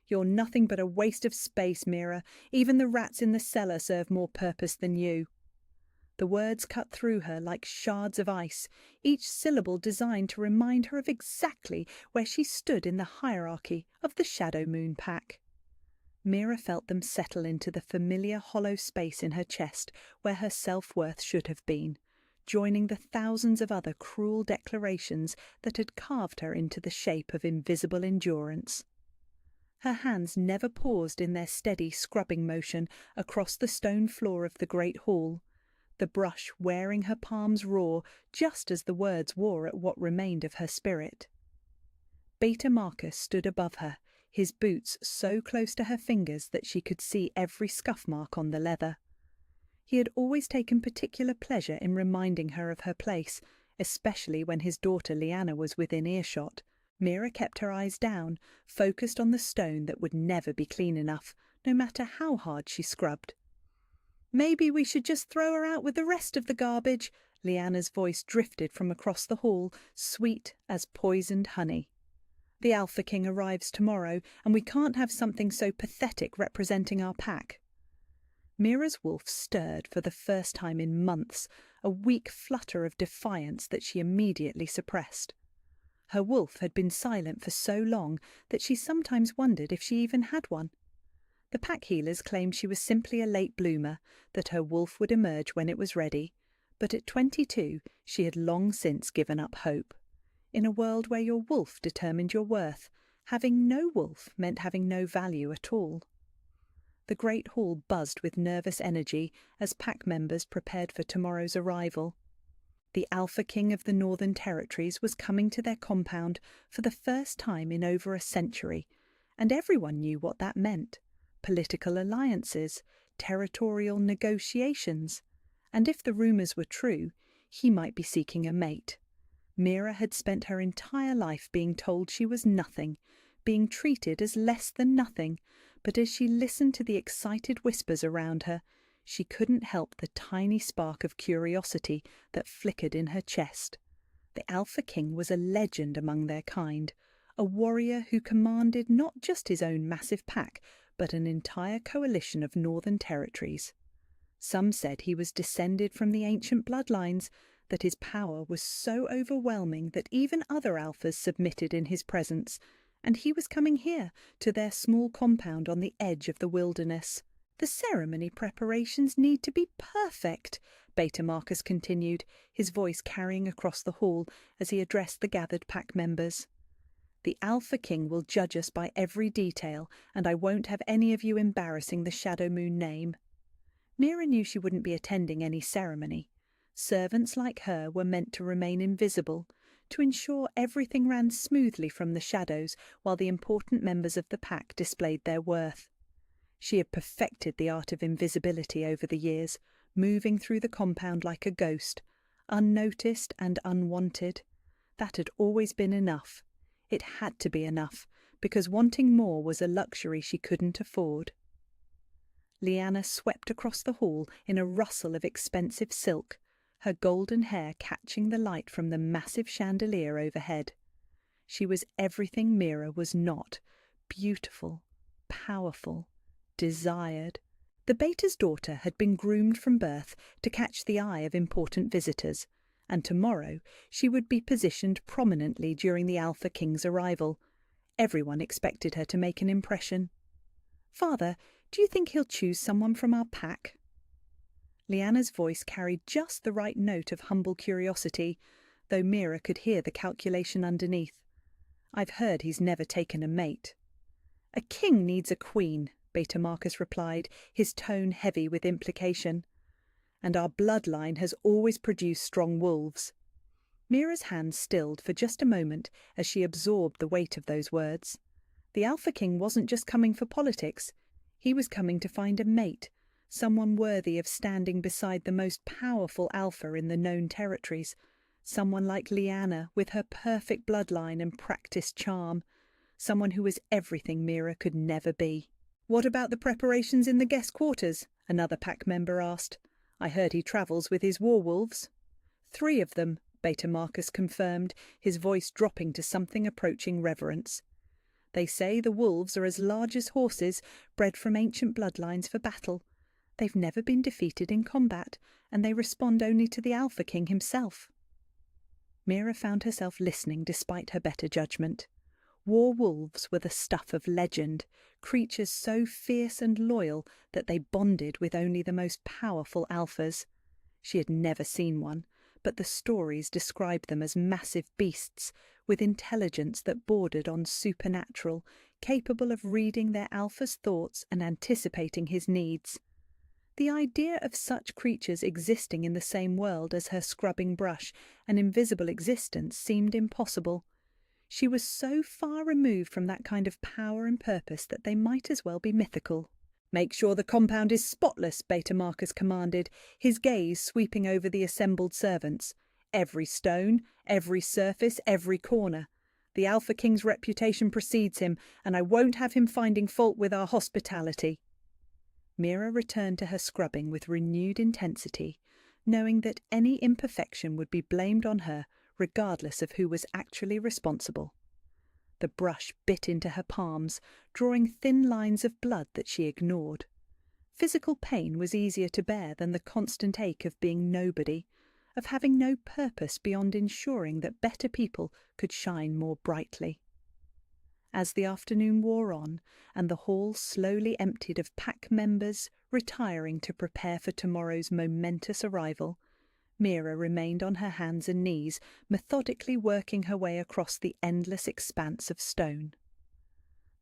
You're nothing but a waste of space, Mira. Even the rats in the cellar serve more purpose than you." The words cut through her like shards of ice, each syllable designed to remind her of exactly where she stood in the hierarchy of the Shadow Moon Pack. Mira felt them settle into the familiar hollow space in her chest where her self-worth should have been, joining the thousands of other cruel declarations that had carved her into the shape of invisible endurance. Her hands never paused in their steady scrubbing motion across the stone floor of the great hall, the brush wearing her palms raw just as the words wore at what remained of her spirit. Beta Marcus stood above her, his boots so close to her fingers that she could see every scuff mark on the leather. He had always taken particular pleasure in reminding her of her place, especially when his daughter Lyanna was within earshot. Mira kept her eyes down, focused on the stone that would never be clean enough, no matter how hard she scrubbed. "Maybe we should just throw her out with the rest of the garbage," Lyanna's voice drifted from across the hall, sweet as poisoned honey. "The Alpha King arrives tomorrow, and we can't have something so pathetic representing our pack." Mira's wolf stirred for the first time in months, a weak flutter of defiance that she immediately suppressed. Her wolf had been silent for so long that she sometimes wondered if she even had one. The pack healers claimed she was simply a late bloomer, that her wolf would emerge when it was ready, but at 22 she had long since given up hope. In a world where your wolf determined your worth, having no wolf meant having no value at all. The great hall buzzed with nervous energy as pack members prepared for tomorrow's arrival. The Alpha King of the Northern Territories was coming to their compound for the first time in over a century, and everyone knew what that meant. Political alliances, territorial negotiations, and if the rumours were true, he might be seeking a mate. Mira had spent her entire life being told she was nothing, being treated as less than nothing, but as she listened to the excited whispers around her, she couldn't help the tiny spark of curiosity that flickered in her chest. The Alpha King was a legend among their kind, a warrior who commanded not just his own massive pack, but an entire coalition of northern territories. Some said he was descended from the ancient bloodlines, that his power was so overwhelming that even other alphas submitted in his presence, and he was coming here, to their small compound on the edge of the wilderness. "The ceremony preparations need to be perfect," Beta Marcus continued, his voice carrying across the hall as he addressed the gathered pack members. "The Alpha King will judge us by every detail, and I won't have any of you embarrassing the Shadow Moon name." Mira knew she wouldn't be attending any ceremony. Servants like her were meant to remain invisible, to ensure everything ran smoothly from the shadows while the important members of the pack displayed their worth. She had perfected the art of invisibility over the years, moving through the compound like a ghost, unnoticed and unwanted. That had always been enough. It had to be enough, because wanting more was a luxury she couldn't afford. Lyanna swept across the hall in a rustle of expensive silk, her golden hair catching the light from the massive chandelier overhead. She was everything Mira was not: beautiful, powerful, desired. The Beta's daughter had been groomed from birth to catch the eye of important visitors, and tomorrow she would be positioned prominently during the Alpha King's arrival. Everyone expected her to make an impression. "Father, do you think he'll choose someone from our pack?" Lyanna's voice carried just the right note of humble curiosity, though Mira could hear the calculation underneath. "I've heard he's never taken a mate." "A king needs a queen," Beta Marcus replied, his tone heavy with implication. "And our bloodline has always produced strong wolves." Mira's hands stilled for just a moment as she absorbed the weight of those words. The Alpha King wasn't just coming for politics. He was coming to find a mate, someone worthy of standing beside the most powerful alpha in the known territories, someone like Lyanna with her perfect bloodline and practiced charm, someone who was everything Mira could never be. "What about the preparations in the guest quarters?" another pack member asked. "I heard he travels with his warwolves." "3 of them," Beta Marcus confirmed, his voice dropping to something approaching reverence. They say the wolves are as large as horses, bred from ancient bloodlines for battle. They've never been defeated in combat, and they respond only to the Alpha King himself." Mira found herself listening despite her better judgment. War wolves were the stuff of legend, creatures so fierce and loyal that they bonded with only the most powerful alphas. She had never seen one, but the stories described them as massive beasts with intelligence that bordered on supernatural, capable of reading their alpha's thoughts and anticipating his needs. The idea of such creatures existing in the same world as her scrubbing brush and invisible existence seemed impossible. She was so far removed from that kind of power and purpose that they might as well be mythical. "Make sure the compound is spotless," Beta Marcus commanded, his gaze sweeping over the assembled servants. "Every stone, every surface, every corner. The Alpha King's reputation precedes him, and I won't have him finding fault with our hospitality." Mira returned to her scrubbing with renewed intensity, knowing that any imperfection would be blamed on her regardless of who was actually responsible. The brush bit into her palms, drawing thin lines of blood that she ignored. Physical pain was easier to bear than the constant ache of being nobody, of having no purpose beyond ensuring that better people could shine more brightly. As the afternoon wore on, and the hall slowly emptied of pack members retiring to prepare for tomorrow's momentous arrival, Mira remained on her hands and knees, methodically working her way across the endless expanse of stone.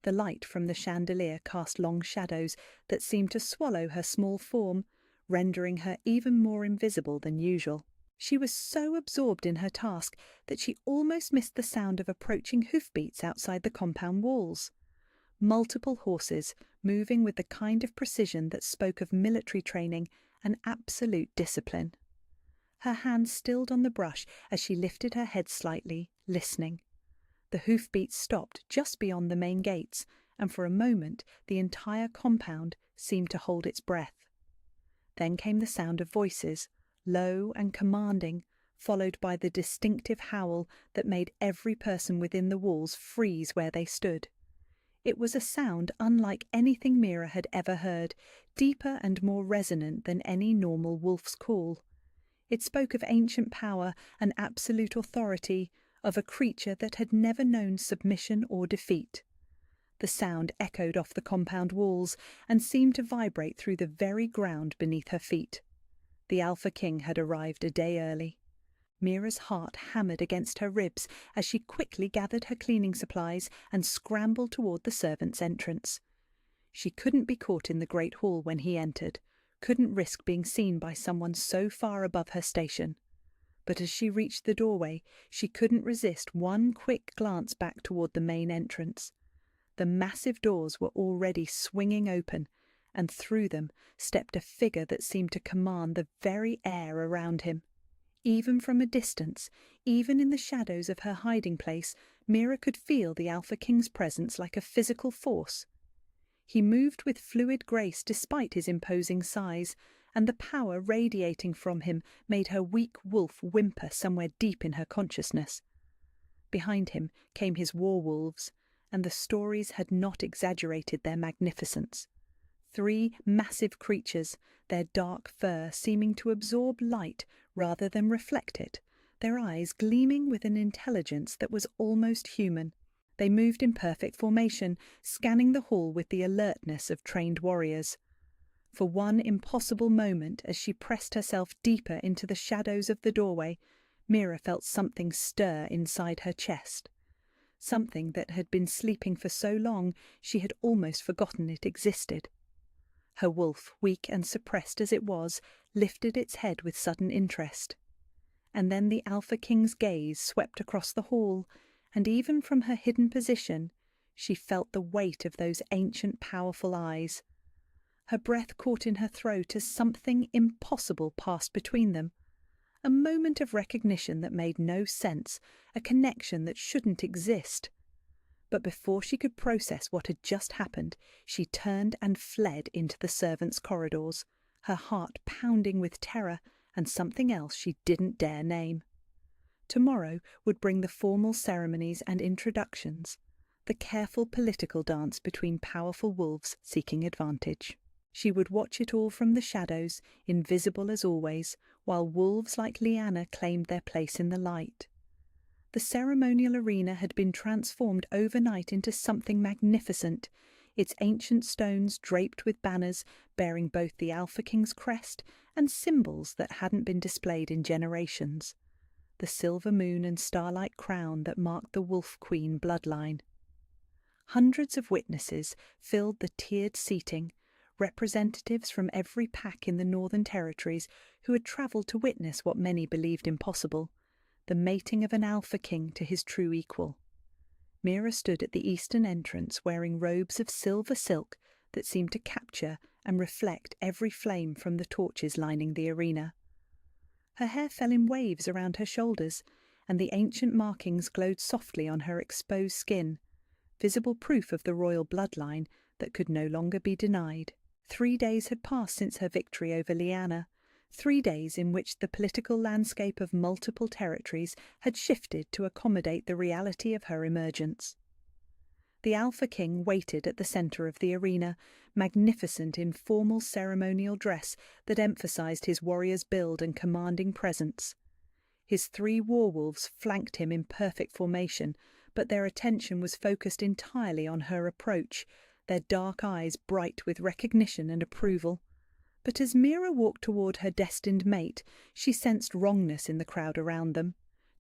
The light from the chandelier cast long shadows that seemed to swallow her small form, rendering her even more invisible than usual. She was so absorbed in her task that she almost missed the sound of approaching hoofbeats outside the compound walls. Multiple horses, moving with the kind of precision that spoke of military training and absolute discipline. Her hand stilled on the brush as she lifted her head slightly, listening. The hoofbeats stopped just beyond the main gates, and for a moment the entire compound seemed to hold its breath. Then came the sound of voices, low and commanding, followed by the distinctive howl that made every person within the walls freeze where they stood. It was a sound unlike anything Mira had ever heard, deeper and more resonant than any normal wolf's call. It spoke of ancient power and absolute authority, of a creature that had never known submission or defeat. The sound echoed off the compound walls and seemed to vibrate through the very ground beneath her feet. The Alpha King had arrived a day early. Mira's heart hammered against her ribs as she quickly gathered her cleaning supplies and scrambled toward the servants' entrance. She couldn't be caught in the great hall when he entered, couldn't risk being seen by someone so far above her station. But as she reached the doorway, she couldn't resist one quick glance back toward the main entrance. The massive doors were already swinging open, and through them stepped a figure that seemed to command the very air around him. Even from a distance, even in the shadows of her hiding place, Mira could feel the Alpha King's presence like a physical force. He moved with fluid grace despite his imposing size, and the power radiating from him made her weak wolf whimper somewhere deep in her consciousness. Behind him came his war wolves, and the stories had not exaggerated their magnificence. 3 massive creatures, their dark fur seeming to absorb light rather than reflect it, their eyes gleaming with an intelligence that was almost human. They moved in perfect formation, scanning the hall with the alertness of trained warriors. For one impossible moment, as she pressed herself deeper into the shadows of the doorway, Mira felt something stir inside her chest. Something that had been sleeping for so long she had almost forgotten it existed. Her wolf, weak and suppressed as it was, lifted its head with sudden interest. And then the Alpha King's gaze swept across the hall, and even from her hidden position, she felt the weight of those ancient, powerful eyes. Her breath caught in her throat as something impossible passed between them. A moment of recognition that made no sense, a connection that shouldn't exist. But before she could process what had just happened, she turned and fled into the servants' corridors, her heart pounding with terror and something else she didn't dare name. Tomorrow would bring the formal ceremonies and introductions. the careful political dance between powerful wolves seeking advantage. She would watch it all from the shadows, invisible as always, while wolves like Lyanna claimed their place in the light. The ceremonial arena had been transformed overnight into something magnificent, its ancient stones draped with banners bearing both the Alpha King's crest and symbols that hadn't been displayed in generations, the silver moon and starlight crown that marked the Wolf Queen bloodline. Hundreds of witnesses filled the tiered seating, representatives from every pack in the Northern Territories who had travelled to witness what many believed impossible, the mating of an Alpha King to his true equal. Mira stood at the eastern entrance wearing robes of silver silk that seemed to capture and reflect every flame from the torches lining the arena. Her hair fell in waves around her shoulders, and the ancient markings glowed softly on her exposed skin, visible proof of the royal bloodline that could no longer be denied. 3 days had passed since her victory over Lyanna, 3 days in which the political landscape of multiple territories had shifted to accommodate the reality of her emergence. The Alpha King waited at the centre of the arena, magnificent in formal ceremonial dress that emphasised his warrior's build and commanding presence. His 3 warwolves flanked him in perfect formation, but their attention was focused entirely on her approach, their dark eyes bright with recognition and approval. But as Mira walked toward her destined mate, she sensed wrongness in the crowd around them.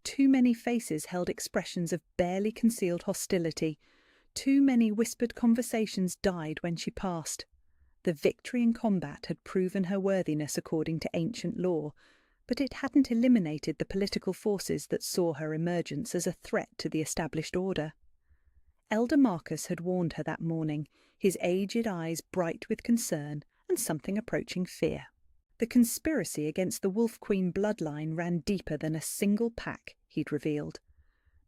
Too many faces held expressions of barely concealed hostility. Too many whispered conversations died when she passed. The victory in combat had proven her worthiness according to ancient law, but it hadn't eliminated the political forces that saw her emergence as a threat to the established order. Elder Marcus had warned her that morning, his aged eyes bright with concern and something approaching fear. The conspiracy against the Wolf Queen bloodline ran deeper than a single pack, he'd revealed.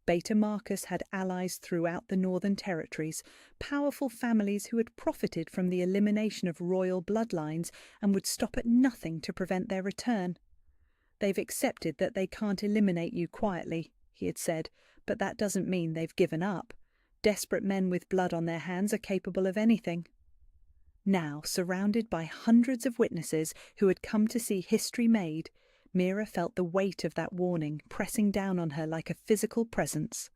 Beta Marcus had allies throughout the Northern Territories, powerful families who had profited from the elimination of royal bloodlines and would stop at nothing to prevent their return. "They've accepted that they can't eliminate you quietly," he had said, "but that doesn't mean they've given up. Desperate men with blood on their hands are capable of anything." Now, surrounded by hundreds of witnesses who had come to see history made, Mira felt the weight of that warning pressing down on her like a physical presence.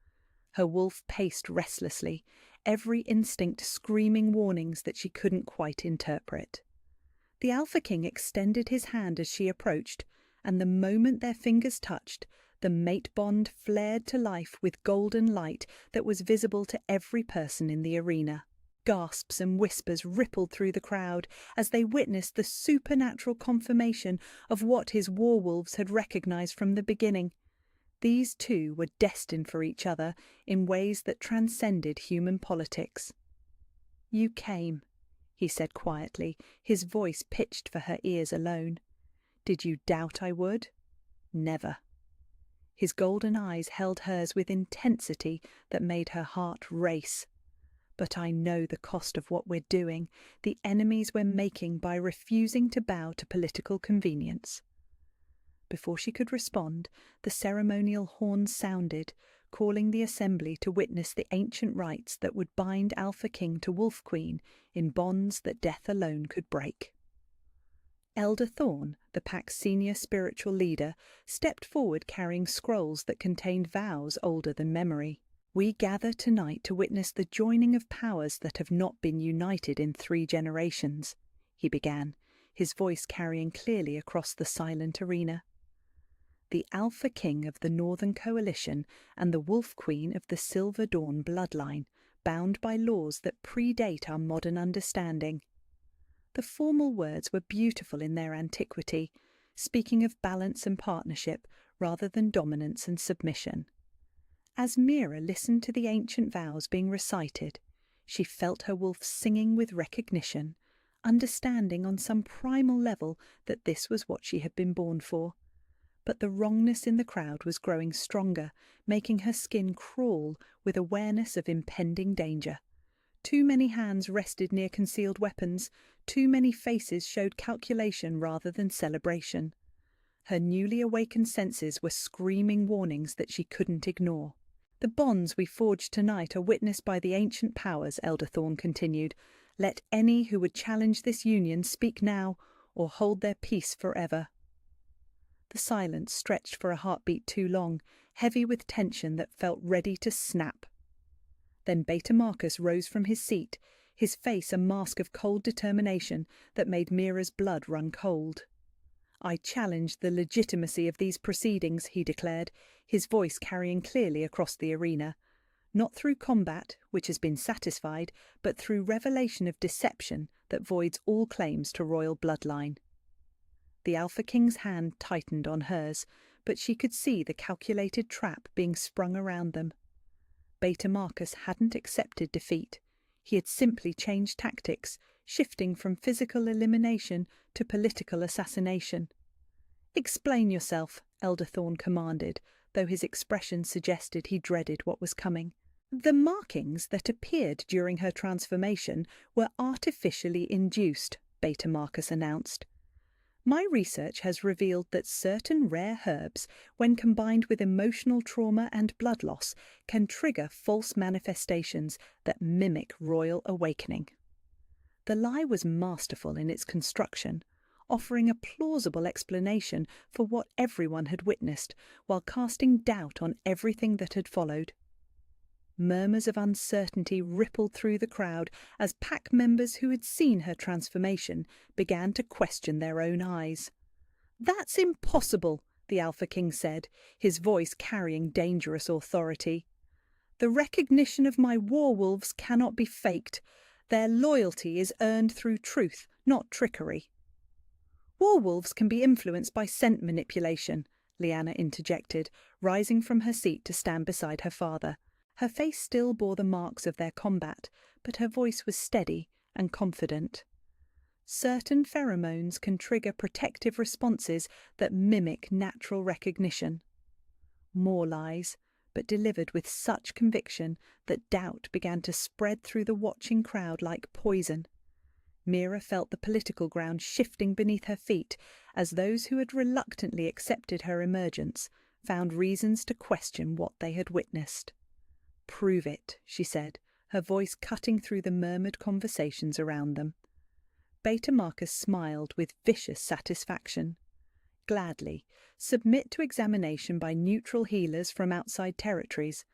Her wolf paced restlessly, every instinct screaming warnings that she couldn't quite interpret. The Alpha King extended his hand as she approached, and the moment their fingers touched, the mate bond flared to life with golden light that was visible to every person in the arena. Gasps and whispers rippled through the crowd as they witnessed the supernatural confirmation of what his warwolves had recognized from the beginning. These two were destined for each other in ways that transcended human politics. "You came," he said quietly, his voice pitched for her ears alone. "Did you doubt I would?" "Never." His golden eyes held hers with intensity that made her heart race. "But I know the cost of what we're doing, the enemies we're making by refusing to bow to political convenience." Before she could respond, the ceremonial horn sounded, calling the assembly to witness the ancient rites that would bind Alpha King to Wolf Queen in bonds that death alone could break. Elder Thorn, the pack's senior spiritual leader, stepped forward carrying scrolls that contained vows older than memory. "We gather tonight to witness the joining of powers that have not been united in 3 generations," he began, his voice carrying clearly across the silent arena. "The Alpha King of the Northern Coalition and the Wolf Queen of the Silver Dawn bloodline, bound by laws that predate our modern understanding." The formal words were beautiful in their antiquity, speaking of balance and partnership rather than dominance and submission. As Mira listened to the ancient vows being recited, she felt her wolf singing with recognition, understanding on some primal level that this was what she had been born for. But the wrongness in the crowd was growing stronger, making her skin crawl with awareness of impending danger. Too many hands rested near concealed weapons, too many faces showed calculation rather than celebration. Her newly awakened senses were screaming warnings that she couldn't ignore. The bonds we forge tonight are witnessed by the ancient powers, Elder Thorn continued. Let any who would challenge this union speak now, or hold their peace forever. The silence stretched for a heartbeat too long, heavy with tension that felt ready to snap. Then Beta Marcus rose from his seat, his face a mask of cold determination that made Mira's blood run cold. I challenge the legitimacy of these proceedings, he declared, his voice carrying clearly across the arena. Not through combat, which has been satisfied, but through revelation of deception that voids all claims to royal bloodline. The Alpha King's hand tightened on hers, but she could see the calculated trap being sprung around them. Beta Marcus hadn't accepted defeat. He had simply changed tactics, shifting from physical elimination to political assassination. "Explain yourself," Elder Thorn commanded, though his expression suggested he dreaded what was coming. "The markings that appeared during her transformation were artificially induced," Beta Marcus announced. "My research has revealed that certain rare herbs, when combined with emotional trauma and blood loss, can trigger false manifestations that mimic royal awakening." The lie was masterful in its construction, offering a plausible explanation for what everyone had witnessed, while casting doubt on everything that had followed. Murmurs of uncertainty rippled through the crowd as pack members who had seen her transformation began to question their own eyes. "That's impossible," the Alpha King said, his voice carrying dangerous authority. "The recognition of my warwolves cannot be faked. Their loyalty is earned through truth, not trickery." "Warwolves can be influenced by scent manipulation," Lyanna interjected, rising from her seat to stand beside her father. Her face still bore the marks of their combat, but her voice was steady and confident. "Certain pheromones can trigger protective responses that mimic natural recognition." More lies, but delivered with such conviction that doubt began to spread through the watching crowd like poison. Mira felt the political ground shifting beneath her feet as those who had reluctantly accepted her emergence found reasons to question what they had witnessed. "Prove it," she said, her voice cutting through the murmured conversations around them. Beta Marcus smiled with vicious satisfaction. "Gladly. Submit to examination by neutral healers from outside territories.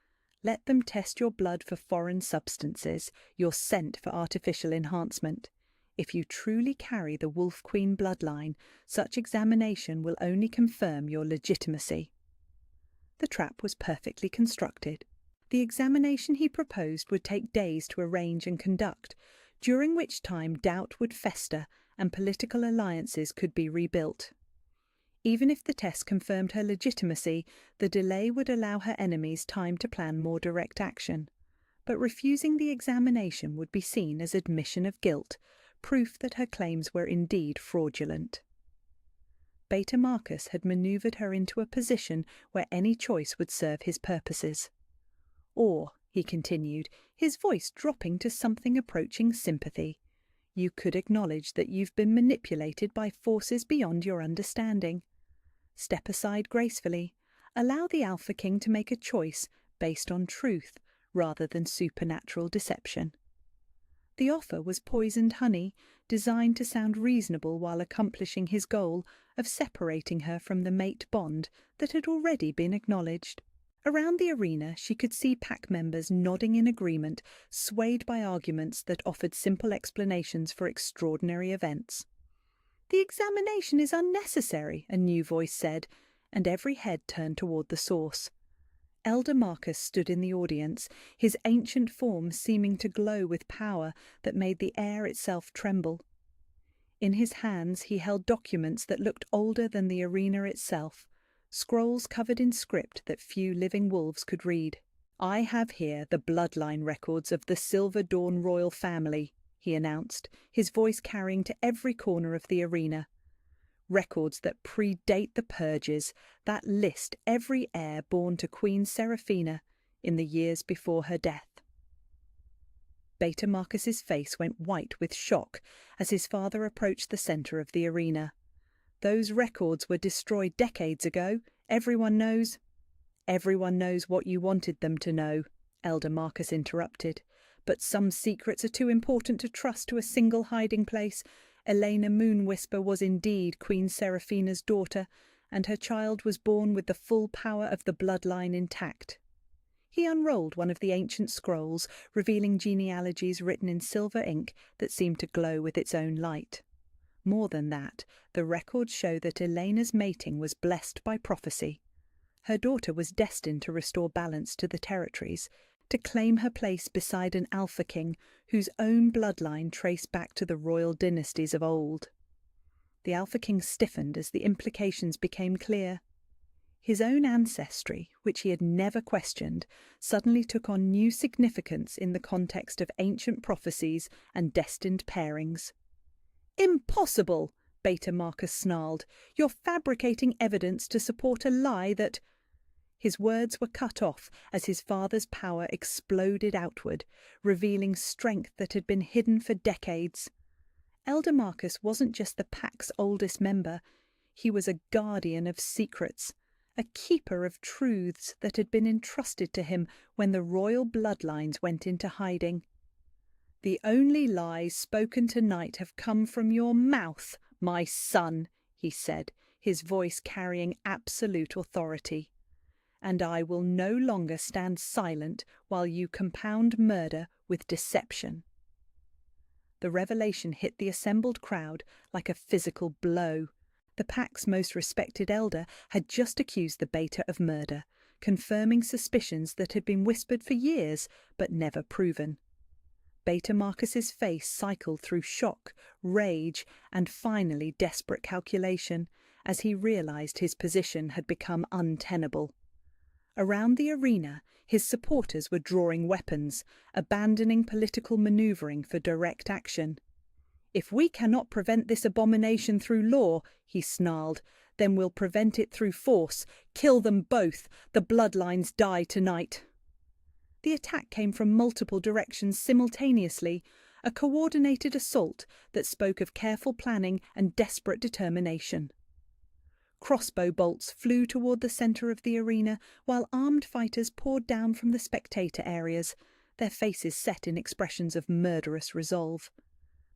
Let them test your blood for foreign substances, your scent for artificial enhancement. If you truly carry the Wolf Queen bloodline, such examination will only confirm your legitimacy." The trap was perfectly constructed. The examination he proposed would take days to arrange and conduct, during which time doubt would fester and political alliances could be rebuilt. Even if the test confirmed her legitimacy, the delay would allow her enemies time to plan more direct action. But refusing the examination would be seen as admission of guilt, proof that her claims were indeed fraudulent. Beta Marcus had manoeuvred her into a position where any choice would serve his purposes. "Or," he continued, his voice dropping to something approaching sympathy, "you could acknowledge that you've been manipulated by forces beyond your understanding. Step aside gracefully. Allow the Alpha King to make a choice based on truth rather than supernatural deception." The offer was poisoned honey, designed to sound reasonable while accomplishing his goal of separating her from the mate bond that had already been acknowledged. Around the arena she could see pack members nodding in agreement, swayed by arguments that offered simple explanations for extraordinary events. "The examination is unnecessary," a new voice said, and every head turned toward the source. Elder Marcus stood in the audience, his ancient form seeming to glow with power that made the air itself tremble. In his hands he held documents that looked older than the arena itself, scrolls covered in script that few living wolves could read. "I have here the bloodline records of the Silver Dawn royal family," he announced, his voice carrying to every corner of the arena. "Records that predate the purges, that list every heir born to Queen Seraphina in the years before her death." Beta Marcus's face went white with shock as his father approached the centre of the arena. "Those records were destroyed decades ago, everyone knows." Everyone knows what you wanted them to know, Elder Marcus interrupted. But some secrets are too important to trust to a single hiding place. Elena Moonwhisper was indeed Queen Seraphina's daughter, and her child was born with the full power of the bloodline intact. He unrolled one of the ancient scrolls, revealing genealogies written in silver ink that seemed to glow with its own light. More than that, the records show that Elena's mating was blessed by prophecy. Her daughter was destined to restore balance to the territories, to claim her place beside an Alpha King whose own bloodline traced back to the royal dynasties of old. The Alpha King stiffened as the implications became clear. His own ancestry, which he had never questioned, suddenly took on new significance in the context of ancient prophecies and destined pairings. "Impossible!" Beta Marcus snarled. "You're fabricating evidence to support a lie that—" His words were cut off as his father's power exploded outward, revealing strength that had been hidden for decades. Elder Marcus wasn't just the pack's oldest member. He was a guardian of secrets, a keeper of truths that had been entrusted to him when the royal bloodlines went into hiding. "The only lies spoken tonight have come from your mouth, my son," he said, his voice carrying absolute authority. "And I will no longer stand silent while you compound murder with deception." The revelation hit the assembled crowd like a physical blow. The pack's most respected elder had just accused the Beta of murder, confirming suspicions that had been whispered for years but never proven. Beta Marcus's face cycled through shock, rage, and finally desperate calculation as he realized his position had become untenable. Around the arena, his supporters were drawing weapons, abandoning political maneuvering for direct action. "If we cannot prevent this abomination through law," he snarled, "then we'll prevent it through force. Kill them both. The bloodlines die tonight." The attack came from multiple directions simultaneously, a coordinated assault that spoke of careful planning and desperate determination. Crossbow bolts flew toward the center of the arena, while armed fighters poured down from the spectator areas, their faces set in expressions of murderous resolve.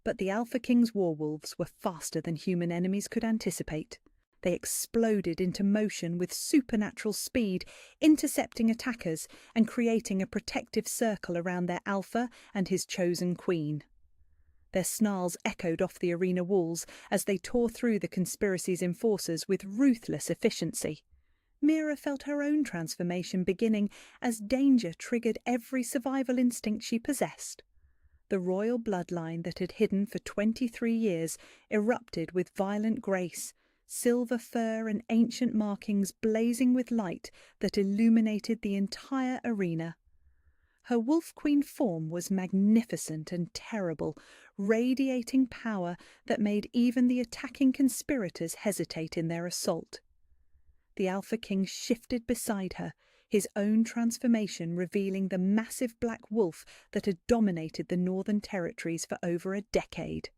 But the Alpha King's warwolves were faster than human enemies could anticipate. They exploded into motion with supernatural speed, intercepting attackers and creating a protective circle around their Alpha and his chosen queen. Their snarls echoed off the arena walls as they tore through the conspiracy's enforcers with ruthless efficiency. Mira felt her own transformation beginning as danger triggered every survival instinct she possessed. The royal bloodline that had hidden for 23 years erupted with violent grace, silver fur and ancient markings blazing with light that illuminated the entire arena. Her wolf queen form was magnificent and terrible, radiating power that made even the attacking conspirators hesitate in their assault. The Alpha King shifted beside her, his own transformation revealing the massive black wolf that had dominated the northern territories for over a decade.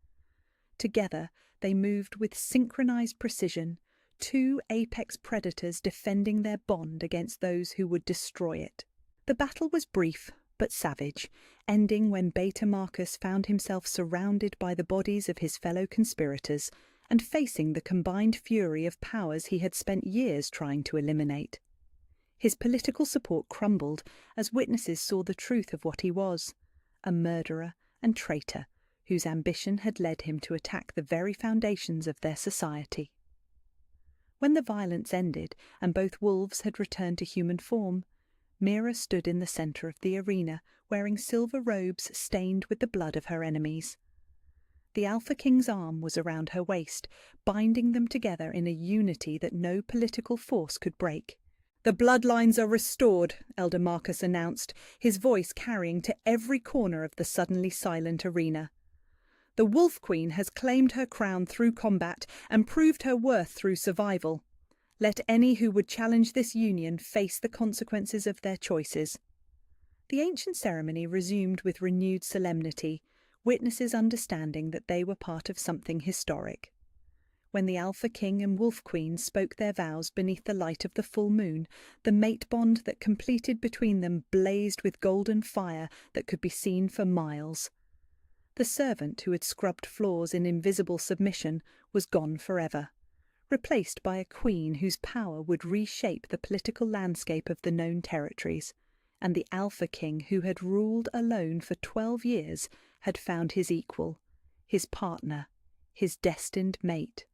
Together, they moved with synchronized precision, two apex predators defending their bond against those who would destroy it. The battle was brief but savage, ending when Beta Marcus found himself surrounded by the bodies of his fellow conspirators and facing the combined fury of powers he had spent years trying to eliminate. His political support crumbled as witnesses saw the truth of what he was, a murderer and traitor whose ambition had led him to attack the very foundations of their society. When the violence ended and both wolves had returned to human form, Mira stood in the center of the arena, wearing silver robes stained with the blood of her enemies. The Alpha King's arm was around her waist, binding them together in a unity that no political force could break. "The bloodlines are restored," Elder Marcus announced, his voice carrying to every corner of the suddenly silent arena. "The Wolf Queen has claimed her crown through combat and proved her worth through survival. Let any who would challenge this union face the consequences of their choices." The ancient ceremony resumed with renewed solemnity, witnesses understanding that they were part of something historic. When the Alpha King and Wolf Queen spoke their vows beneath the light of the full moon, the mate bond that completed between them blazed with golden fire that could be seen for miles. The servant who had scrubbed floors in invisible submission was gone forever, replaced by a queen whose power would reshape the political landscape of the known territories, and the Alpha King who had ruled alone for 12 years had found his equal, his partner, his destined mate.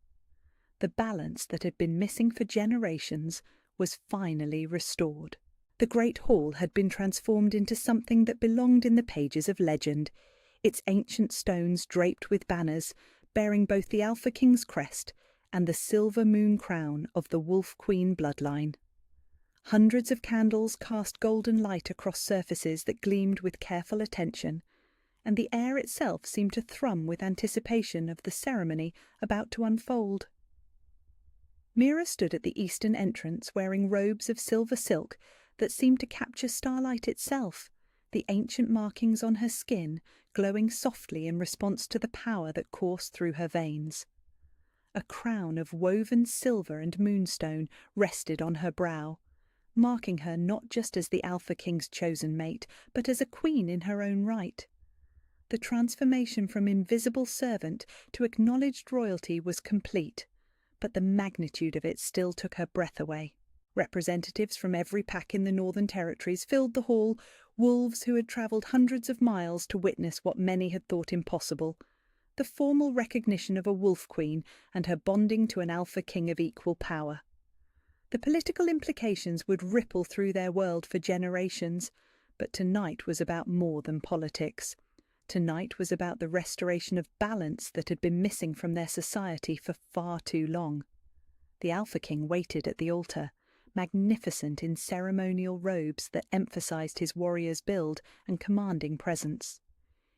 The balance that had been missing for generations was finally restored. The great hall had been transformed into something that belonged in the pages of legend, its ancient stones draped with banners bearing both the Alpha King's crest and the silver moon crown of the Wolf Queen bloodline. Hundreds of candles cast golden light across surfaces that gleamed with careful attention, and the air itself seemed to thrum with anticipation of the ceremony about to unfold. Mira stood at the eastern entrance wearing robes of silver silk that seemed to capture starlight itself, the ancient markings on her skin glowing softly in response to the power that coursed through her veins. A crown of woven silver and moonstone rested on her brow, marking her not just as the Alpha King's chosen mate, but as a queen in her own right. The transformation from invisible servant to acknowledged royalty was complete, but the magnitude of it still took her breath away. Representatives from every pack in the Northern Territories filled the hall, wolves who had travelled hundreds of miles to witness what many had thought impossible, the formal recognition of a wolf queen and her bonding to an Alpha King of equal power. The political implications would ripple through their world for generations, but tonight was about more than politics. Tonight was about the restoration of balance that had been missing from their society for far too long. The Alpha King waited at the altar, magnificent in ceremonial robes that emphasized his warrior's build and commanding presence.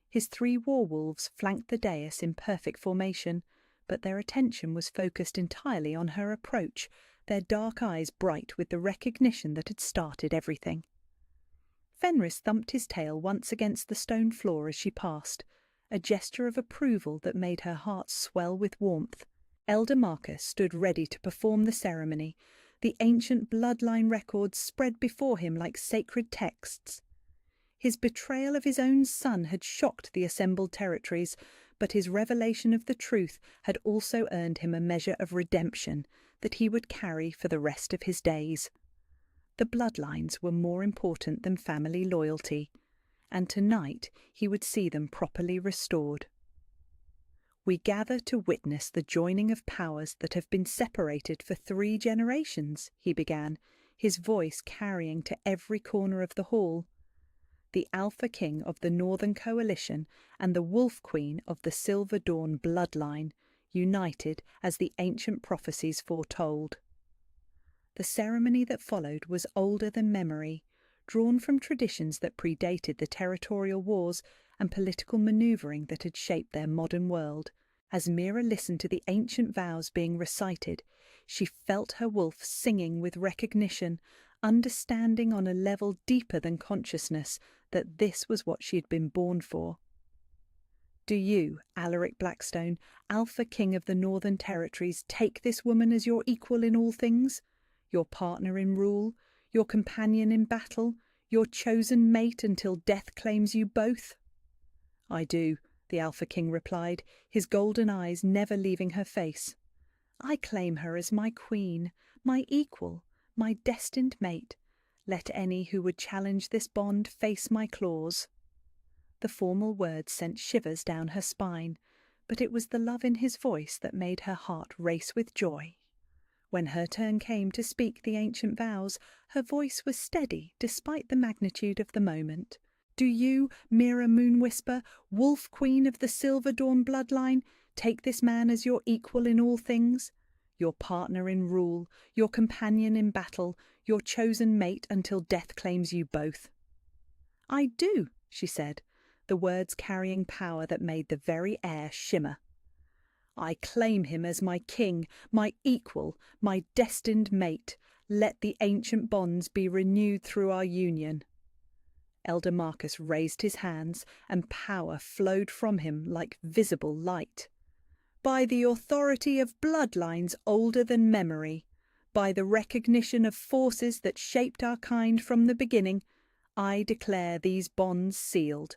His 3 war-wolves flanked the dais in perfect formation, but their attention was focused entirely on her approach, their dark eyes bright with the recognition that had started everything. Fenris thumped his tail once against the stone floor as she passed, a gesture of approval that made her heart swell with warmth. Elder Marcus stood ready to perform the ceremony, the ancient bloodline records spread before him like sacred texts. His betrayal of his own son had shocked the assembled territories, but his revelation of the truth had also earned him a measure of redemption that he would carry for the rest of his days. The bloodlines were more important than family loyalty, and tonight he would see them properly restored. We gather to witness the joining of powers that have been separated for 3 generations, he began, his voice carrying to every corner of the hall. The Alpha King of the Northern Coalition and the Wolf Queen of the Silver Dawn bloodline, united as the ancient prophecies foretold. The ceremony that followed was older than memory, drawn from traditions that predated the territorial wars and political manoeuvring that had shaped their modern world. As Mira listened to the ancient vows being recited, she felt her wolf singing with recognition, understanding on a level deeper than consciousness that this was what she had been born for. Do you, Alaric Blackstone, Alpha King of the Northern Territories, take this woman as your equal in all things? Your partner in rule, your companion in battle, your chosen mate until death claims you both? I do, the Alpha King replied, his golden eyes never leaving her face. I claim her as my queen, my equal, my destined mate. Let any who would challenge this bond face my claws. The formal words sent shivers down her spine, but it was the love in his voice that made her heart race with joy. When her turn came to speak the ancient vows, her voice was steady despite the magnitude of the moment. Do you, Mira Moonwhisper, Wolf Queen of the Silver Dawn bloodline, take this man as your equal in all things? Your partner in rule, your companion in battle, your chosen mate until death claims you both? I do, she said, the words carrying power that made the very air shimmer. I claim him as my king, my equal, my destined mate. Let the ancient bonds be renewed through our union. Elder Marcus raised his hands, and power flowed from him like visible light. By the authority of bloodlines older than memory, by the recognition of forces that shaped our kind from the beginning, I declare these bonds sealed.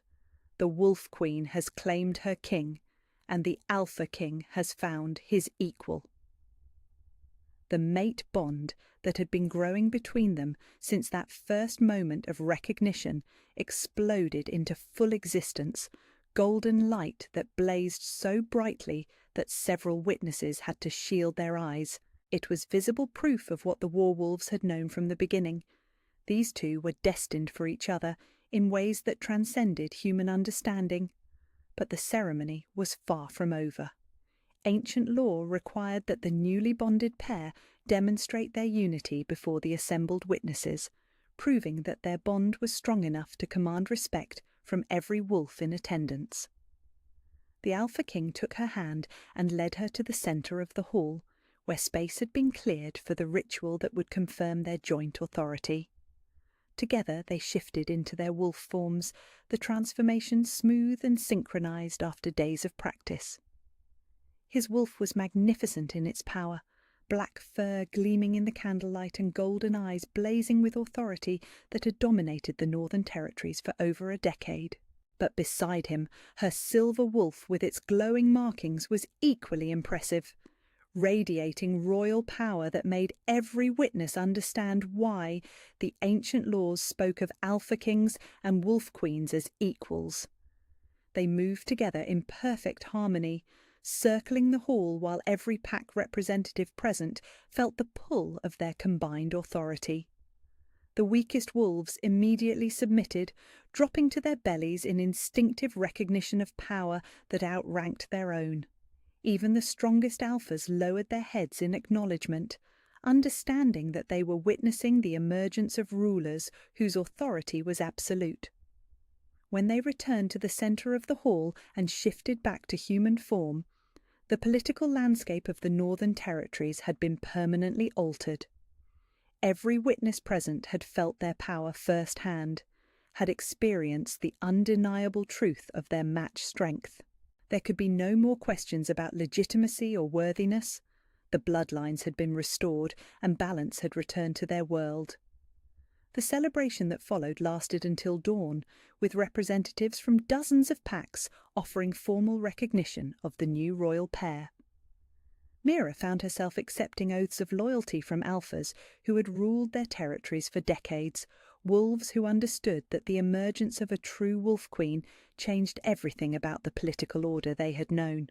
The Wolf Queen has claimed her king, and the Alpha King has found his equal. The mate bond that had been growing between them since that first moment of recognition exploded into full existence, golden light that blazed so brightly that several witnesses had to shield their eyes. It was visible proof of what the werewolves had known from the beginning. These two were destined for each other in ways that transcended human understanding. But the ceremony was far from over. Ancient law required that the newly bonded pair demonstrate their unity before the assembled witnesses, proving that their bond was strong enough to command respect from every wolf in attendance. The Alpha King took her hand and led her to the centre of the hall, where space had been cleared for the ritual that would confirm their joint authority. Together they shifted into their wolf forms, the transformation smooth and synchronized after days of practice. His wolf was magnificent in its power, black fur gleaming in the candlelight and golden eyes blazing with authority that had dominated the Northern Territories for over a decade. But beside him, her silver wolf with its glowing markings was equally impressive, radiating royal power that made every witness understand why the ancient laws spoke of Alpha Kings and Wolf Queens as equals. They moved together in perfect harmony, circling the hall while every pack representative present felt the pull of their combined authority. The weakest wolves immediately submitted, dropping to their bellies in instinctive recognition of power that outranked their own. Even the strongest alphas lowered their heads in acknowledgement, understanding that they were witnessing the emergence of rulers whose authority was absolute. When they returned to the centre of the hall and shifted back to human form, the political landscape of the Northern Territories had been permanently altered. Every witness present had felt their power firsthand, had experienced the undeniable truth of their match strength. There could be no more questions about legitimacy or worthiness. The bloodlines had been restored and balance had returned to their world. The celebration that followed lasted until dawn, with representatives from dozens of packs offering formal recognition of the new royal pair. Mira found herself accepting oaths of loyalty from alphas who had ruled their territories for decades, wolves who understood that the emergence of a true wolf queen changed everything about the political order they had known.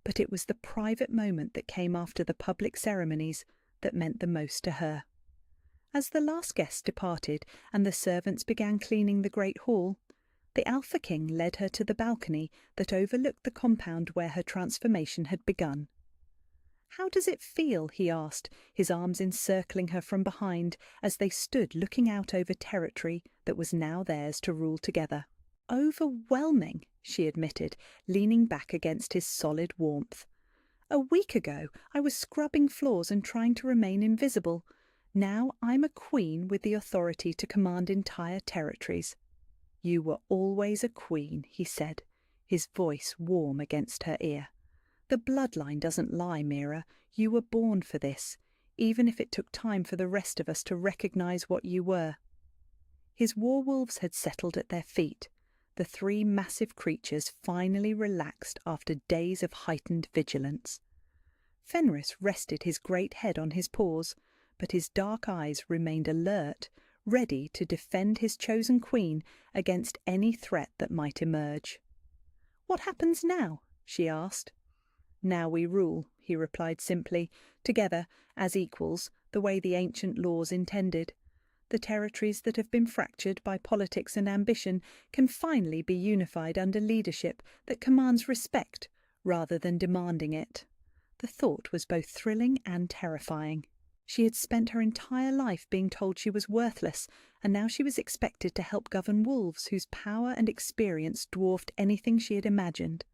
But it was the private moment that came after the public ceremonies that meant the most to her. As the last guests departed and the servants began cleaning the great hall, the Alpha King led her to the balcony that overlooked the compound where her transformation had begun. "How does it feel?" he asked, his arms encircling her from behind as they stood looking out over territory that was now theirs to rule together. "Overwhelming," she admitted, leaning back against his solid warmth. "A week ago I was scrubbing floors and trying to remain invisible. Now I'm a queen with the authority to command entire territories." "You were always a queen," he said, his voice warm against her ear. "The bloodline doesn't lie, Mira. You were born for this, even if it took time for the rest of us to recognize what you were." His werewolves had settled at their feet. The three massive creatures finally relaxed after days of heightened vigilance. Fenris rested his great head on his paws, but his dark eyes remained alert, ready to defend his chosen queen against any threat that might emerge. "What happens now?" she asked. "Now we rule," he replied simply, "together, as equals, the way the ancient laws intended. The territories that have been fractured by politics and ambition can finally be unified under leadership that commands respect rather than demanding it." The thought was both thrilling and terrifying. She had spent her entire life being told she was worthless, and now she was expected to help govern wolves whose power and experience dwarfed anything she had imagined.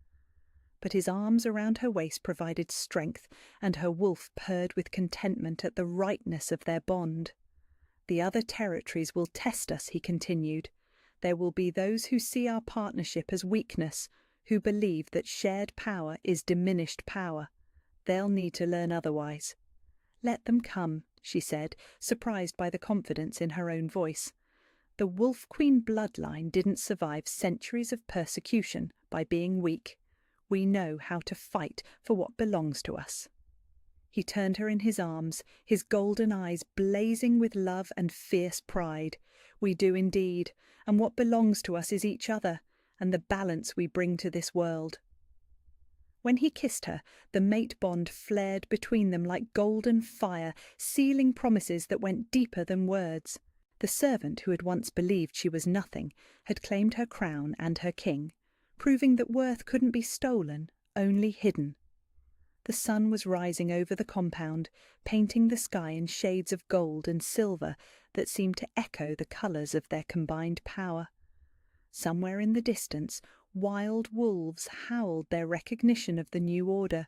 But his arms around her waist provided strength, and her wolf purred with contentment at the rightness of their bond. "The other territories will test us," he continued. "There will be those who see our partnership as weakness, who believe that shared power is diminished power. They'll need to learn otherwise. Let them come, she said, surprised by the confidence in her own voice. The Wolf Queen bloodline didn't survive centuries of persecution by being weak. We know how to fight for what belongs to us. He turned her in his arms, his golden eyes blazing with love and fierce pride. We do indeed, and what belongs to us is each other, and the balance we bring to this world. When he kissed her, the mate bond flared between them like golden fire, sealing promises that went deeper than words. The servant who had once believed she was nothing had claimed her crown and her king, proving that worth couldn't be stolen, only hidden. The sun was rising over the compound, painting the sky in shades of gold and silver that seemed to echo the colours of their combined power. Somewhere in the distance, wild wolves howled their recognition of the new order,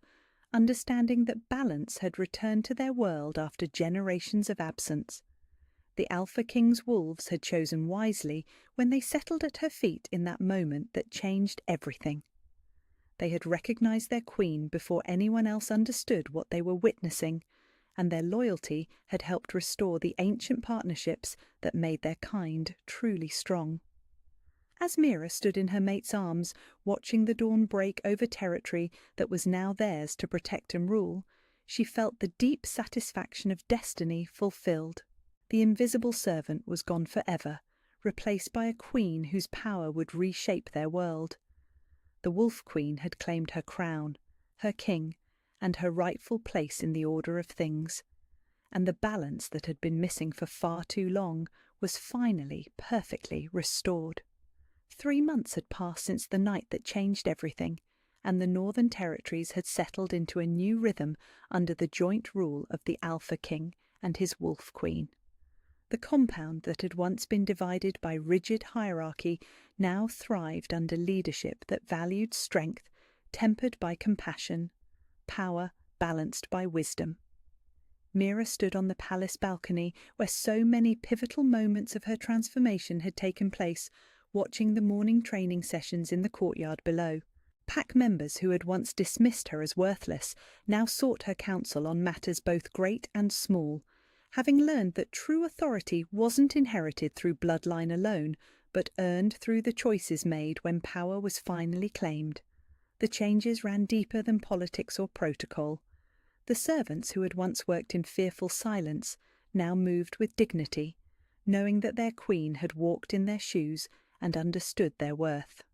understanding that balance had returned to their world after generations of absence. The Alpha King's wolves had chosen wisely when they settled at her feet in that moment that changed everything. They had recognized their queen before anyone else understood what they were witnessing, and their loyalty had helped restore the ancient partnerships that made their kind truly strong. As Mira stood in her mate's arms, watching the dawn break over territory that was now theirs to protect and rule, she felt the deep satisfaction of destiny fulfilled. The invisible servant was gone forever, replaced by a queen whose power would reshape their world. The Wolf Queen had claimed her crown, her king, and her rightful place in the order of things, and the balance that had been missing for far too long was finally perfectly restored. 3 months had passed since the night that changed everything, and the Northern Territories had settled into a new rhythm under the joint rule of the Alpha King and his Wolf Queen. The compound that had once been divided by rigid hierarchy now thrived under leadership that valued strength, tempered by compassion, power balanced by wisdom. Mira stood on the palace balcony where so many pivotal moments of her transformation had taken place, watching the morning training sessions in the courtyard below. Pack members who had once dismissed her as worthless now sought her counsel on matters both great and small, having learned that true authority wasn't inherited through bloodline alone, but earned through the choices made when power was finally claimed. The changes ran deeper than politics or protocol. The servants who had once worked in fearful silence now moved with dignity, knowing that their queen had walked in their shoes and understood their worth.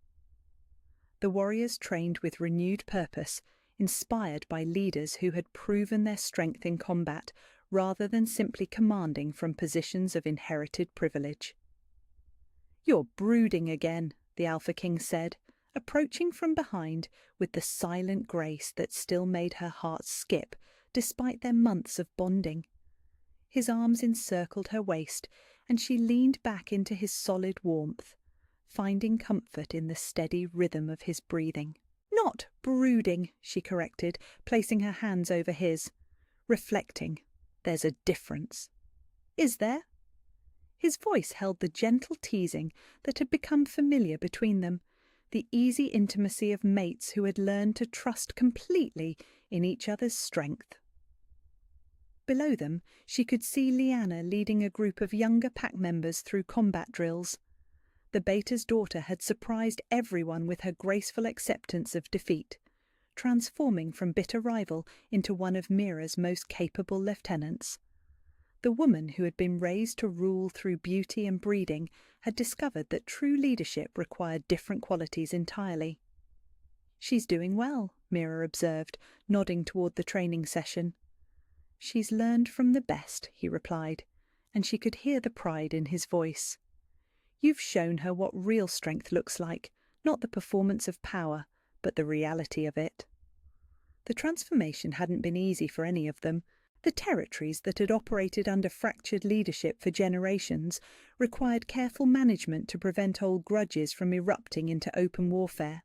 The warriors trained with renewed purpose, inspired by leaders who had proven their strength in combat rather than simply commanding from positions of inherited privilege. "You're brooding again," the Alpha King said, approaching from behind with the silent grace that still made her heart skip despite their months of bonding. His arms encircled her waist, and she leaned back into his solid warmth, finding comfort in the steady rhythm of his breathing. "Not brooding," she corrected, placing her hands over his. "Reflecting. There's a difference." "Is there?" His voice held the gentle teasing that had become familiar between them, the easy intimacy of mates who had learned to trust completely in each other's strength. Below them, she could see Liana leading a group of younger pack members through combat drills. The Beta's daughter had surprised everyone with her graceful acceptance of defeat, transforming from bitter rival into one of Mira's most capable lieutenants. The woman who had been raised to rule through beauty and breeding had discovered that true leadership required different qualities entirely. "She's doing well," Mira observed, nodding toward the training session. "She's learned from the best," he replied, and she could hear the pride in his voice. "You've shown her what real strength looks like, not the performance of power, but the reality of it." The transformation hadn't been easy for any of them. The territories that had operated under fractured leadership for generations required careful management to prevent old grudges from erupting into open warfare.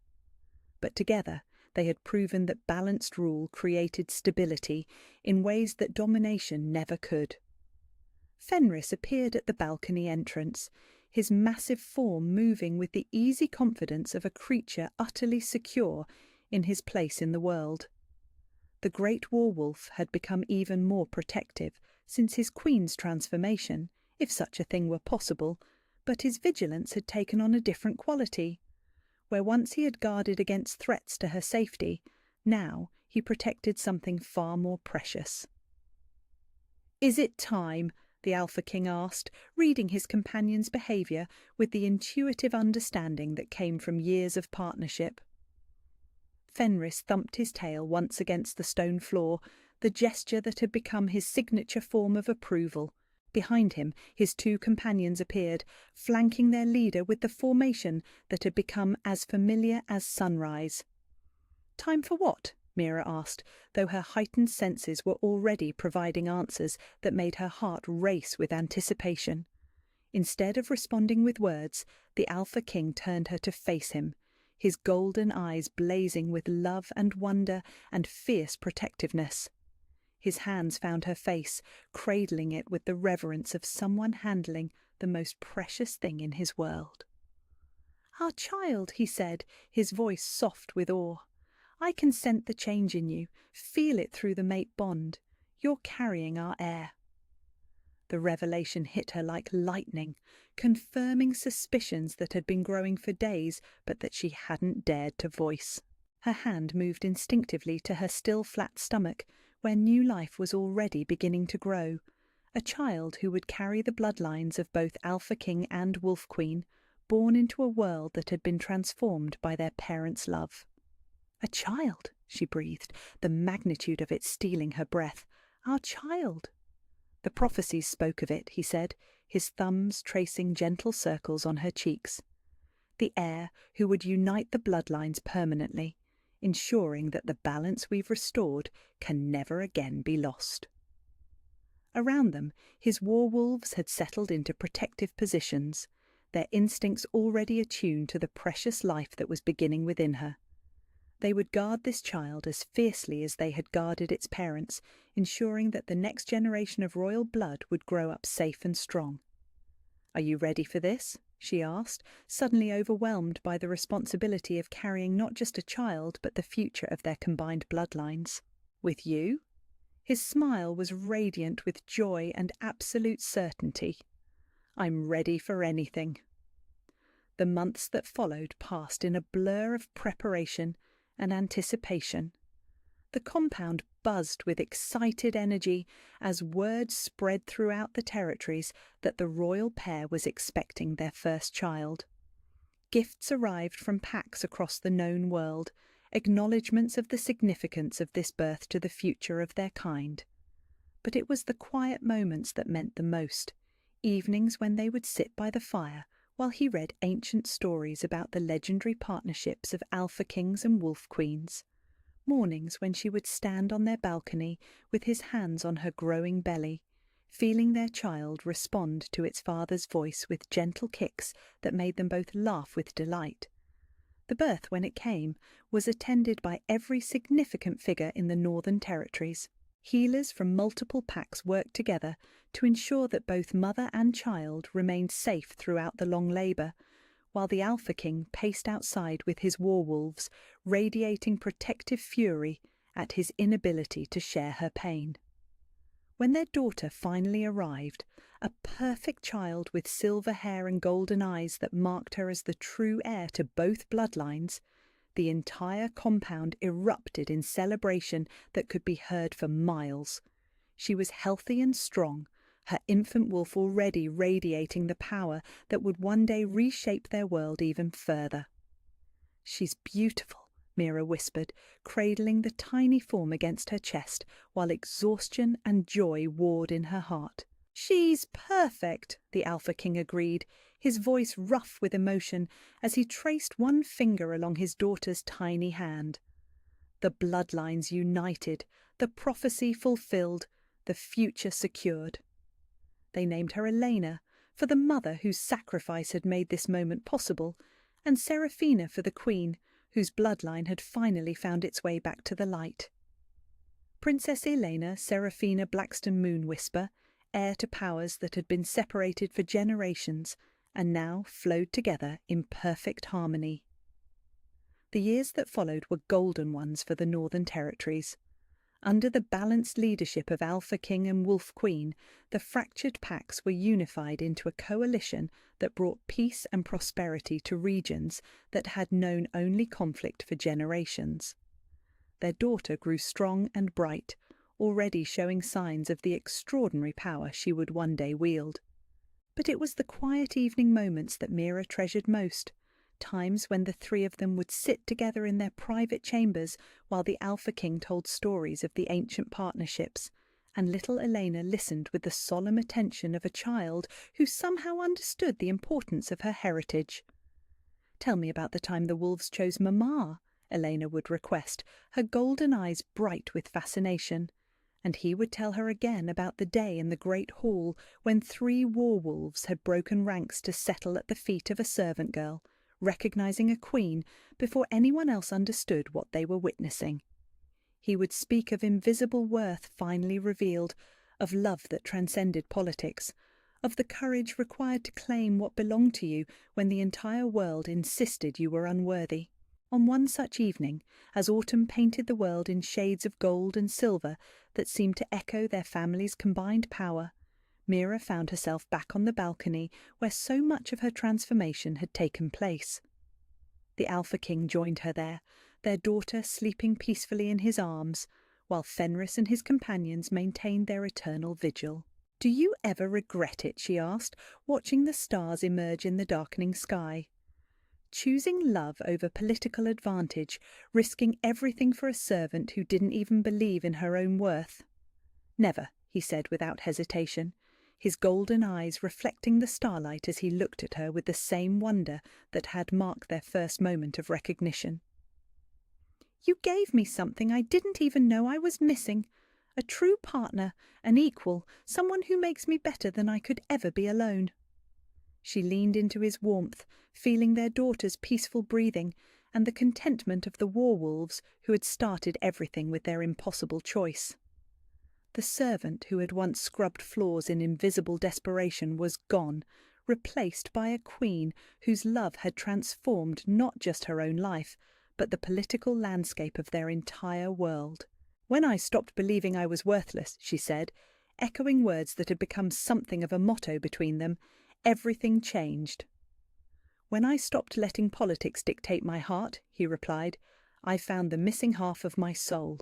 But together, they had proven that balanced rule created stability in ways that domination never could. Fenris appeared at the balcony entrance, his massive form moving with the easy confidence of a creature utterly secure in his place in the world. The great werewolf had become even more protective since his queen's transformation, if such a thing were possible, but his vigilance had taken on a different quality. Where once he had guarded against threats to her safety, now he protected something far more precious. "Is it time?" the Alpha King asked, reading his companion's behaviour with the intuitive understanding that came from years of partnership. Fenris thumped his tail once against the stone floor, the gesture that had become his signature form of approval. Behind him, his two companions appeared, flanking their leader with the formation that had become as familiar as sunrise. "Time for what?" Mira asked, though her heightened senses were already providing answers that made her heart race with anticipation. Instead of responding with words, the Alpha King turned her to face him, his golden eyes blazing with love and wonder and fierce protectiveness. His hands found her face, cradling it with the reverence of someone handling the most precious thing in his world. "Our child," he said, his voice soft with awe. "I can scent the change in you, feel it through the mate bond. You're carrying our heir." The revelation hit her like lightning, confirming suspicions that had been growing for days but that she hadn't dared to voice. Her hand moved instinctively to her still flat stomach, where new life was already beginning to grow. A child who would carry the bloodlines of both Alpha King and Wolf Queen, born into a world that had been transformed by their parents' love. "A child," she breathed, the magnitude of it stealing her breath. "Our child." "The prophecies spoke of it," he said, his thumbs tracing gentle circles on her cheeks. "The heir who would unite the bloodlines permanently, ensuring that the balance we've restored can never again be lost." Around them, his warwolves had settled into protective positions, their instincts already attuned to the precious life that was beginning within her. They would guard this child as fiercely as they had guarded its parents, ensuring that the next generation of royal blood would grow up safe and strong. "Are you ready for this?" she asked, suddenly overwhelmed by the responsibility of carrying not just a child but the future of their combined bloodlines. "With you?" His smile was radiant with joy and absolute certainty. "I'm ready for anything." The months that followed passed in a blur of preparation and anticipation. The compound buzzed with excited energy as word spread throughout the territories that the royal pair was expecting their first child. Gifts arrived from packs across the known world, acknowledgements of the significance of this birth to the future of their kind. But it was the quiet moments that meant the most, evenings when they would sit by the fire while he read ancient stories about the legendary partnerships of Alpha Kings and Wolf Queens. Mornings when she would stand on their balcony with his hands on her growing belly, feeling their child respond to its father's voice with gentle kicks that made them both laugh with delight. The birth, when it came, was attended by every significant figure in the Northern Territories. Healers from multiple packs worked together to ensure that both mother and child remained safe throughout the long labour, while the Alpha King paced outside with his warwolves, radiating protective fury at his inability to share her pain. When their daughter finally arrived, a perfect child with silver hair and golden eyes that marked her as the true heir to both bloodlines, the entire compound erupted in celebration that could be heard for miles. She was healthy and strong, her infant wolf already radiating the power that would one day reshape their world even further. "She's beautiful," Mira whispered, cradling the tiny form against her chest while exhaustion and joy warred in her heart. "She's perfect," the Alpha King agreed, his voice rough with emotion as he traced one finger along his daughter's tiny hand. The bloodlines united, the prophecy fulfilled, the future secured. They named her Elena, for the mother whose sacrifice had made this moment possible, and Seraphina for the queen, whose bloodline had finally found its way back to the light. Princess Elena Seraphina Blackstone Moonwhisper, heir to powers that had been separated for generations, and now flowed together in perfect harmony. The years that followed were golden ones for the Northern Territories. Under the balanced leadership of Alpha King and Wolf Queen, the fractured packs were unified into a coalition that brought peace and prosperity to regions that had known only conflict for generations. Their daughter grew strong and bright, already showing signs of the extraordinary power she would one day wield. But it was the quiet evening moments that Mira treasured most, times when the three of them would sit together in their private chambers while the Alpha King told stories of the ancient partnerships, and little Elena listened with the solemn attention of a child who somehow understood the importance of her heritage. "Tell me about the time the wolves chose Mama," Elena would request, her golden eyes bright with fascination, and he would tell her again about the day in the great hall when 3 war-wolves had broken ranks to settle at the feet of a servant girl, recognizing a queen before anyone else understood what they were witnessing. He would speak of invisible worth finally revealed, of love that transcended politics, of the courage required to claim what belonged to you when the entire world insisted you were unworthy. On one such evening, as autumn painted the world in shades of gold and silver that seemed to echo their family's combined power, Mira found herself back on the balcony where so much of her transformation had taken place. The Alpha King joined her there, their daughter sleeping peacefully in his arms, while Fenris and his companions maintained their eternal vigil. "Do you ever regret it?" she asked, watching the stars emerge in the darkening sky. Choosing love over political advantage, risking everything for a servant who didn't even believe in her own worth. "Never," he said without hesitation, his golden eyes reflecting the starlight as he looked at her with the same wonder that had marked their first moment of recognition. "You gave me something I didn't even know I was missing. A true partner, an equal, someone who makes me better than I could ever be alone." She leaned into his warmth, feeling their daughter's peaceful breathing and the contentment of the war-wolves who had started everything with their impossible choice. The servant who had once scrubbed floors in invisible desperation was gone, replaced by a queen whose love had transformed not just her own life, but the political landscape of their entire world. "When I stopped believing I was worthless," she said, echoing words that had become something of a motto between them, "everything changed." "When I stopped letting politics dictate my heart," he replied, "I found the missing half of my soul."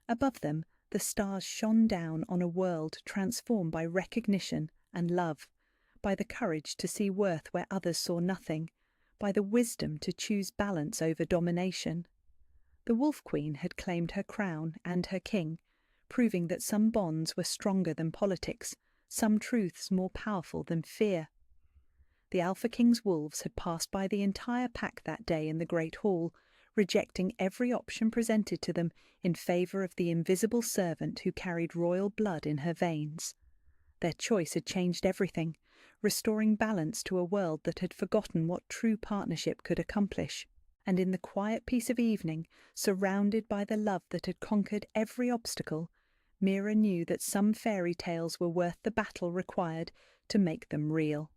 Above them, the stars shone down on a world transformed by recognition and love, by the courage to see worth where others saw nothing, by the wisdom to choose balance over domination. The Wolf Queen had claimed her crown and her king, proving that some bonds were stronger than politics, some truths more powerful than fear. The Alpha King's wolves had passed by the entire pack that day in the Great Hall, rejecting every option presented to them in favour of the invisible servant who carried royal blood in her veins. Their choice had changed everything, restoring balance to a world that had forgotten what true partnership could accomplish. And in the quiet peace of evening, surrounded by the love that had conquered every obstacle, Mira knew that some fairy tales were worth the battle required to make them real.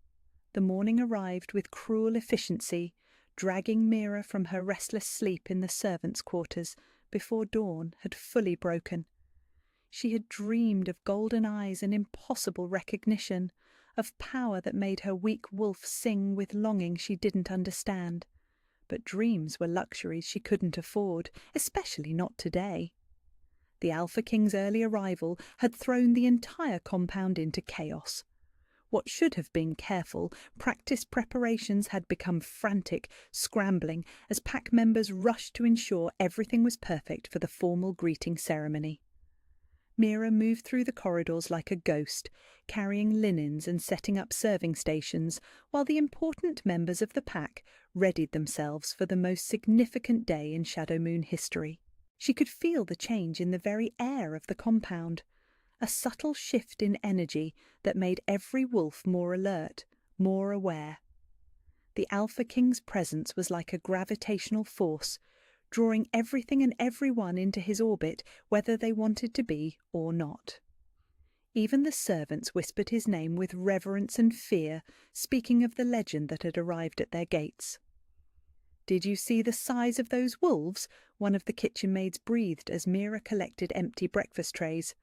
The morning arrived with cruel efficiency, dragging Mira from her restless sleep in the servants' quarters before dawn had fully broken. She had dreamed of golden eyes and impossible recognition, of power that made her weak wolf sing with longing she didn't understand. But dreams were luxuries she couldn't afford, especially not today. The Alpha King's early arrival had thrown the entire compound into chaos. What should have been careful, practiced preparations had become frantic, scrambling, as pack members rushed to ensure everything was perfect for the formal greeting ceremony. Mira moved through the corridors like a ghost, carrying linens and setting up serving stations, while the important members of the pack readied themselves for the most significant day in Shadow Moon history. She could feel the change in the very air of the compound, a subtle shift in energy that made every wolf more alert, more aware. The Alpha King's presence was like a gravitational force, drawing everything and everyone into his orbit, whether they wanted to be or not. Even the servants whispered his name with reverence and fear, speaking of the legend that had arrived at their gates. "Did you see the size of those wolves?" one of the kitchen maids breathed as Mira collected empty breakfast trays.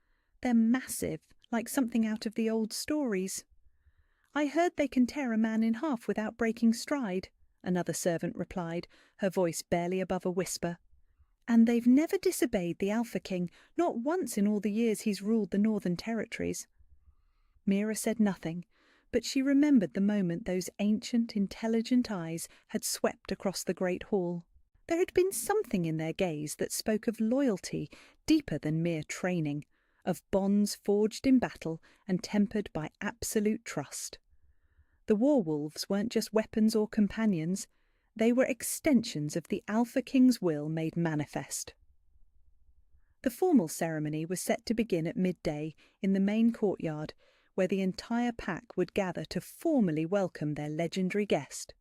"They're massive, like something out of the old stories." "I heard they can tear a man in half without breaking stride," another servant replied, her voice barely above a whisper. "And they've never disobeyed the Alpha King, not once in all the years he's ruled the Northern Territories." Mira said nothing, but she remembered the moment those ancient, intelligent eyes had swept across the great hall. There had been something in their gaze that spoke of loyalty deeper than mere training, of bonds forged in battle and tempered by absolute trust. The war-wolves weren't just weapons or companions, they were extensions of the Alpha King's will made manifest. The formal ceremony was set to begin at midday in the main courtyard, where the entire pack would gather to formally welcome their legendary guest.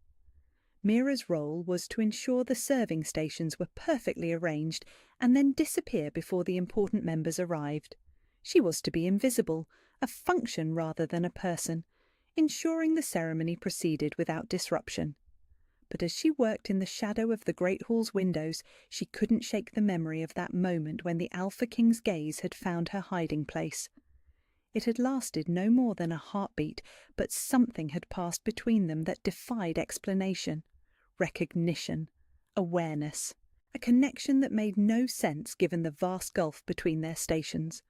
Mira's role was to ensure the serving stations were perfectly arranged and then disappear before the important members arrived. She was to be invisible, a function rather than a person, ensuring the ceremony proceeded without disruption. But as she worked in the shadow of the Great Hall's windows, she couldn't shake the memory of that moment when the Alpha King's gaze had found her hiding place. It had lasted no more than a heartbeat, but something had passed between them that defied explanation. Recognition, awareness, a connection that made no sense given the vast gulf between their stations.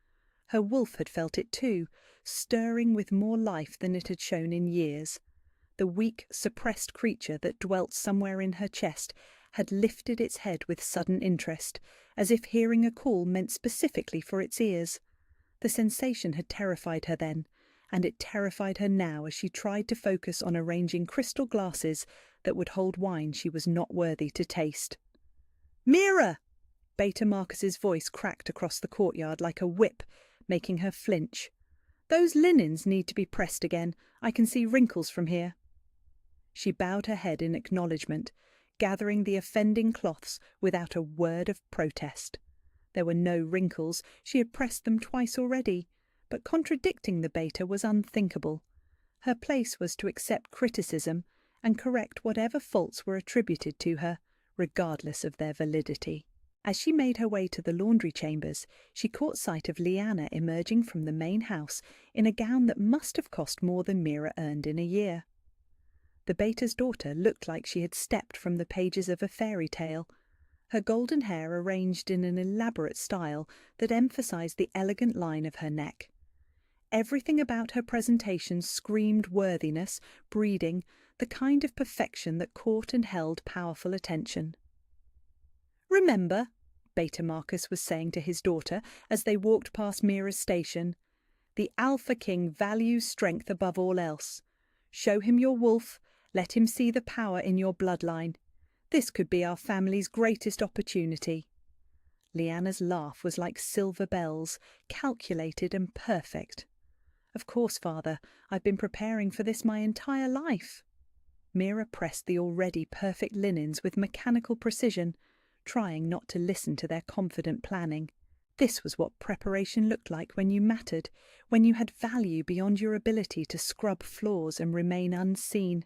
Her wolf had felt it too, stirring with more life than it had shown in years. The weak, suppressed creature that dwelt somewhere in her chest had lifted its head with sudden interest, as if hearing a call meant specifically for its ears. The sensation had terrified her then, and it terrified her now as she tried to focus on arranging crystal glasses that would hold wine she was not worthy to taste. "Mira!" Beta Marcus's voice cracked across the courtyard like a whip, making her flinch. "Those linens need to be pressed again. I can see wrinkles from here." She bowed her head in acknowledgement, gathering the offending cloths without a word of protest. There were no wrinkles, she had pressed them twice already, but contradicting the Beta was unthinkable. Her place was to accept criticism and correct whatever faults were attributed to her, regardless of their validity. As she made her way to the laundry chambers, she caught sight of Liana emerging from the main house in a gown that must have cost more than Mira earned in a year. The Beta's daughter looked like she had stepped from the pages of a fairy tale, her golden hair arranged in an elaborate style that emphasized the elegant line of her neck. Everything about her presentation screamed worthiness, breeding, the kind of perfection that caught and held powerful attention. "Remember," Beta Marcus was saying to his daughter as they walked past Mira's station, "the Alpha King values strength above all else. Show him your wolf, let him see the power in your bloodline. This could be our family's greatest opportunity." Liana's laugh was like silver bells, calculated and perfect. "Of course, father, I've been preparing for this my entire life." Mira pressed the already perfect linens with mechanical precision, trying not to listen to their confident planning. This was what preparation looked like when you mattered, when you had value beyond your ability to scrub floors and remain unseen.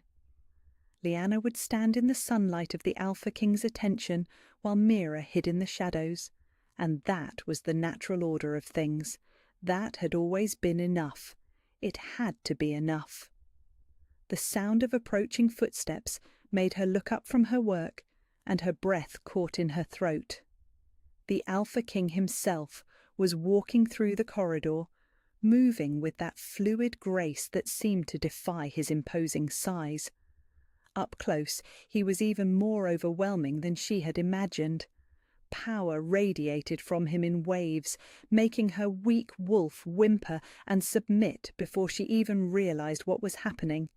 Liana would stand in the sunlight of the Alpha King's attention while Mira hid in the shadows, and that was the natural order of things. That had always been enough. It had to be enough. The sound of approaching footsteps made her look up from her work, and her breath caught in her throat. The Alpha King himself was walking through the corridor, moving with that fluid grace that seemed to defy his imposing size. Up close, he was even more overwhelming than she had imagined. Power radiated from him in waves, making her weak wolf whimper and submit before she even realized what was happening.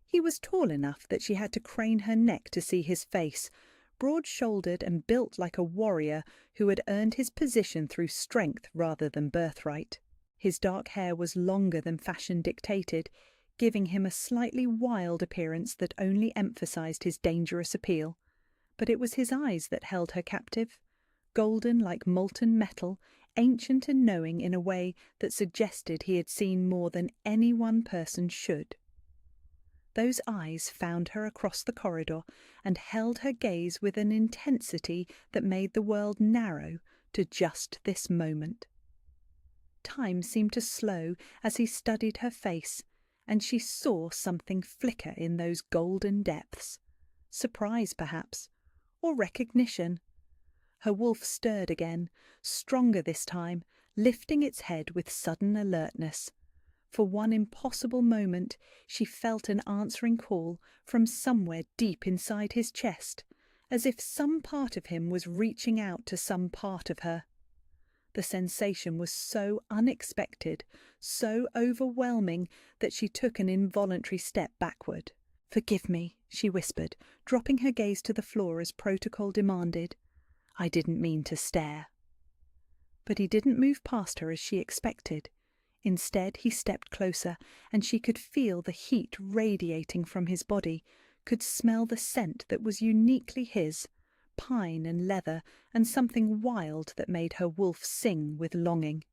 He was tall enough that she had to crane her neck to see his face, broad-shouldered and built like a warrior who had earned his position through strength rather than birthright. His dark hair was longer than fashion dictated, giving him a slightly wild appearance that only emphasized his dangerous appeal. But it was his eyes that held her captive, golden like molten metal, ancient and knowing in a way that suggested he had seen more than any one person should. Those eyes found her across the corridor and held her gaze with an intensity that made the world narrow to just this moment. Time seemed to slow as he studied her face, and she saw something flicker in those golden depths. Surprise, perhaps, or recognition. Her wolf stirred again, stronger this time, lifting its head with sudden alertness. For one impossible moment she felt an answering call from somewhere deep inside his chest, as if some part of him was reaching out to some part of her. The sensation was so unexpected, so overwhelming, that she took an involuntary step backward. "Forgive me," she whispered, dropping her gaze to the floor as protocol demanded. "I didn't mean to stare." But he didn't move past her as she expected. Instead, he stepped closer, and she could feel the heat radiating from his body, could smell the scent that was uniquely his, pine and leather, and something wild that made her wolf sing with longing.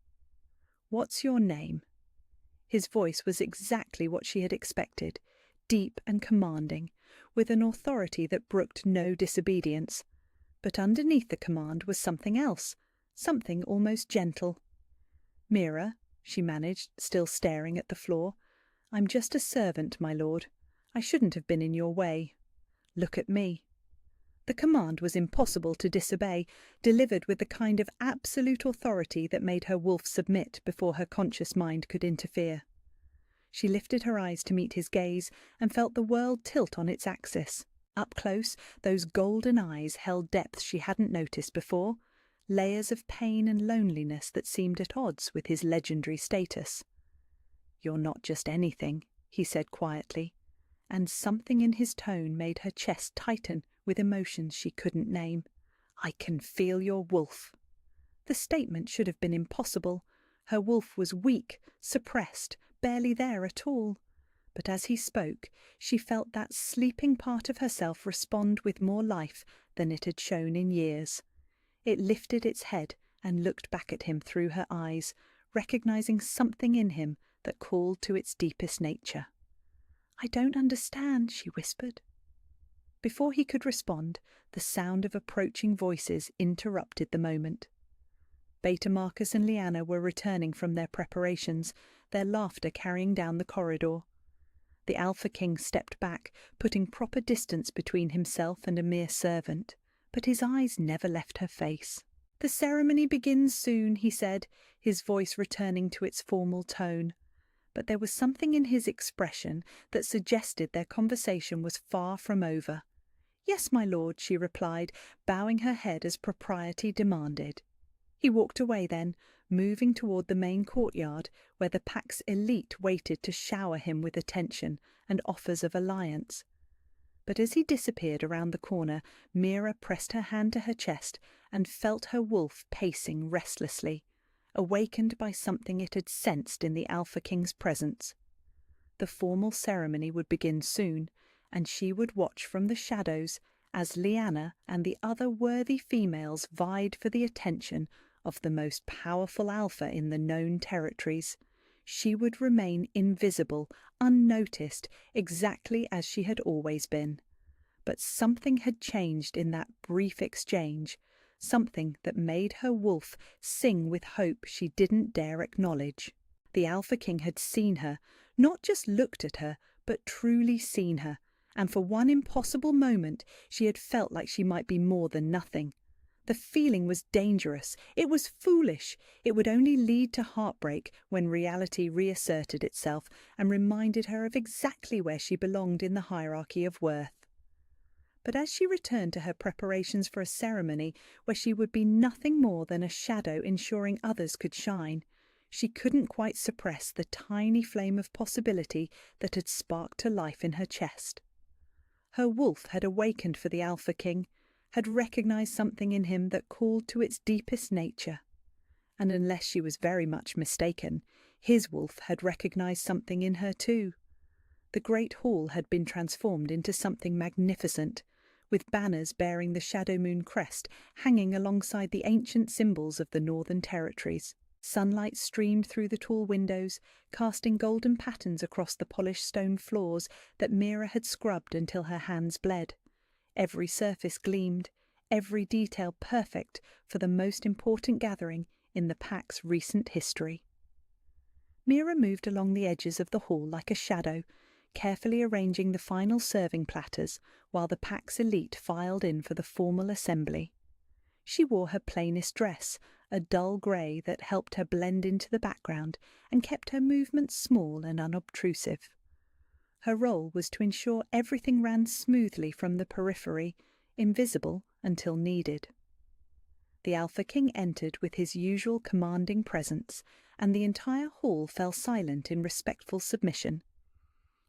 "What's your name?" His voice was exactly what she had expected, deep and commanding, with an authority that brooked no disobedience. But underneath the command was something else, something almost gentle. "Mira," she managed, still staring at the floor. "I'm just a servant, my lord. I shouldn't have been in your way. Look at me." The command was impossible to disobey, delivered with the kind of absolute authority that made her wolf submit before her conscious mind could interfere. She lifted her eyes to meet his gaze and felt the world tilt on its axis. Up close, those golden eyes held depths she hadn't noticed before, layers of pain and loneliness that seemed at odds with his legendary status. "You're not just anything," he said quietly, and something in his tone made her chest tighten with emotions she couldn't name. "I can feel your wolf." The statement should have been impossible. Her wolf was weak, suppressed, barely there at all. But as he spoke, she felt that sleeping part of herself respond with more life than it had shown in years. It lifted its head and looked back at him through her eyes, recognizing something in him that called to its deepest nature. "I don't understand," she whispered. Before he could respond, the sound of approaching voices interrupted the moment. Beta Marcus and Lyanna were returning from their preparations, their laughter carrying down the corridor. The Alpha King stepped back, putting proper distance between himself and a mere servant, but his eyes never left her face. "The ceremony begins soon," he said, his voice returning to its formal tone. But there was something in his expression that suggested their conversation was far from over. "Yes, my lord," she replied, bowing her head as propriety demanded. He walked away then, moving toward the main courtyard, where the Pax elite waited to shower him with attention and offers of alliance. But as he disappeared around the corner, Mira pressed her hand to her chest and felt her wolf pacing restlessly, awakened by something it had sensed in the Alpha King's presence. The formal ceremony would begin soon, and she would watch from the shadows as Lyanna and the other worthy females vied for the attention of the most powerful alpha in the known territories. She would remain invisible, unnoticed, exactly as she had always been. But something had changed in that brief exchange, something that made her wolf sing with hope she didn't dare acknowledge. The Alpha King had seen her, not just looked at her, but truly seen her, and for one impossible moment she had felt like she might be more than nothing. The feeling was dangerous, it was foolish, it would only lead to heartbreak when reality reasserted itself and reminded her of exactly where she belonged in the hierarchy of worth. But as she returned to her preparations for a ceremony where she would be nothing more than a shadow ensuring others could shine, she couldn't quite suppress the tiny flame of possibility that had sparked to life in her chest. Her wolf had awakened for the Alpha King, had recognized something in him that called to its deepest nature. And unless she was very much mistaken, his wolf had recognized something in her too. The great hall had been transformed into something magnificent, with banners bearing the Shadow Moon crest hanging alongside the ancient symbols of the Northern Territories. Sunlight streamed through the tall windows, casting golden patterns across the polished stone floors that Mira had scrubbed until her hands bled. Every surface gleamed, every detail perfect for the most important gathering in the pack's recent history. Mira moved along the edges of the hall like a shadow, carefully arranging the final serving platters while the pack's elite filed in for the formal assembly. She wore her plainest dress, a dull grey that helped her blend into the background and kept her movements small and unobtrusive. Her role was to ensure everything ran smoothly from the periphery, invisible until needed. The Alpha King entered with his usual commanding presence, and the entire hall fell silent in respectful submission.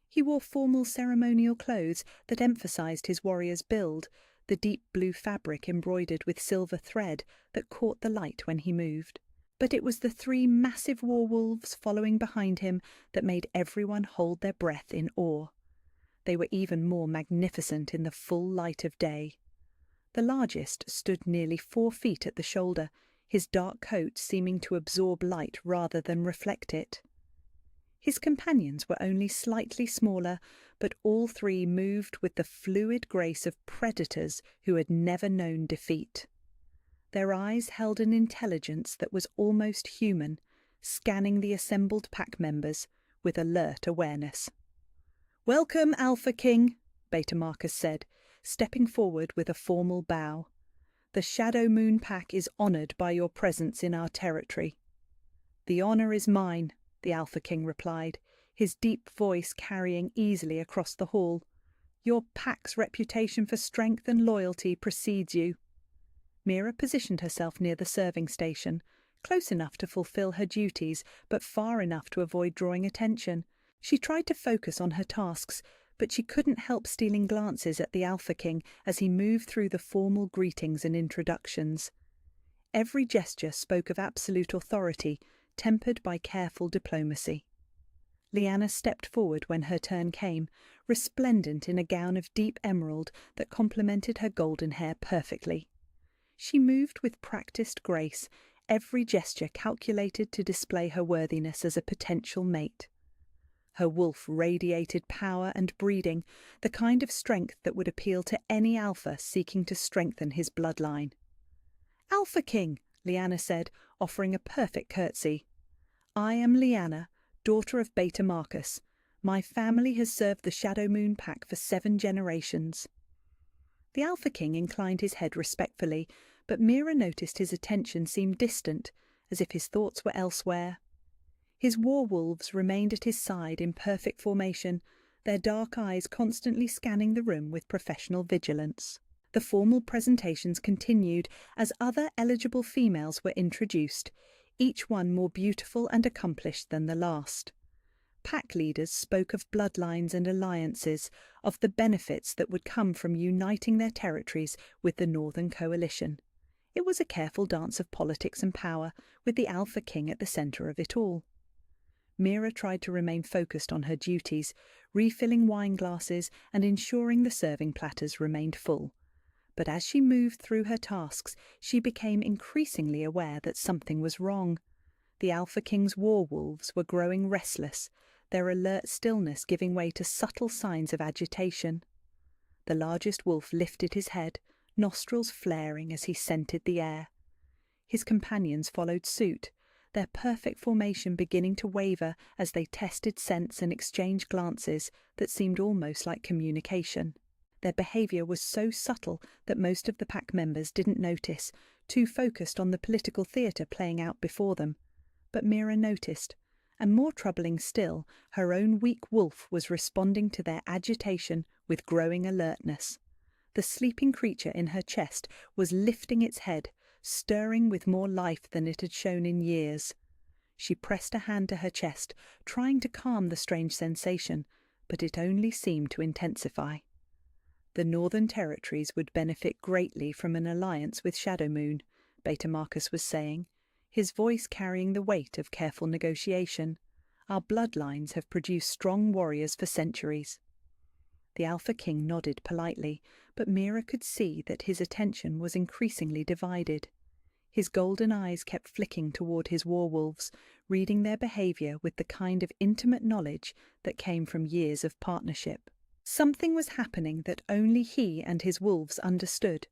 He wore formal ceremonial clothes that emphasized his warrior's build, the deep blue fabric embroidered with silver thread that caught the light when he moved. But it was the 3 massive war-wolves following behind him that made everyone hold their breath in awe. They were even more magnificent in the full light of day. The largest stood nearly 4 feet at the shoulder, his dark coat seeming to absorb light rather than reflect it. His companions were only slightly smaller, but all 3 moved with the fluid grace of predators who had never known defeat. Their eyes held an intelligence that was almost human, scanning the assembled pack members with alert awareness. "Welcome, Alpha King," Beta Marcus said, stepping forward with a formal bow. "The Shadow Moon Pack is honoured by your presence in our territory." "The honour is mine," the Alpha King replied, his deep voice carrying easily across the hall. "Your pack's reputation for strength and loyalty precedes you." Mira positioned herself near the serving station, close enough to fulfill her duties, but far enough to avoid drawing attention. She tried to focus on her tasks, but she couldn't help stealing glances at the Alpha King as he moved through the formal greetings and introductions. Every gesture spoke of absolute authority, tempered by careful diplomacy. Lyanna stepped forward when her turn came, resplendent in a gown of deep emerald that complemented her golden hair perfectly. She moved with practiced grace, every gesture calculated to display her worthiness as a potential mate. Her wolf radiated power and breeding, the kind of strength that would appeal to any alpha seeking to strengthen his bloodline. "Alpha King," Lyanna said, offering a perfect curtsy. "I am Lyanna, daughter of Beta Marcus. My family has served the Shadow Moon Pack for 7 generations." The Alpha King inclined his head respectfully, but Mira noticed his attention seemed distant, as if his thoughts were elsewhere. His war-wolves remained at his side in perfect formation, their dark eyes constantly scanning the room with professional vigilance. The formal presentations continued as other eligible females were introduced, each one more beautiful and accomplished than the last. Pack leaders spoke of bloodlines and alliances, of the benefits that would come from uniting their territories with the Northern Coalition. It was a careful dance of politics and power, with the Alpha King at the centre of it all. Mira tried to remain focused on her duties, refilling wine glasses and ensuring the serving platters remained full. But as she moved through her tasks, she became increasingly aware that something was wrong. The Alpha King's war-wolves were growing restless, their alert stillness giving way to subtle signs of agitation. The largest wolf lifted his head, nostrils flaring as he scented the air. His companions followed suit, their perfect formation beginning to waver as they tested scents and exchanged glances that seemed almost like communication. Their behaviour was so subtle that most of the pack members didn't notice, too focused on the political theatre playing out before them. But Mira noticed, and more troubling still, her own weak wolf was responding to their agitation with growing alertness. The sleeping creature in her chest was lifting its head, stirring with more life than it had shown in years. She pressed a hand to her chest, trying to calm the strange sensation, but it only seemed to intensify. The Northern Territories would benefit greatly from an alliance with Shadow Moon, Beta Marcus was saying, his voice carrying the weight of careful negotiation. Our bloodlines have produced strong warriors for centuries. The Alpha King nodded politely, but Mira could see that his attention was increasingly divided. His golden eyes kept flicking toward his werewolves, reading their behavior with the kind of intimate knowledge that came from years of partnership. Something was happening that only he and his wolves understood.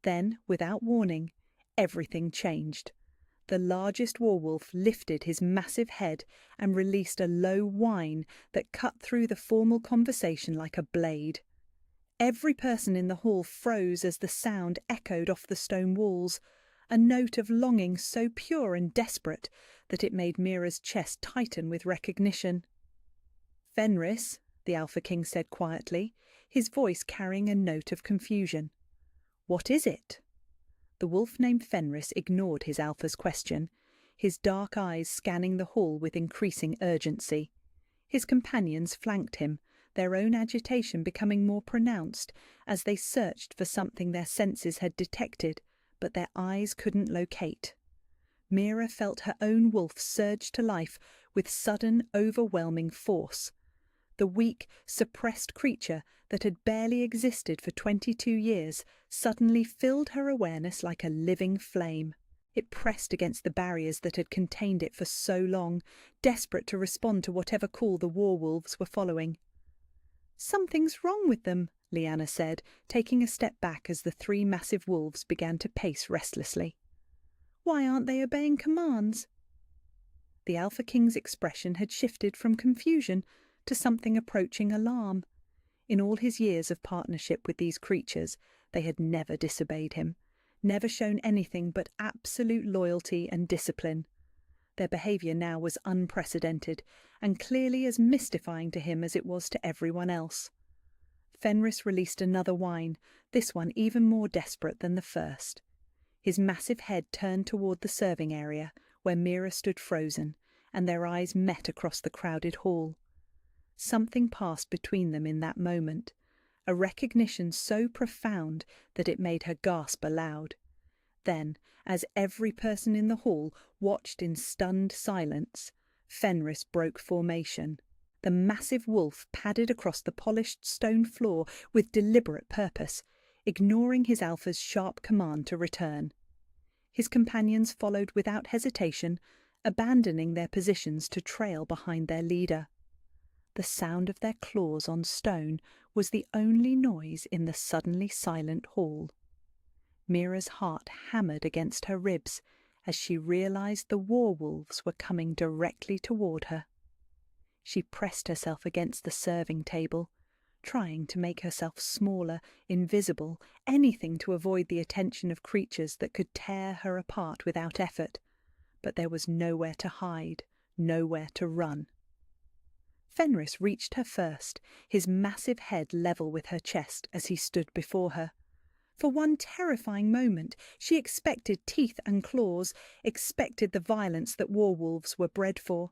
Then, without warning, everything changed. The largest werewolf lifted his massive head and released a low whine that cut through the formal conversation like a blade. Every person in the hall froze as the sound echoed off the stone walls, a note of longing so pure and desperate that it made Mira's chest tighten with recognition. "Fenris," the Alpha King said quietly, his voice carrying a note of confusion. "What is it?" The wolf named Fenris ignored his Alpha's question, his dark eyes scanning the hall with increasing urgency. His companions flanked him, their own agitation becoming more pronounced as they searched for something their senses had detected, but their eyes couldn't locate. Mira felt her own wolf surge to life with sudden, overwhelming force. The weak, suppressed creature that had barely existed for 22 years suddenly filled her awareness like a living flame. It pressed against the barriers that had contained it for so long, desperate to respond to whatever call the werewolves were following. "Something's wrong with them," Lyanna said, taking a step back as the three massive wolves began to pace restlessly. "Why aren't they obeying commands?" The Alpha King's expression had shifted from confusion to something approaching alarm. In all his years of partnership with these creatures, they had never disobeyed him, never shown anything but absolute loyalty and discipline. Their behaviour now was unprecedented, and clearly as mystifying to him as it was to everyone else. Fenris released another whine, this one even more desperate than the first. His massive head turned toward the serving area, where Mira stood frozen, and their eyes met across the crowded hall. Something passed between them in that moment, a recognition so profound that it made her gasp aloud. Then, as every person in the hall watched in stunned silence, Fenris broke formation. The massive wolf padded across the polished stone floor with deliberate purpose, ignoring his Alpha's sharp command to return. His companions followed without hesitation, abandoning their positions to trail behind their leader. The sound of their claws on stone was the only noise in the suddenly silent hall. Mira's heart hammered against her ribs as she realized the werewolves were coming directly toward her. She pressed herself against the serving table, trying to make herself smaller, invisible, anything to avoid the attention of creatures that could tear her apart without effort. But there was nowhere to hide, nowhere to run. Fenris reached her first, his massive head level with her chest as he stood before her. For one terrifying moment, she expected teeth and claws, expected the violence that werewolves were bred for.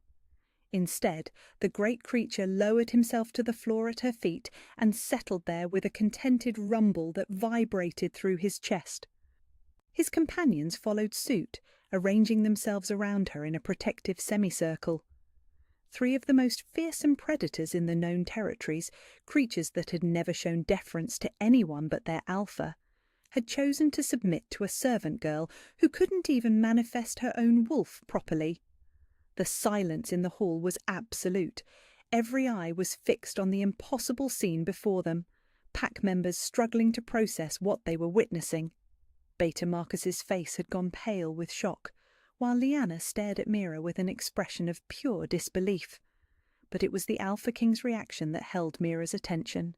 Instead, the great creature lowered himself to the floor at her feet and settled there with a contented rumble that vibrated through his chest. His companions followed suit, arranging themselves around her in a protective semicircle. Three of the most fearsome predators in the known territories, creatures that had never shown deference to anyone but their Alpha, had chosen to submit to a servant girl who couldn't even manifest her own wolf properly. The silence in the hall was absolute. Every eye was fixed on the impossible scene before them, pack members struggling to process what they were witnessing. Beta Marcus's face had gone pale with shock, while Lyanna stared at Mira with an expression of pure disbelief. But it was the Alpha King's reaction that held Mira's attention.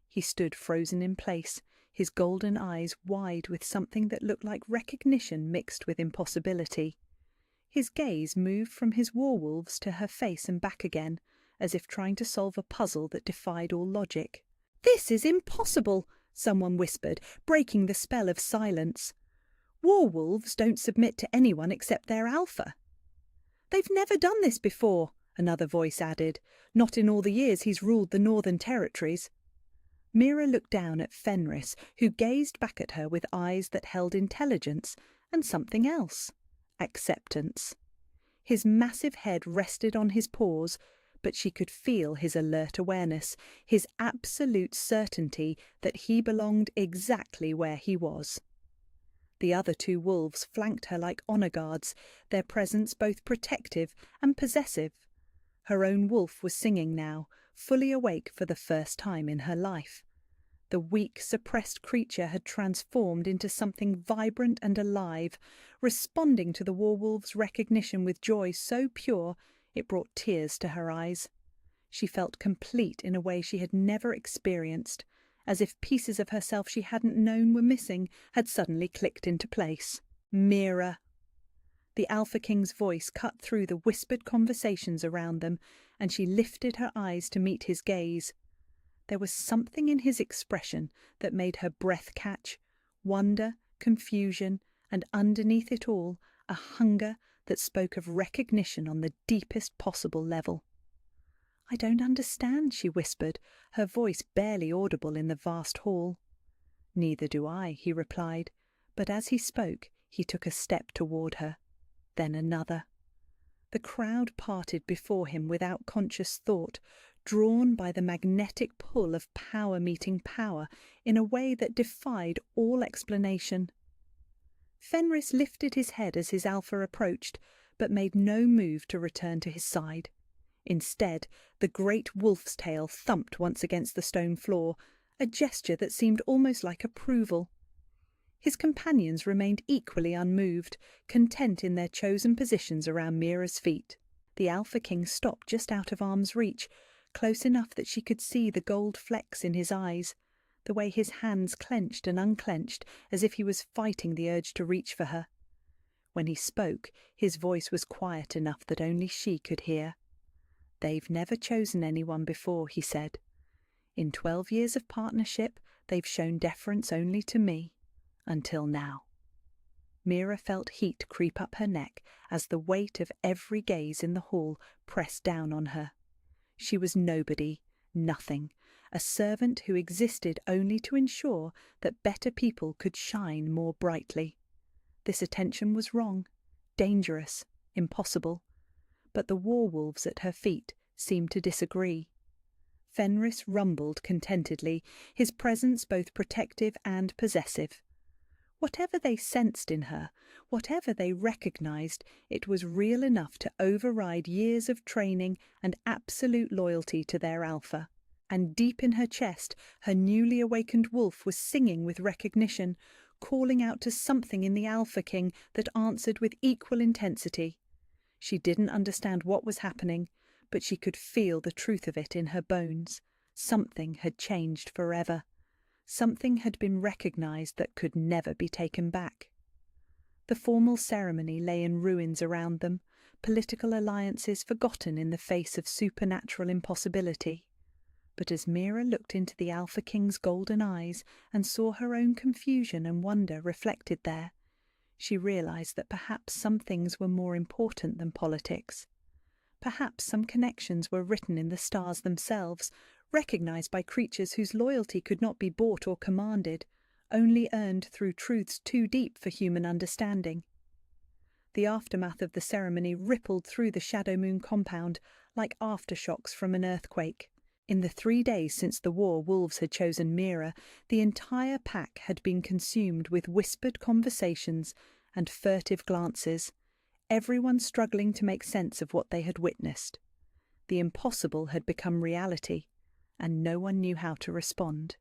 He stood frozen in place, his golden eyes wide with something that looked like recognition mixed with impossibility. His gaze moved from his werewolves to her face and back again, as if trying to solve a puzzle that defied all logic. "This is impossible," someone whispered, breaking the spell of silence. "Werewolves don't submit to anyone except their Alpha." "They've never done this before," another voice added. "Not in all the years he's ruled the Northern Territories." Mira looked down at Fenris, who gazed back at her with eyes that held intelligence and something else. Acceptance. His massive head rested on his paws, but she could feel his alert awareness, his absolute certainty that he belonged exactly where he was. The other two wolves flanked her like honor guards, their presence both protective and possessive. Her own wolf was singing now, fully awake for the first time in her life. The weak, suppressed creature had transformed into something vibrant and alive, responding to the werewolf's recognition with joy so pure it brought tears to her eyes. She felt complete in a way she had never experienced, as if pieces of herself she hadn't known were missing had suddenly clicked into place. Mira. The Alpha King's voice cut through the whispered conversations around them, and she lifted her eyes to meet his gaze. There was something in his expression that made her breath catch, wonder, confusion, and underneath it all, a hunger that spoke of recognition on the deepest possible level. "I don't understand," she whispered, her voice barely audible in the vast hall. "Neither do I," he replied, but as he spoke, he took a step toward her, then another. The crowd parted before him without conscious thought, drawn by the magnetic pull of power meeting power in a way that defied all explanation. Fenris lifted his head as his alpha approached, but made no move to return to his side. Instead, the great wolf's tail thumped once against the stone floor, a gesture that seemed almost like approval. His companions remained equally unmoved, content in their chosen positions around Mira's feet. The Alpha King stopped just out of arm's reach, close enough that she could see the gold flecks in his eyes, the way his hands clenched and unclenched as if he was fighting the urge to reach for her. When he spoke, his voice was quiet enough that only she could hear. "They've never chosen anyone before," he said. "In 12 years of partnership, they've shown deference only to me. Until now." Mira felt heat creep up her neck as the weight of every gaze in the hall pressed down on her. She was nobody, nothing, a servant who existed only to ensure that better people could shine more brightly. This attention was wrong, dangerous, impossible. But the warwolves at her feet seemed to disagree. Fenris rumbled contentedly, his presence both protective and possessive. Whatever they sensed in her, whatever they recognized, it was real enough to override years of training and absolute loyalty to their alpha. And deep in her chest, her newly awakened wolf was singing with recognition, calling out to something in the Alpha King that answered with equal intensity. She didn't understand what was happening, but she could feel the truth of it in her bones. Something had changed forever. Something had been recognized that could never be taken back. The formal ceremony lay in ruins around them, political alliances forgotten in the face of supernatural impossibility. But as Mira looked into the Alpha King's golden eyes and saw her own confusion and wonder reflected there, she realized that perhaps some things were more important than politics. Perhaps some connections were written in the stars themselves, recognized by creatures whose loyalty could not be bought or commanded, only earned through truths too deep for human understanding. The aftermath of the ceremony rippled through the Shadow Moon compound like aftershocks from an earthquake. In the 3 days since the war wolves had chosen Mira, the entire pack had been consumed with whispered conversations and furtive glances, everyone struggling to make sense of what they had witnessed. The impossible had become reality, and no one knew how to respond.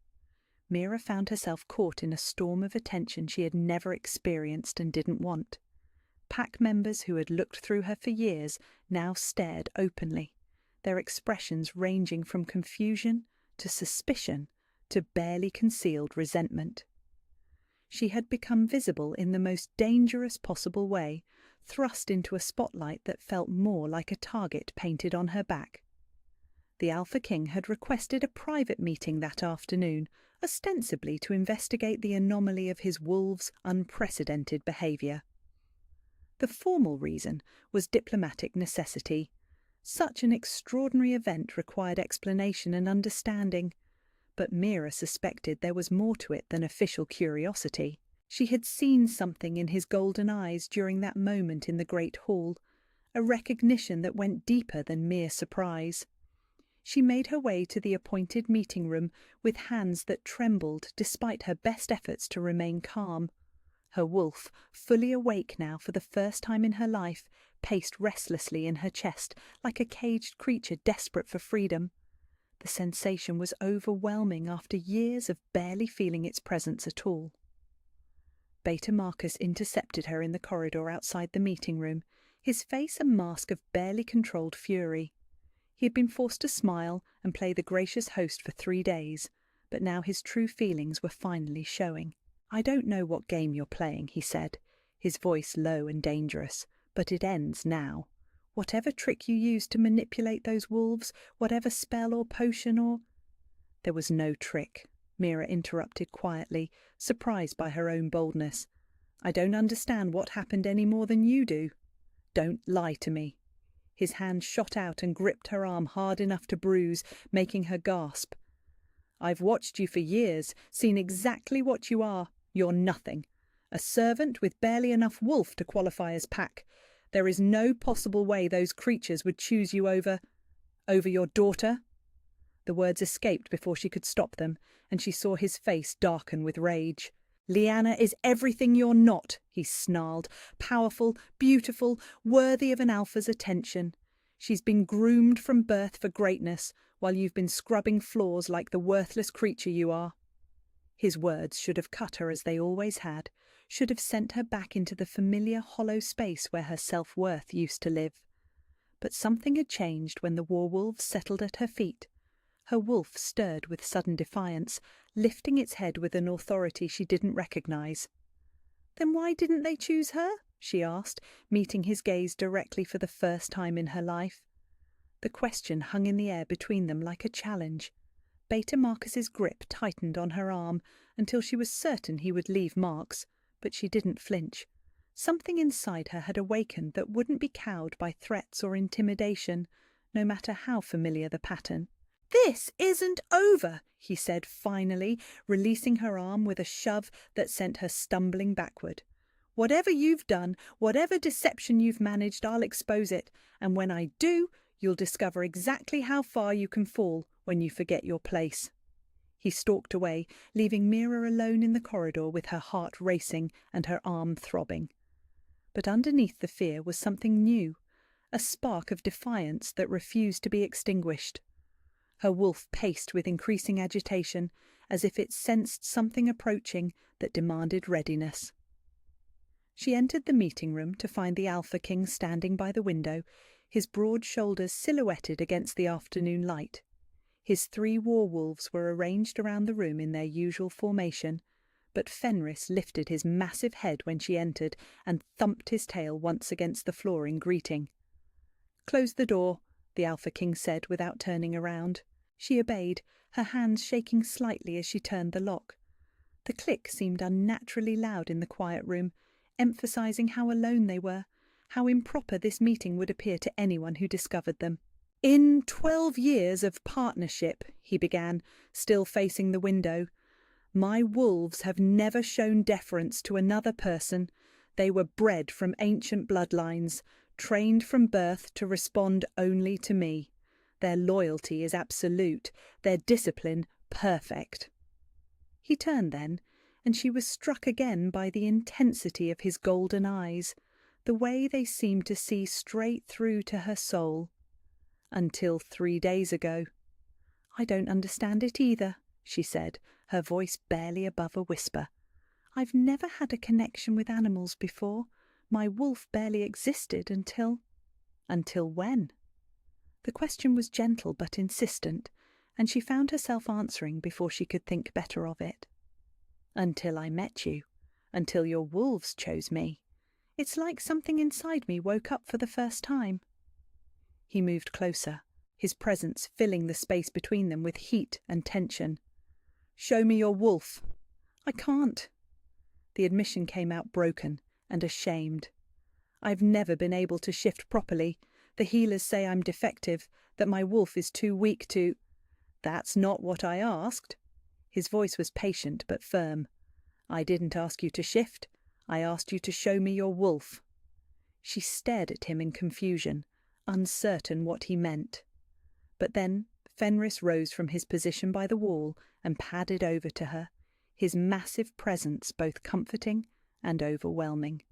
Mira found herself caught in a storm of attention she had never experienced and didn't want. Pack members who had looked through her for years now stared openly, their expressions ranging from confusion to suspicion to barely concealed resentment. She had become visible in the most dangerous possible way, thrust into a spotlight that felt more like a target painted on her back. The Alpha King had requested a private meeting that afternoon, ostensibly to investigate the anomaly of his wolves' unprecedented behaviour. The formal reason was diplomatic necessity. Such an extraordinary event required explanation and understanding, but Mira suspected there was more to it than official curiosity. She had seen something in his golden eyes during that moment in the great hall, a recognition that went deeper than mere surprise. She made her way to the appointed meeting room with hands that trembled despite her best efforts to remain calm. Her wolf, fully awake now for the first time in her life, paced restlessly in her chest like a caged creature desperate for freedom. The sensation was overwhelming after years of barely feeling its presence at all. Beta Marcus intercepted her in the corridor outside the meeting room, his face a mask of barely controlled fury. He had been forced to smile and play the gracious host for 3 days, but now his true feelings were finally showing. "I don't know what game you're playing," he said, his voice low and dangerous, "but it ends now. Whatever trick you used to manipulate those wolves, whatever spell or potion or—" "There was no trick," Mira interrupted quietly, surprised by her own boldness. "I don't understand what happened any more than you do. Don't lie to me." His hand shot out and gripped her arm hard enough to bruise, making her gasp. "I've watched you for years, seen exactly what you are. You're nothing. A servant with barely enough wolf to qualify as pack. There is no possible way those creatures would choose you over your daughter." The words escaped before she could stop them, and she saw his face darken with rage. "Lyanna is everything you're not," he snarled. "Powerful, beautiful, worthy of an alpha's attention. She's been groomed from birth for greatness, while you've been scrubbing floors like the worthless creature you are." His words should have cut her as they always had, should have sent her back into the familiar hollow space where her self-worth used to live. But something had changed when the werewolves settled at her feet. Her wolf stirred with sudden defiance, lifting its head with an authority she didn't recognize. "Then why didn't they choose her?" she asked, meeting his gaze directly for the first time in her life. The question hung in the air between them like a challenge. Beta Marcus's grip tightened on her arm until she was certain he would leave marks, but she didn't flinch. Something inside her had awakened that wouldn't be cowed by threats or intimidation, no matter how familiar the pattern. "This isn't over," he said finally, releasing her arm with a shove that sent her stumbling backward. "Whatever you've done, whatever deception you've managed, I'll expose it, and when I do, you'll discover exactly how far you can fall when you forget your place." He stalked away, leaving Mira alone in the corridor with her heart racing and her arm throbbing. But underneath the fear was something new, a spark of defiance that refused to be extinguished. Her wolf paced with increasing agitation, as if it sensed something approaching that demanded readiness. She entered the meeting room to find the Alpha King standing by the window, his broad shoulders silhouetted against the afternoon light. His 3 war-wolves were arranged around the room in their usual formation, but Fenris lifted his massive head when she entered and thumped his tail once against the floor in greeting. "Close the door," the Alpha King said without turning around. She obeyed, her hands shaking slightly as she turned the lock. The click seemed unnaturally loud in the quiet room, emphasizing how alone they were, how improper this meeting would appear to anyone who discovered them. "In 12 years of partnership," he began, still facing the window, "my wolves have never shown deference to another person. They were bred from ancient bloodlines, trained from birth to respond only to me. Their loyalty is absolute, their discipline perfect." He turned then, and she was struck again by the intensity of his golden eyes, the way they seemed to see straight through to her soul. "Until 3 days ago." "I don't understand it either," she said, her voice barely above a whisper. "I've never had a connection with animals before. My wolf barely existed until—" "Until when?" The question was gentle but insistent, and she found herself answering before she could think better of it. "Until I met you. Until your wolves chose me. It's like something inside me woke up for the first time." He moved closer, his presence filling the space between them with heat and tension. "Show me your wolf." "I can't." The admission came out broken and ashamed. "I've never been able to shift properly. The healers say I'm defective, that my wolf is too weak to—" "That's not what I asked." His voice was patient but firm. "I didn't ask you to shift. I asked you to show me your wolf." She stared at him in confusion, uncertain what he meant. But then Fenris rose from his position by the wall and padded over to her, his massive presence both comforting and overwhelming.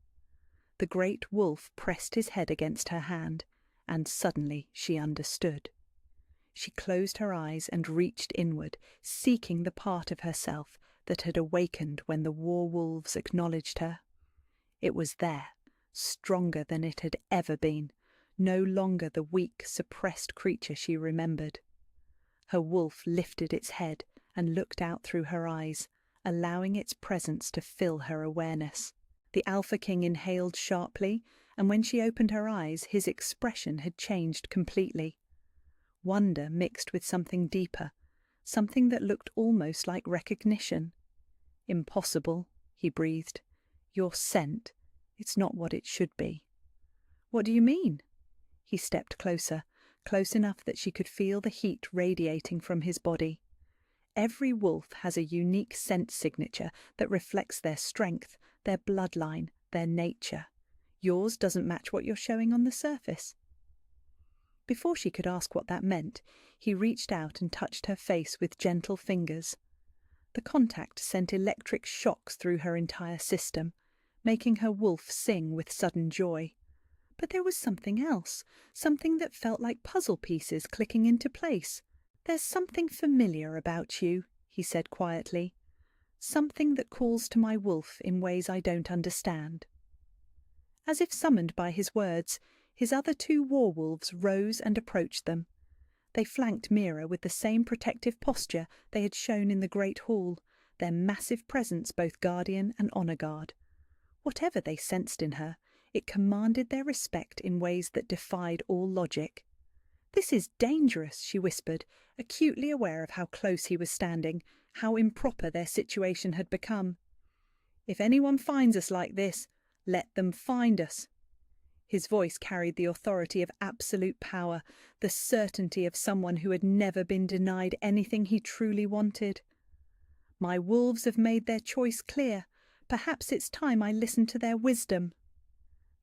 The great wolf pressed his head against her hand, and suddenly she understood. She closed her eyes and reached inward, seeking the part of herself that had awakened when the war wolves acknowledged her. It was there, stronger than it had ever been, no longer the weak, suppressed creature she remembered. Her wolf lifted its head and looked out through her eyes, allowing its presence to fill her awareness. The Alpha King inhaled sharply, and when she opened her eyes, his expression had changed completely. Wonder mixed with something deeper, something that looked almost like recognition. "Impossible," he breathed. "Your scent, it's not what it should be." "What do you mean?" He stepped closer, close enough that she could feel the heat radiating from his body. Every wolf has a unique scent signature that reflects their strength, their bloodline, their nature. Yours doesn't match what you're showing on the surface. Before she could ask what that meant, he reached out and touched her face with gentle fingers. The contact sent electric shocks through her entire system, making her wolf sing with sudden joy. But there was something else, something that felt like puzzle pieces clicking into place. "There's something familiar about you," he said quietly. "Something that calls to my wolf in ways I don't understand." As if summoned by his words, his other two war-wolves rose and approached them. They flanked Mira with the same protective posture they had shown in the great hall, their massive presence both guardian and honor guard. Whatever they sensed in her, it commanded their respect in ways that defied all logic. "This is dangerous," she whispered, acutely aware of how close he was standing, how improper their situation had become. "If anyone finds us like this, let them find us." His voice carried the authority of absolute power, the certainty of someone who had never been denied anything he truly wanted. "My wolves have made their choice clear. Perhaps it's time I listened to their wisdom."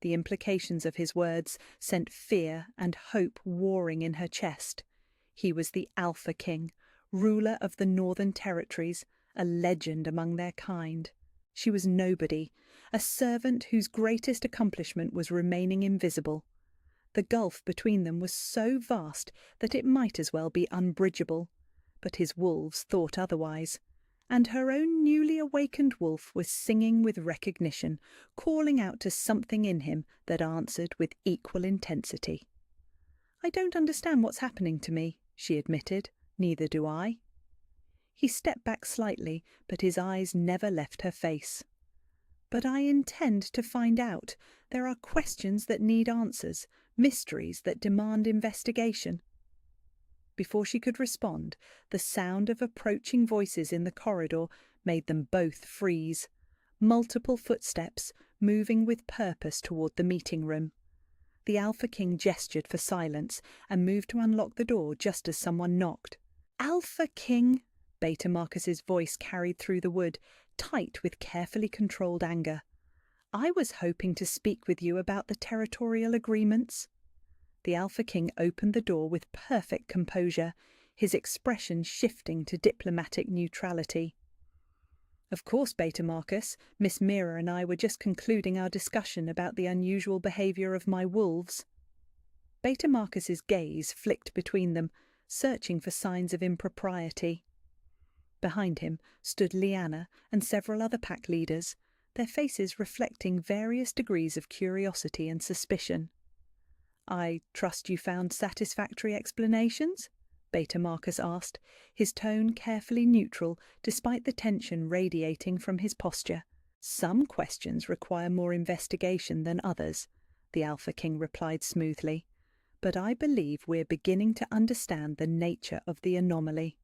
The implications of his words sent fear and hope warring in her chest. He was the Alpha King, ruler of the Northern Territories, a legend among their kind. She was nobody, a servant whose greatest accomplishment was remaining invisible. The gulf between them was so vast that it might as well be unbridgeable, but his wolves thought otherwise. And her own newly awakened wolf was singing with recognition, calling out to something in him that answered with equal intensity. "I don't understand what's happening to me," she admitted. "Neither do I." He stepped back slightly, but his eyes never left her face. "But I intend to find out. There are questions that need answers, mysteries that demand investigation." Before she could respond, the sound of approaching voices in the corridor made them both freeze. Multiple footsteps, moving with purpose toward the meeting room. The Alpha King gestured for silence and moved to unlock the door just as someone knocked. "Alpha King," Beta Marcus's voice carried through the wood, tight with carefully controlled anger. "I was hoping to speak with you about the territorial agreements." The Alpha King opened the door with perfect composure, his expression shifting to diplomatic neutrality. "Of course, Beta Marcus, Miss Mira and I were just concluding our discussion about the unusual behavior of my wolves." Beta Marcus's gaze flicked between them, searching for signs of impropriety. Behind him stood Lyanna and several other pack leaders, their faces reflecting various degrees of curiosity and suspicion. "I trust you found satisfactory explanations?" Beta Marcus asked, his tone carefully neutral despite the tension radiating from his posture. "Some questions require more investigation than others," the Alpha King replied smoothly. "But I believe we're beginning to understand the nature of the anomaly."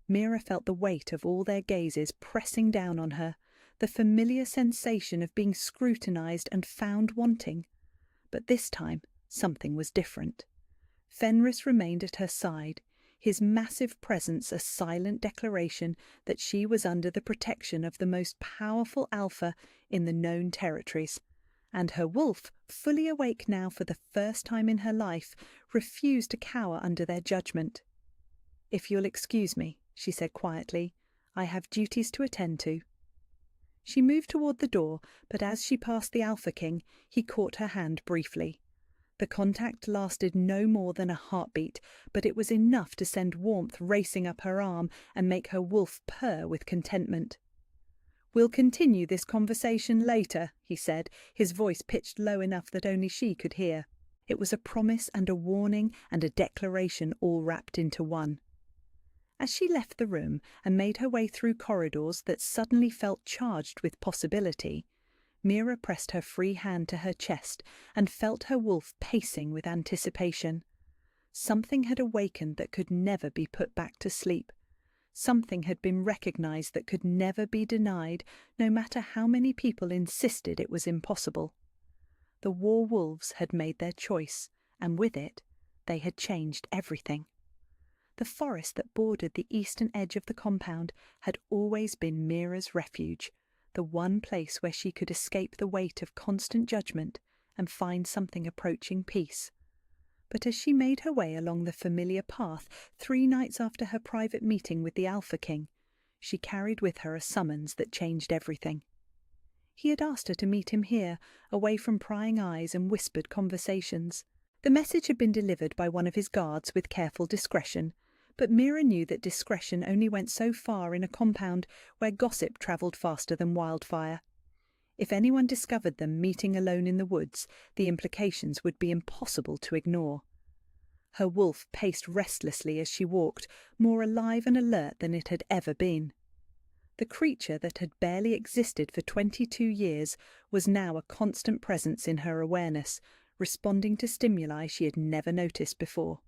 Mira felt the weight of all their gazes pressing down on her, the familiar sensation of being scrutinized and found wanting. But this time, something was different. Fenris remained at her side, his massive presence a silent declaration that she was under the protection of the most powerful alpha in the known territories, And her wolf, fully awake now for the first time in her life, refused to cower under their judgment. "If you'll excuse me," she said quietly, "I have duties to attend to." She moved toward the door, but as she passed the Alpha King, he caught her hand briefly. The contact lasted no more than a heartbeat, but it was enough to send warmth racing up her arm and make her wolf purr with contentment. "We'll continue this conversation later," he said, his voice pitched low enough that only she could hear. It was a promise and a warning and a declaration all wrapped into one. As she left the room and made her way through corridors that suddenly felt charged with possibility, Mira pressed her free hand to her chest and felt her wolf pacing with anticipation. Something had awakened that could never be put back to sleep. Something had been recognized that could never be denied, no matter how many people insisted it was impossible. The war wolves had made their choice, and with it, they had changed everything. The forest that bordered the eastern edge of the compound had always been Mira's refuge, the one place where she could escape the weight of constant judgment and find something approaching peace. But as she made her way along the familiar path 3 nights after her private meeting with the Alpha King, she carried with her a summons that changed everything. He had asked her to meet him here, away from prying eyes and whispered conversations. The message had been delivered by one of his guards with careful discretion, but Mira knew that discretion only went so far in a compound where gossip travelled faster than wildfire. If anyone discovered them meeting alone in the woods, the implications would be impossible to ignore. Her wolf paced restlessly as she walked, more alive and alert than it had ever been. The creature that had barely existed for 22 years was now a constant presence in her awareness, responding to stimuli she had never noticed before.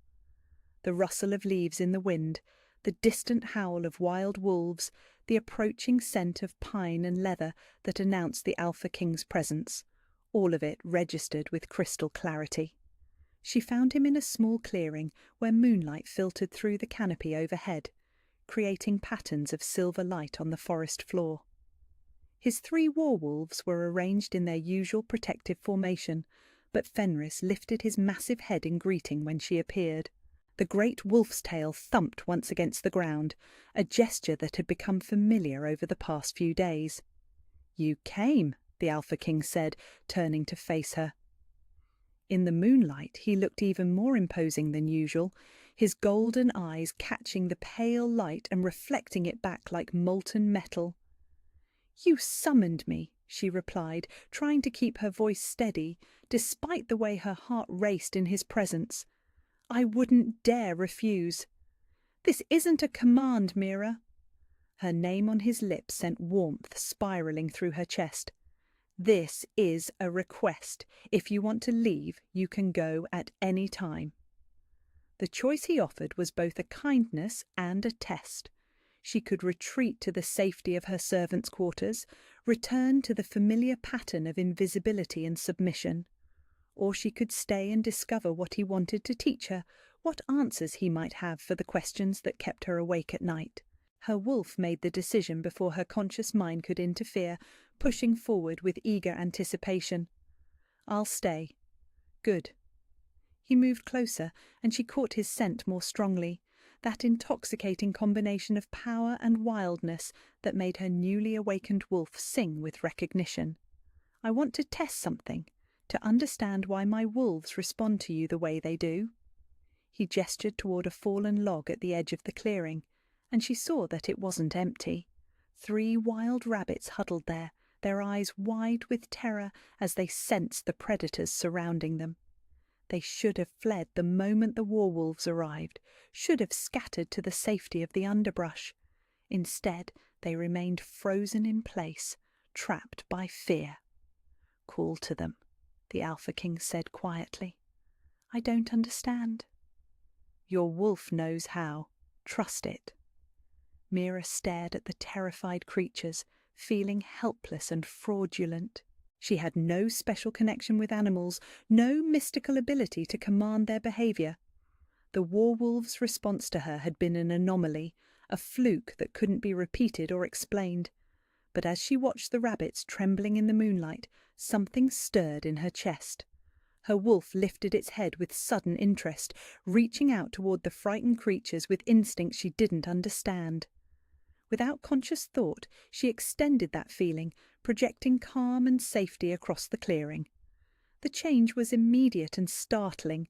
The rustle of leaves in the wind, the distant howl of wild wolves, the approaching scent of pine and leather that announced the Alpha King's presence, all of it registered with crystal clarity. She found him in a small clearing where moonlight filtered through the canopy overhead, creating patterns of silver light on the forest floor. His 3 war wolves were arranged in their usual protective formation, but Fenris lifted his massive head in greeting when she appeared. The great wolf's tail thumped once against the ground, a gesture that had become familiar over the past few days. "You came," the Alpha King said, turning to face her. In the moonlight, he looked even more imposing than usual, his golden eyes catching the pale light and reflecting it back like molten metal. "You summoned me," she replied, trying to keep her voice steady, despite the way her heart raced in his presence. "I wouldn't dare refuse." "This isn't a command, Mira." Her name on his lips sent warmth spiraling through her chest. "This is a request. If you want to leave, you can go at any time." The choice he offered was both a kindness and a test. She could retreat to the safety of her servants' quarters, return to the familiar pattern of invisibility and submission. Or she could stay and discover what he wanted to teach her, what answers he might have for the questions that kept her awake at night. Her wolf made the decision before her conscious mind could interfere, pushing forward with eager anticipation. "I'll stay." "Good." He moved closer, and she caught his scent more strongly, that intoxicating combination of power and wildness that made her newly awakened wolf sing with recognition. "I want to test something, to understand why my wolves respond to you the way they do." He gestured toward a fallen log at the edge of the clearing, and she saw that it wasn't empty. 3 wild rabbits huddled there, their eyes wide with terror as they sensed the predators surrounding them. They should have fled the moment the war-wolves arrived, should have scattered to the safety of the underbrush. Instead, they remained frozen in place, trapped by fear. "Call to them," the Alpha King said quietly. "I don't understand." "Your wolf knows how. Trust it." Mira stared at the terrified creatures, feeling helpless and fraudulent. She had no special connection with animals, no mystical ability to command their behaviour. The war-wolf's response to her had been an anomaly, a fluke that couldn't be repeated or explained. But as she watched the rabbits trembling in the moonlight, Something stirred in her chest. Her wolf lifted its head with sudden interest, reaching out toward the frightened creatures with instincts she didn't understand. Without conscious thought, she extended that feeling, projecting calm and safety across the clearing. The change was immediate and startling.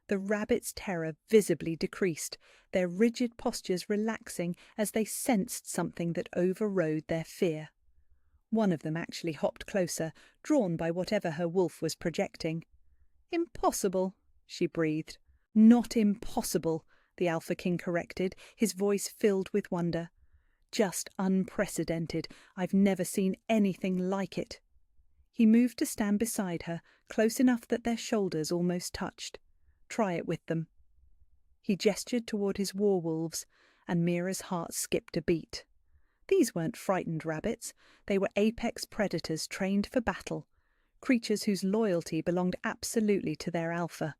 The rabbits' terror visibly decreased, their rigid postures relaxing as they sensed something that overrode their fear. One of them actually hopped closer, drawn by whatever her wolf was projecting. "Impossible," she breathed. "Not impossible," the Alpha King corrected, his voice filled with wonder. "Just unprecedented. I've never seen anything like it." He moved to stand beside her, close enough that their shoulders almost touched. "Try it with them." He gestured toward his war-wolves, and Mira's heart skipped a beat. These weren't frightened rabbits. They were apex predators trained for battle, creatures whose loyalty belonged absolutely to their alpha.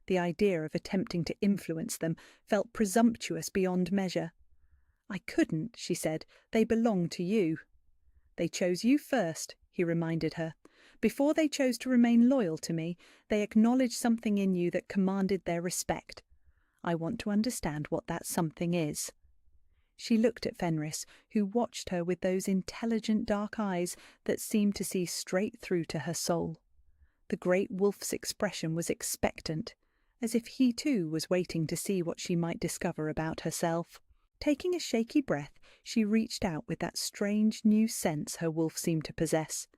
The idea of attempting to influence them felt presumptuous beyond measure. "I couldn't," she said. "They belong to you." "They chose you first," he reminded her. "Before they chose to remain loyal to me, they acknowledged something in you that commanded their respect. I want to understand what that something is." She looked at Fenris, who watched her with those intelligent dark eyes that seemed to see straight through to her soul. The great wolf's expression was expectant, as if he too was waiting to see what she might discover about herself. Taking a shaky breath, she reached out with that strange new sense her wolf seemed to possess.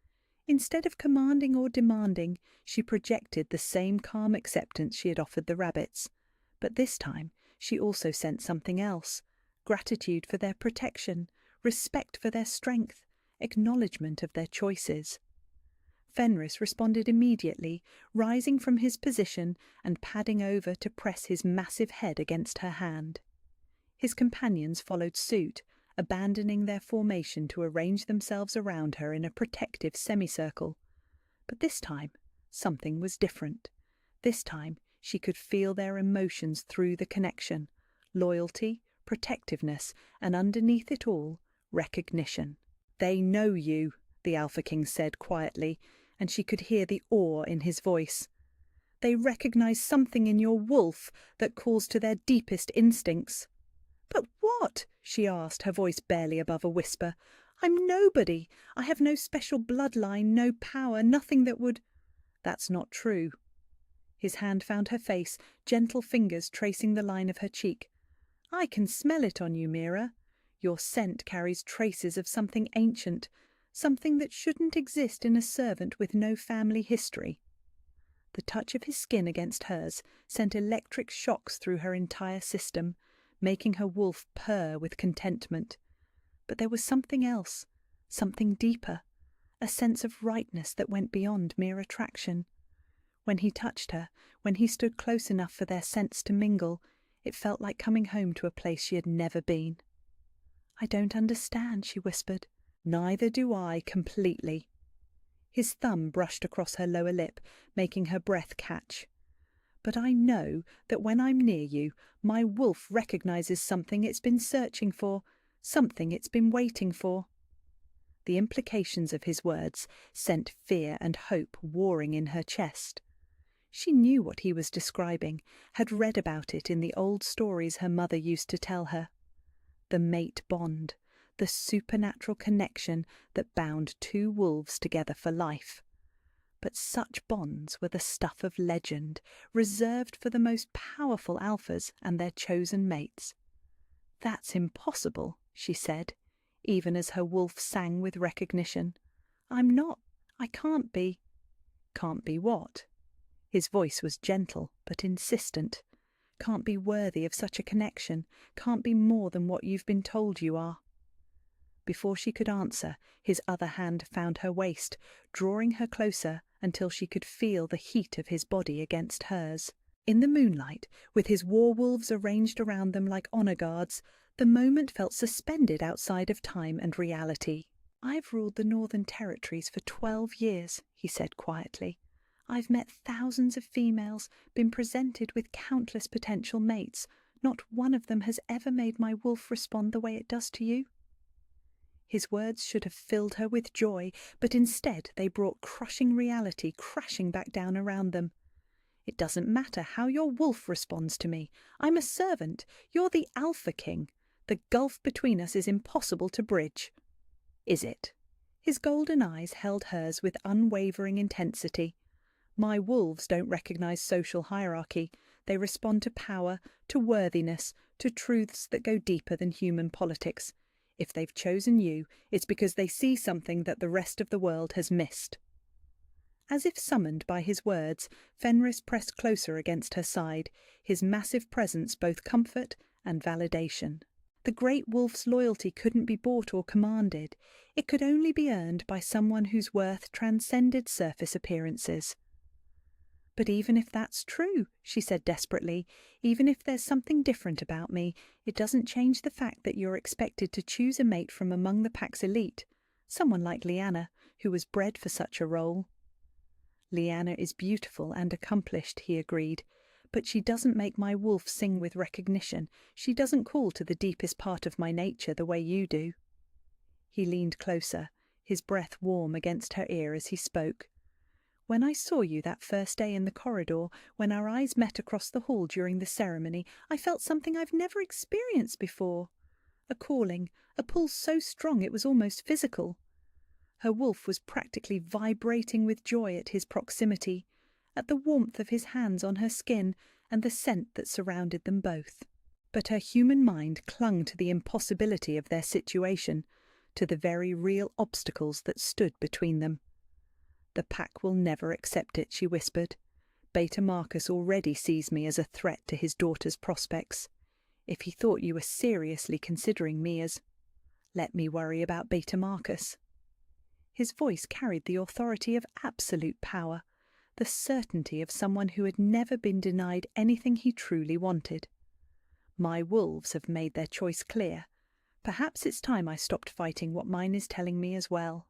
Instead of commanding or demanding, she projected the same calm acceptance she had offered the rabbits. But this time, she also sensed something else: gratitude for their protection, respect for their strength, acknowledgement of their choices. Fenris responded immediately, rising from his position and padding over to press his massive head against her hand. His companions followed suit, abandoning their formation to arrange themselves around her in a protective semicircle. But this time, something was different. This time, she could feel their emotions through the connection: loyalty, protectiveness, and underneath it all, recognition. "They know you," the Alpha King said quietly, and she could hear the awe in his voice. "They recognize something in your wolf that calls to their deepest instincts." "But what?" she asked, her voice barely above a whisper. "I'm nobody. I have no special bloodline, no power, nothing that would—" "That's not true." His hand found her face, gentle fingers tracing the line of her cheek. "I can smell it on you, Mira. Your scent carries traces of something ancient, something that shouldn't exist in a servant with no family history." The touch of his skin against hers sent electric shocks through her entire system, making her wolf purr with contentment. But there was something else, something deeper, a sense of rightness that went beyond mere attraction. When he touched her, when he stood close enough for their scents to mingle, it felt like coming home to a place she had never been. "I don't understand," she whispered. "Neither do I completely." His thumb brushed across her lower lip, making her breath catch. "But I know that when I'm near you, my wolf recognizes something it's been searching for, something it's been waiting for." The implications of his words sent fear and hope warring in her chest. She knew what he was describing, had read about it in the old stories her mother used to tell her. The mate bond, the supernatural connection that bound two wolves together for life. But such bonds were the stuff of legend, reserved for the most powerful alphas and their chosen mates. "That's impossible," she said, even as her wolf sang with recognition. I can't be." "Can't be what?" His voice was gentle but insistent. "Can't be worthy of such a connection, can't be more than what you've been told you are." Before she could answer, his other hand found her waist, drawing her closer until she could feel the heat of his body against hers. In the moonlight, with his war-wolves arranged around them like honor guards, the moment felt suspended outside of time and reality. "I've ruled the Northern Territories for 12 years, he said quietly. "I've met thousands of females, been presented with countless potential mates. Not one of them has ever made my wolf respond the way it does to you." His words should have filled her with joy, but instead they brought crushing reality crashing back down around them. It doesn't matter how your wolf responds to me. I'm a servant. You're the Alpha King. The gulf between us is impossible to bridge. Is it? His golden eyes held hers with unwavering intensity. My wolves don't recognize social hierarchy. They respond to power, to worthiness, to truths that go deeper than human politics. If they've chosen you, it's because they see something that the rest of the world has missed. As if summoned by his words, Fenris pressed closer against her side, his massive presence both comfort and validation. The great wolf's loyalty couldn't be bought or commanded. It could only be earned by someone whose worth transcended surface appearances. But even if that's true, she said desperately, even if there's something different about me, it doesn't change the fact that you're expected to choose a mate from among the pack's elite, someone like Lyanna, who was bred for such a role. Lyanna is beautiful and accomplished, he agreed, but she doesn't make my wolf sing with recognition. She doesn't call to the deepest part of my nature the way you do. He leaned closer, his breath warm against her ear as he spoke. When I saw you that first day in the corridor, when our eyes met across the hall during the ceremony, I felt something I've never experienced before. A calling, a pull so strong it was almost physical. Her wolf was practically vibrating with joy at his proximity, at the warmth of his hands on her skin and the scent that surrounded them both. But her human mind clung to the impossibility of their situation, to the very real obstacles that stood between them. The pack will never accept it, she whispered. Beta Marcus already sees me as a threat to his daughter's prospects. If he thought you were seriously considering me as... Let me worry about Beta Marcus. His voice carried the authority of absolute power, the certainty of someone who had never been denied anything he truly wanted. My wolves have made their choice clear. Perhaps it's time I stopped fighting what mine is telling me as well.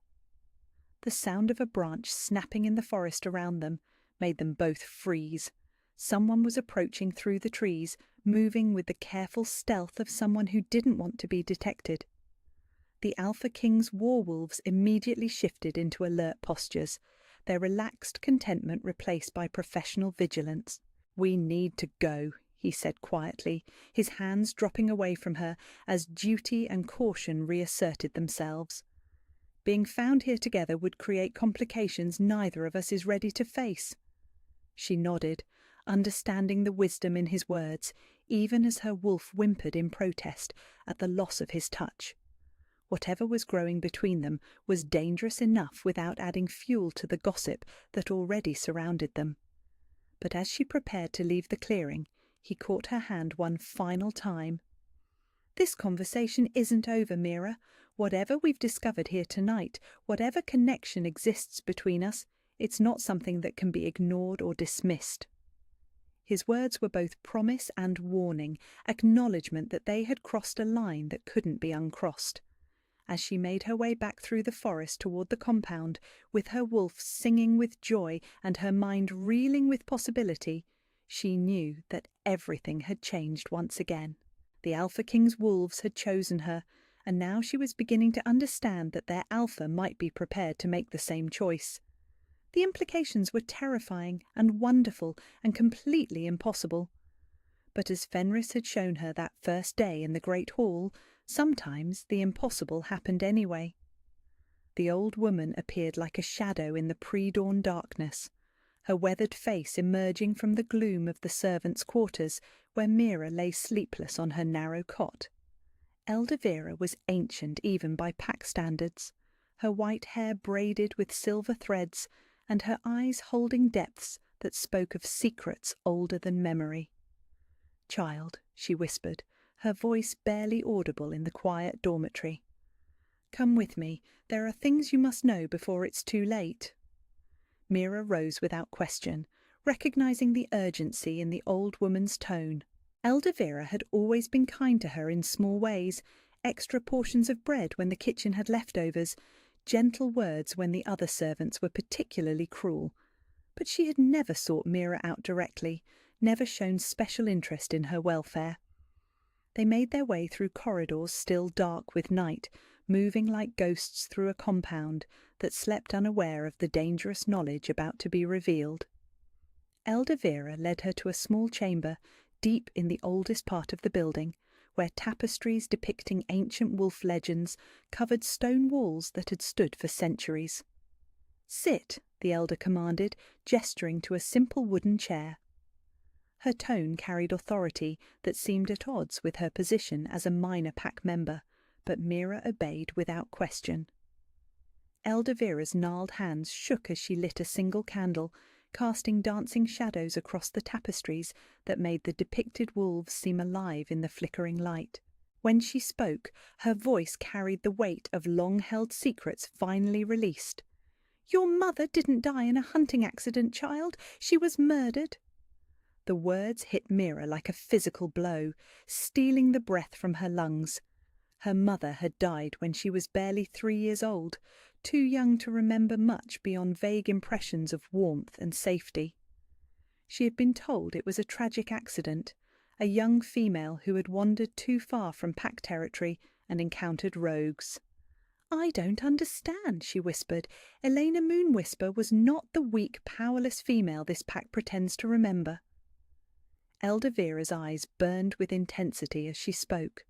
The sound of a branch snapping in the forest around them made them both freeze. Someone was approaching through the trees, moving with the careful stealth of someone who didn't want to be detected. The Alpha King's warwolves immediately shifted into alert postures, their relaxed contentment replaced by professional vigilance. "We need to go," he said quietly, his hands dropping away from her as duty and caution reasserted themselves. Being found here together would create complications neither of us is ready to face. She nodded, understanding the wisdom in his words, even as her wolf whimpered in protest at the loss of his touch. Whatever was growing between them was dangerous enough without adding fuel to the gossip that already surrounded them. But as she prepared to leave the clearing, he caught her hand one final time. "This conversation isn't over, Mira. Whatever we've discovered here tonight, whatever connection exists between us, it's not something that can be ignored or dismissed." His words were both promise and warning, acknowledgement that they had crossed a line that couldn't be uncrossed. As she made her way back through the forest toward the compound, with her wolf singing with joy and her mind reeling with possibility, she knew that everything had changed once again. The Alpha King's wolves had chosen her, and now she was beginning to understand that their alpha might be prepared to make the same choice. The implications were terrifying and wonderful and completely impossible. But as Fenris had shown her that first day in the Great Hall, sometimes the impossible happened anyway. The old woman appeared like a shadow in the pre-dawn darkness, her weathered face emerging from the gloom of the servants' quarters where Mira lay sleepless on her narrow cot. Elder Vera was ancient even by pack standards, her white hair braided with silver threads and her eyes holding depths that spoke of secrets older than memory. "Child," she whispered, her voice barely audible in the quiet dormitory. "Come with me. There are things you must know before it's too late." Mira rose without question, recognizing the urgency in the old woman's tone. Elder Vera had always been kind to her in small ways, extra portions of bread when the kitchen had leftovers, gentle words when the other servants were particularly cruel. But she had never sought Mira out directly, never shown special interest in her welfare. They made their way through corridors still dark with night, moving like ghosts through a compound that slept unaware of the dangerous knowledge about to be revealed. Elder Vera led her to a small chamber deep in the oldest part of the building, where tapestries depicting ancient wolf legends covered stone walls that had stood for centuries. "Sit," the elder commanded, gesturing to a simple wooden chair. Her tone carried authority that seemed at odds with her position as a minor pack member, but Mira obeyed without question. Elder Vera's gnarled hands shook as she lit a single candle, casting dancing shadows across the tapestries that made the depicted wolves seem alive in the flickering light. When she spoke, her voice carried the weight of long-held secrets finally released. "Your mother didn't die in a hunting accident, child. She was murdered." The words hit Mira like a physical blow, stealing the breath from her lungs. Her mother had died when she was barely 3 years old, too young to remember much beyond vague impressions of warmth and safety. She had been told it was a tragic accident, a young female who had wandered too far from pack territory and encountered rogues. "I don't understand," she whispered. "Elena Moonwhisper was not the weak, powerless female this pack pretends to remember." Elder Vera's eyes burned with intensity as she spoke.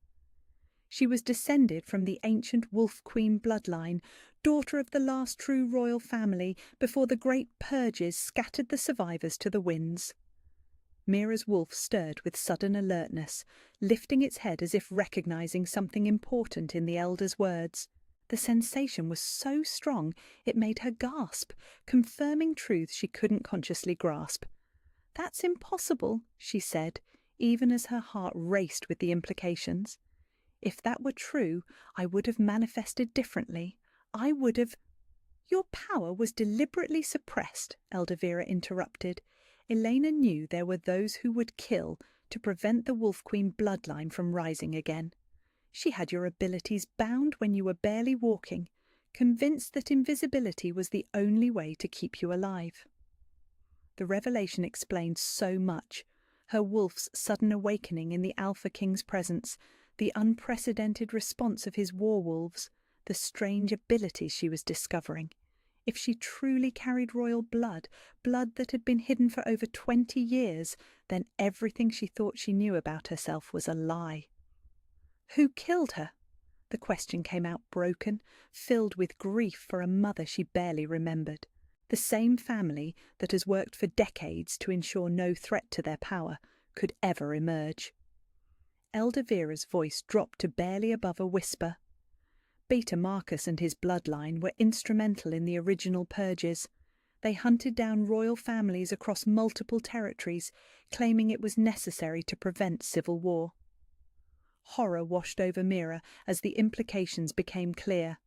She was descended from the ancient Wolf Queen bloodline, daughter of the last true royal family before the great purges scattered the survivors to the winds. Mira's wolf stirred with sudden alertness, lifting its head as if recognizing something important in the elder's words. The sensation was so strong it made her gasp, confirming truths she couldn't consciously grasp. "That's impossible," she said, even as her heart raced with the implications. "If that were true, I would have manifested differently. I would have—" "Your power was deliberately suppressed," Elder Vera interrupted. "Elena knew there were those who would kill to prevent the Wolf Queen bloodline from rising again. She had your abilities bound when you were barely walking, convinced that invisibility was the only way to keep you alive." The revelation explained so much: her wolf's sudden awakening in the Alpha King's presence, the unprecedented response of his war-wolves, the strange abilities she was discovering. If she truly carried royal blood, blood that had been hidden for over 20 years, then everything she thought she knew about herself was a lie. "Who killed her?" The question came out broken, filled with grief for a mother she barely remembered. The same family that has worked for decades to ensure no threat to their power could ever emerge. Elder Vera's voice dropped to barely above a whisper. Beta Marcus and his bloodline were instrumental in the original purges. They hunted down royal families across multiple territories, claiming it was necessary to prevent civil war. Horror washed over Mira as the implications became clear.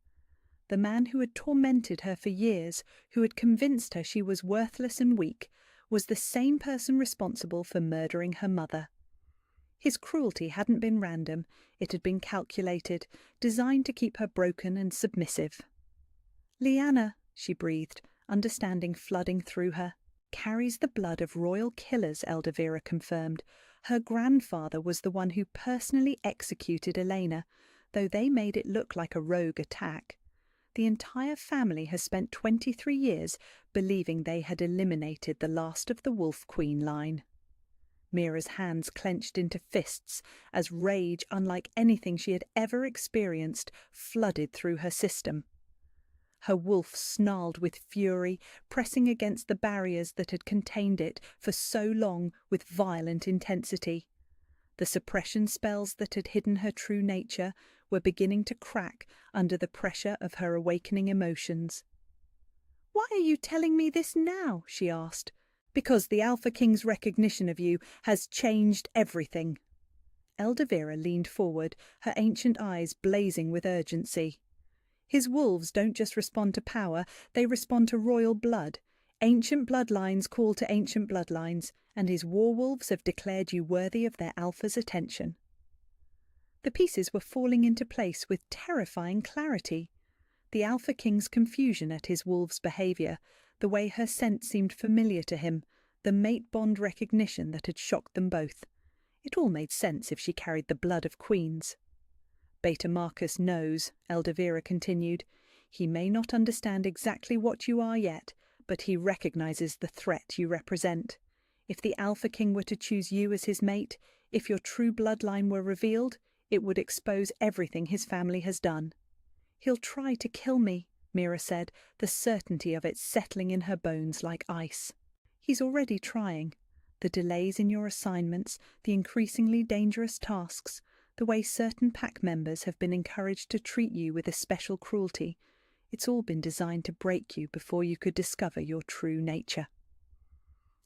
The man who had tormented her for years, who had convinced her she was worthless and weak, was the same person responsible for murdering her mother. His cruelty hadn't been random, it had been calculated, designed to keep her broken and submissive. "Liana," she breathed, understanding flooding through her. "Carries the blood of royal killers," Elder Vera confirmed. "Her grandfather was the one who personally executed Elena, though they made it look like a rogue attack. The entire family has spent 23 years believing they had eliminated the last of the Wolf Queen line." Mira's hands clenched into fists as rage, unlike anything she had ever experienced, flooded through her system. Her wolf snarled with fury, pressing against the barriers that had contained it for so long with violent intensity. The suppression spells that had hidden her true nature were beginning to crack under the pressure of her awakening emotions. "Why are you telling me this now?" she asked. "Because the Alpha King's recognition of you has changed everything." Elder Vera leaned forward, her ancient eyes blazing with urgency. "His wolves don't just respond to power, they respond to royal blood. Ancient bloodlines call to ancient bloodlines, and his war-wolves have declared you worthy of their alpha's attention." The pieces were falling into place with terrifying clarity. The Alpha King's confusion at his wolves' behaviour, the way her scent seemed familiar to him, the mate bond recognition that had shocked them both. It all made sense if she carried the blood of queens. Beta Marcus knows, Eldavira continued. He may not understand exactly what you are yet, but he recognizes the threat you represent. If the Alpha King were to choose you as his mate, if your true bloodline were revealed, it would expose everything his family has done. He'll try to kill me, Mira said, the certainty of it settling in her bones like ice. He's already trying. The delays in your assignments, the increasingly dangerous tasks, the way certain pack members have been encouraged to treat you with especial cruelty, it's all been designed to break you before you could discover your true nature.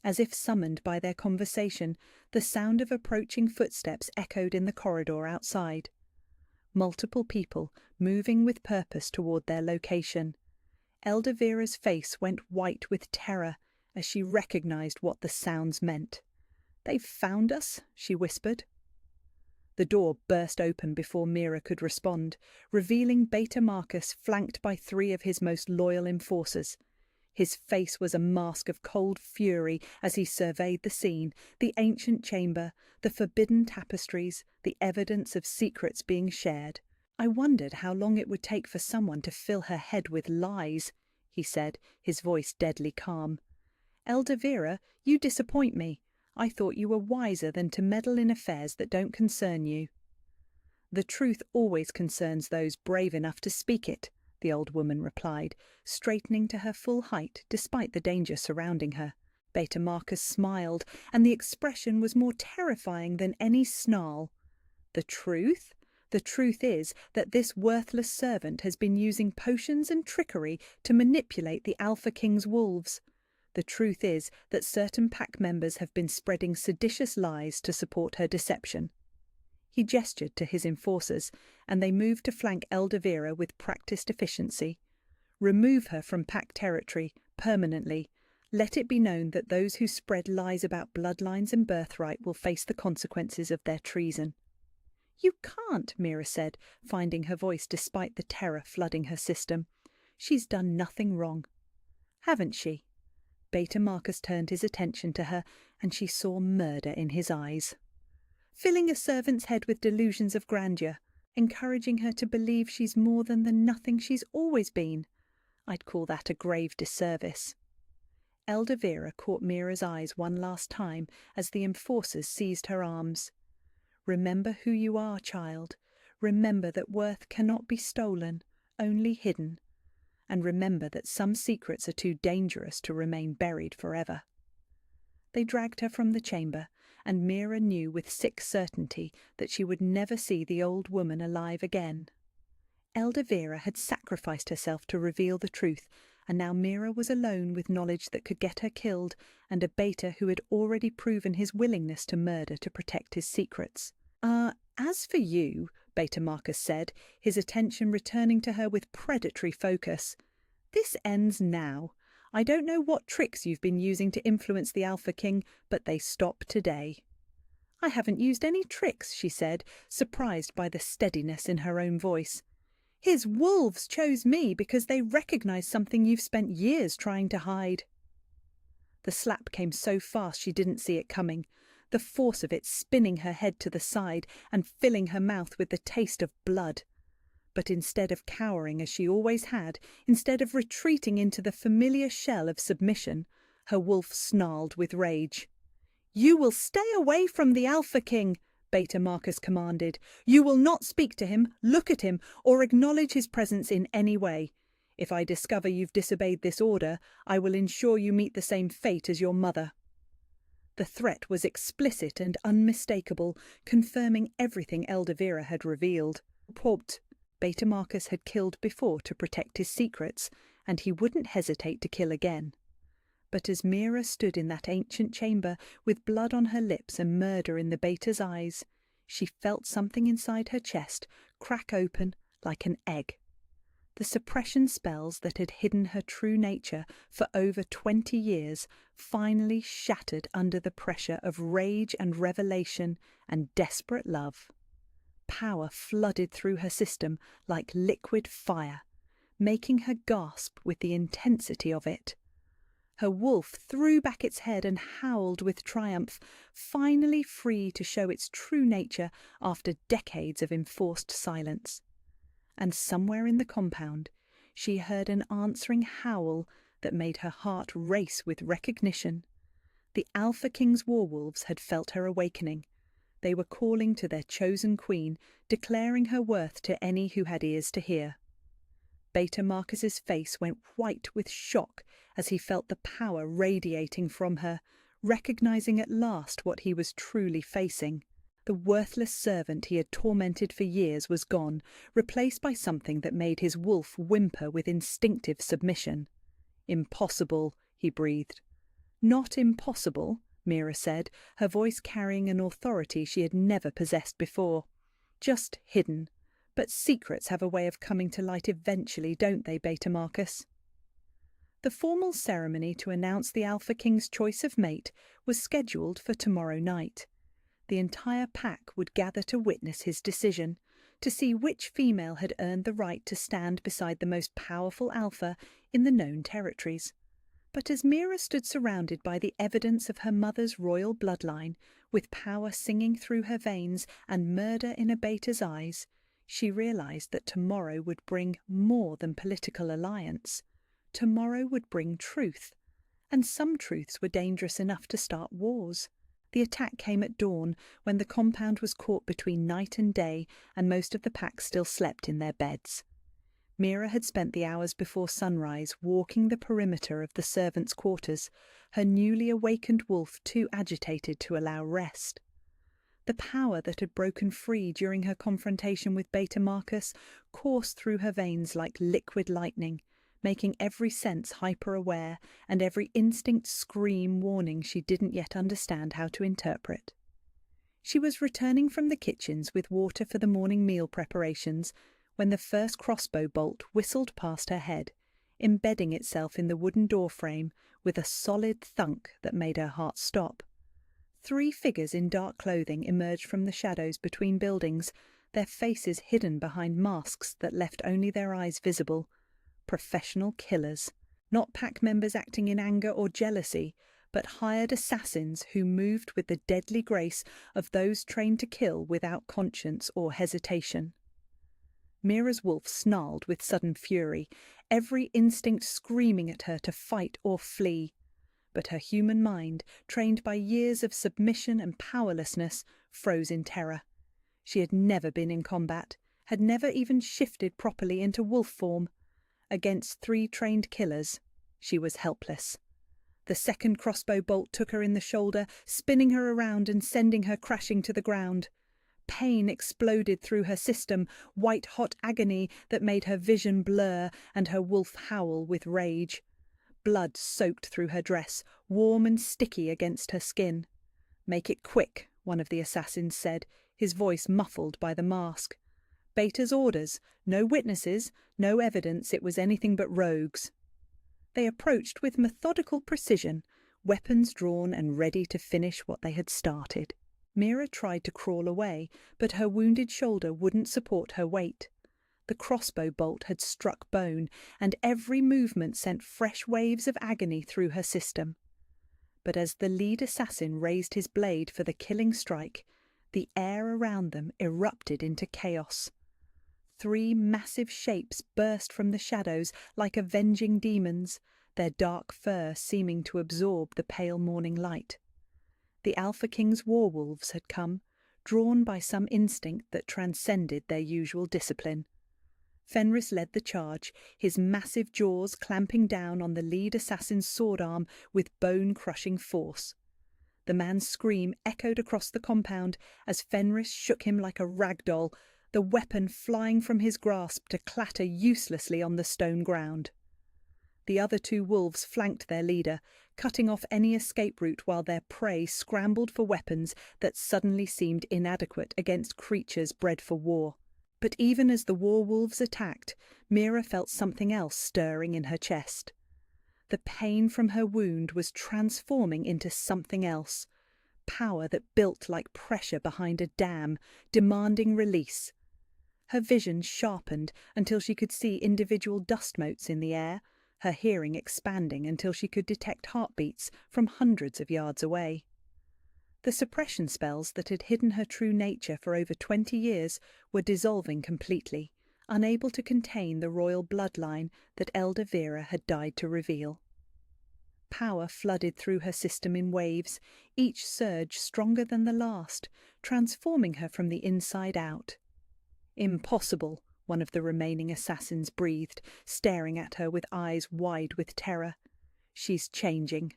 As if summoned by their conversation, the sound of approaching footsteps echoed in the corridor outside. Multiple people moving with purpose toward their location. Eldavira's face went white with terror as she recognized what the sounds meant. "They've found us," she whispered. The door burst open before Mira could respond, revealing Beta Marcus flanked by 3 of his most loyal enforcers. His face was a mask of cold fury as he surveyed the scene, the ancient chamber, the forbidden tapestries, the evidence of secrets being shared. "I wondered how long it would take for someone to fill her head with lies," he said, his voice deadly calm. "Eldavira, you disappoint me. I thought you were wiser than to meddle in affairs that don't concern you." "The truth always concerns those brave enough to speak it," the old woman replied, straightening to her full height despite the danger surrounding her. Beta Marcus smiled, and the expression was more terrifying than any snarl. "The truth? The truth is that this worthless servant has been using potions and trickery to manipulate the Alpha King's wolves. The truth is that certain pack members have been spreading seditious lies to support her deception." He gestured to his enforcers, and they moved to flank Eldavira with practiced efficiency. "Remove her from pack territory, permanently. Let it be known that those who spread lies about bloodlines and birthright will face the consequences of their treason." "You can't," Mira said, finding her voice despite the terror flooding her system. "She's done nothing wrong." "Haven't she?" Beta Marcus turned his attention to her, and she saw murder in his eyes. "Filling a servant's head with delusions of grandeur, encouraging her to believe she's more than the nothing she's always been. I'd call that a grave disservice." Eldavira caught Mira's eyes one last time as the enforcers seized her arms. "Remember who you are, child. Remember that worth cannot be stolen, only hidden. And remember that some secrets are too dangerous to remain buried forever." They dragged her from the chamber, and Mira knew with sick certainty that she would never see the old woman alive again. Eldavira had sacrificed herself to reveal the truth, and now Mira was alone with knowledge that could get her killed, and a Beta who had already proven his willingness to murder to protect his secrets. As for you," Beta Marcus said, his attention returning to her with predatory focus, "this ends now. I don't know what tricks you've been using to influence the Alpha King, but they stop today." "I haven't used any tricks," she said, surprised by the steadiness in her own voice. "His wolves chose me because they recognize something you've spent years trying to hide." The slap came so fast she didn't see it coming, the force of it spinning her head to the side and filling her mouth with the taste of blood. But instead of cowering as she always had, instead of retreating into the familiar shell of submission, her wolf snarled with rage. "You will stay away from the Alpha King," Beta Marcus commanded. "You will not speak to him, look at him, or acknowledge his presence in any way. If I discover you've disobeyed this order, I will ensure you meet the same fate as your mother." The threat was explicit and unmistakable, confirming everything Eldavira had revealed. Beta Marcus had killed before to protect his secrets, and he wouldn't hesitate to kill again. But as Mira stood in that ancient chamber, with blood on her lips and murder in the Beta's eyes, she felt something inside her chest crack open like an egg. The suppression spells that had hidden her true nature for over 20 years finally shattered under the pressure of rage and revelation and desperate love. Power flooded through her system like liquid fire, making her gasp with the intensity of it. Her wolf threw back its head and howled with triumph, finally free to show its true nature after decades of enforced silence. And somewhere in the compound, she heard an answering howl that made her heart race with recognition. The Alpha King's warwolves had felt her awakening. They were calling to their chosen queen, declaring her worth to any who had ears to hear. Beta Marcus's face went white with shock as he felt the power radiating from her, recognizing at last what he was truly facing. The worthless servant he had tormented for years was gone, replaced by something that made his wolf whimper with instinctive submission. "Impossible," he breathed. "Not impossible," Mira said, her voice carrying an authority she had never possessed before. "Just hidden. But secrets have a way of coming to light eventually, don't they, Beta Marcus?" The formal ceremony to announce the Alpha King's choice of mate was scheduled for tomorrow night. The entire pack would gather to witness his decision, to see which female had earned the right to stand beside the most powerful alpha in the known territories. But as Mira stood surrounded by the evidence of her mother's royal bloodline, with power singing through her veins and murder in a beta's eyes, she realized that tomorrow would bring more than political alliance. Tomorrow would bring truth, and some truths were dangerous enough to start wars. The attack came at dawn, when the compound was caught between night and day and most of the pack still slept in their beds. Mira had spent the hours before sunrise walking the perimeter of the servants' quarters, her newly awakened wolf too agitated to allow rest. The power that had broken free during her confrontation with Beta Marcus coursed through her veins like liquid lightning, making every sense hyper-aware and every instinct scream warning she didn't yet understand how to interpret. She was returning from the kitchens with water for the morning meal preparations when the first crossbow bolt whistled past her head, embedding itself in the wooden doorframe with a solid thunk that made her heart stop. 3 figures in dark clothing emerged from the shadows between buildings, their faces hidden behind masks that left only their eyes visible. Professional killers, not pack members acting in anger or jealousy, but hired assassins who moved with the deadly grace of those trained to kill without conscience or hesitation. Mira's wolf snarled with sudden fury, every instinct screaming at her to fight or flee. But her human mind, trained by years of submission and powerlessness, froze in terror. She had never been in combat, had never even shifted properly into wolf form. Against 3 trained killers, she was helpless. The second crossbow bolt took her in the shoulder, spinning her around and sending her crashing to the ground. Pain exploded through her system, white-hot agony that made her vision blur and her wolf howl with rage. Blood soaked through her dress, warm and sticky against her skin. "Make it quick," one of the assassins said, his voice muffled by the mask. Beta's orders, no witnesses, no evidence it was anything but rogues. They approached with methodical precision, weapons drawn and ready to finish what they had started. Mira tried to crawl away, but her wounded shoulder wouldn't support her weight. The crossbow bolt had struck bone, and every movement sent fresh waves of agony through her system. But as the lead assassin raised his blade for the killing strike, the air around them erupted into chaos. 3 massive shapes burst from the shadows like avenging demons, their dark fur seeming to absorb the pale morning light. The Alpha King's warwolves had come, drawn by some instinct that transcended their usual discipline. Fenris led the charge, his massive jaws clamping down on the lead assassin's sword arm with bone-crushing force. The man's scream echoed across the compound as Fenris shook him like a rag doll, the weapon flying from his grasp to clatter uselessly on the stone ground. The other 2 wolves flanked their leader, cutting off any escape route while their prey scrambled for weapons that suddenly seemed inadequate against creatures bred for war. But even as the warwolves attacked, Mira felt something else stirring in her chest. The pain from her wound was transforming into something else, power that built like pressure behind a dam, demanding release. Her vision sharpened until she could see individual dust motes in the air, her hearing expanding until she could detect heartbeats from hundreds of yards away. The suppression spells that had hidden her true nature for over 20 years were dissolving completely, unable to contain the royal bloodline that Elder Vera had died to reveal. Power flooded through her system in waves, each surge stronger than the last, transforming her from the inside out. "Impossible," one of the remaining assassins breathed, staring at her with eyes wide with terror. "She's changing."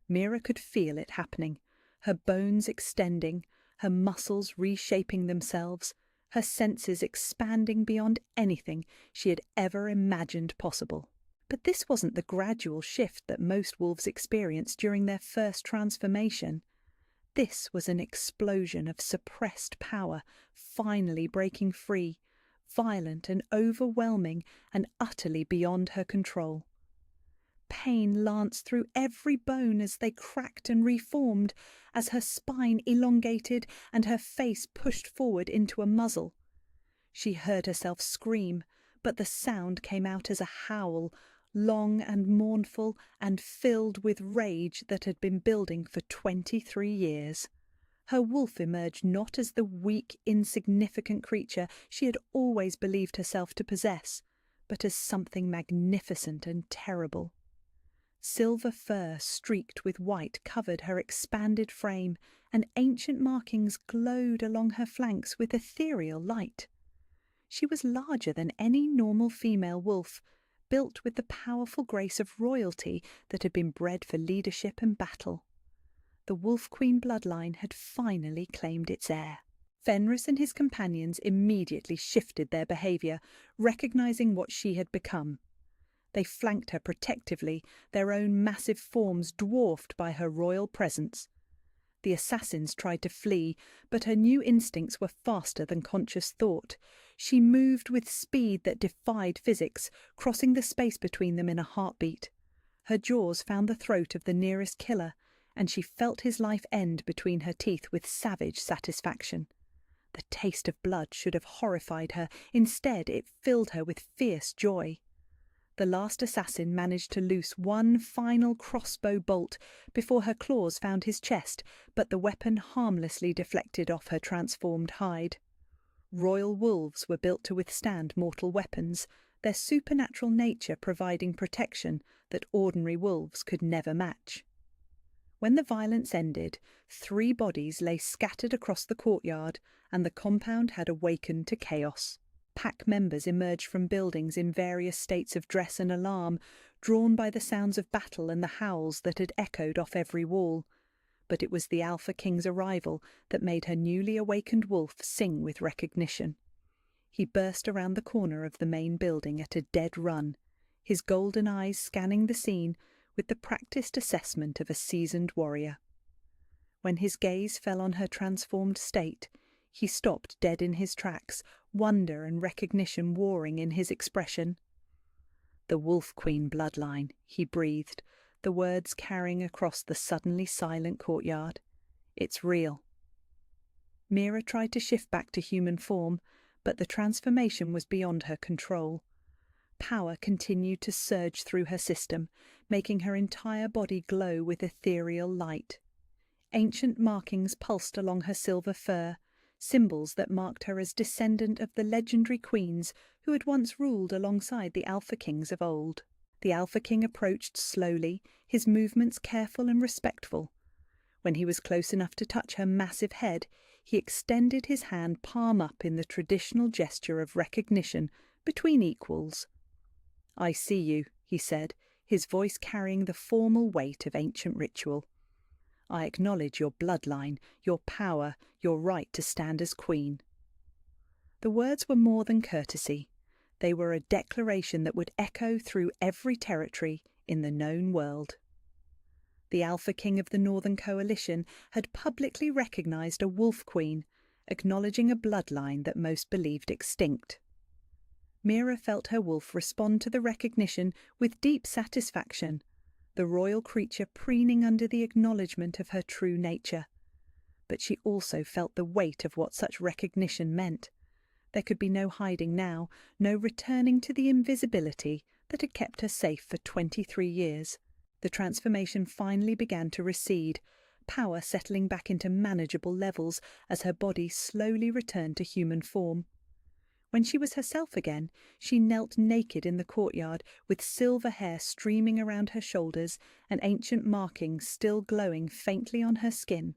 Mira could feel it happening, her bones extending, her muscles reshaping themselves, her senses expanding beyond anything she had ever imagined possible. But this wasn't the gradual shift that most wolves experience during their first transformation. This was an explosion of suppressed power finally breaking free, violent and overwhelming and utterly beyond her control. Pain lanced through every bone as they cracked and reformed, as her spine elongated and her face pushed forward into a muzzle. She heard herself scream, but the sound came out as a howl, long and mournful and filled with rage that had been building for 23 years. Her wolf emerged not as the weak, insignificant creature she had always believed herself to possess, but as something magnificent and terrible. Silver fur streaked with white covered her expanded frame, and ancient markings glowed along her flanks with ethereal light. She was larger than any normal female wolf, built with the powerful grace of royalty that had been bred for leadership and battle. The Wolf Queen bloodline had finally claimed its heir. Fenris and his companions immediately shifted their behaviour, recognising what she had become. They flanked her protectively, their own massive forms dwarfed by her royal presence. The assassins tried to flee, but her new instincts were faster than conscious thought. She moved with speed that defied physics, crossing the space between them in a heartbeat. Her jaws found the throat of the nearest killer, and she felt his life end between her teeth with savage satisfaction. The taste of blood should have horrified her. Instead, it filled her with fierce joy. The last assassin managed to loose one final crossbow bolt before her claws found his chest, but the weapon harmlessly deflected off her transformed hide. Royal wolves were built to withstand mortal weapons, their supernatural nature providing protection that ordinary wolves could never match. When the violence ended, 3 bodies lay scattered across the courtyard, and the compound had awakened to chaos. Pack members emerged from buildings in various states of dress and alarm, drawn by the sounds of battle and the howls that had echoed off every wall. But it was the Alpha King's arrival that made her newly awakened wolf sing with recognition. He burst around the corner of the main building at a dead run, his golden eyes scanning the scene with the practiced assessment of a seasoned warrior. When his gaze fell on her transformed state, he stopped dead in his tracks, wonder and recognition warring in his expression. "The Wolf Queen bloodline," he breathed, the words carrying across the suddenly silent courtyard. "It's real." Mira tried to shift back to human form, but the transformation was beyond her control. Power continued to surge through her system, making her entire body glow with ethereal light. Ancient markings pulsed along her silver fur, symbols that marked her as descendant of the legendary queens who had once ruled alongside the Alpha Kings of old. The Alpha King approached slowly, his movements careful and respectful. When he was close enough to touch her massive head, he extended his hand palm up in the traditional gesture of recognition between equals. "I see you," he said, his voice carrying the formal weight of ancient ritual. "I acknowledge your bloodline, your power, your right to stand as queen." The words were more than courtesy. They were a declaration that would echo through every territory in the known world. The Alpha King of the Northern Coalition had publicly recognized a wolf queen, acknowledging a bloodline that most believed extinct. Mira felt her wolf respond to the recognition with deep satisfaction, the royal creature preening under the acknowledgement of her true nature. But she also felt the weight of what such recognition meant. There could be no hiding now, no returning to the invisibility that had kept her safe for 23 years. The transformation finally began to recede, power settling back into manageable levels as her body slowly returned to human form. When she was herself again, she knelt naked in the courtyard with silver hair streaming around her shoulders and ancient markings still glowing faintly on her skin.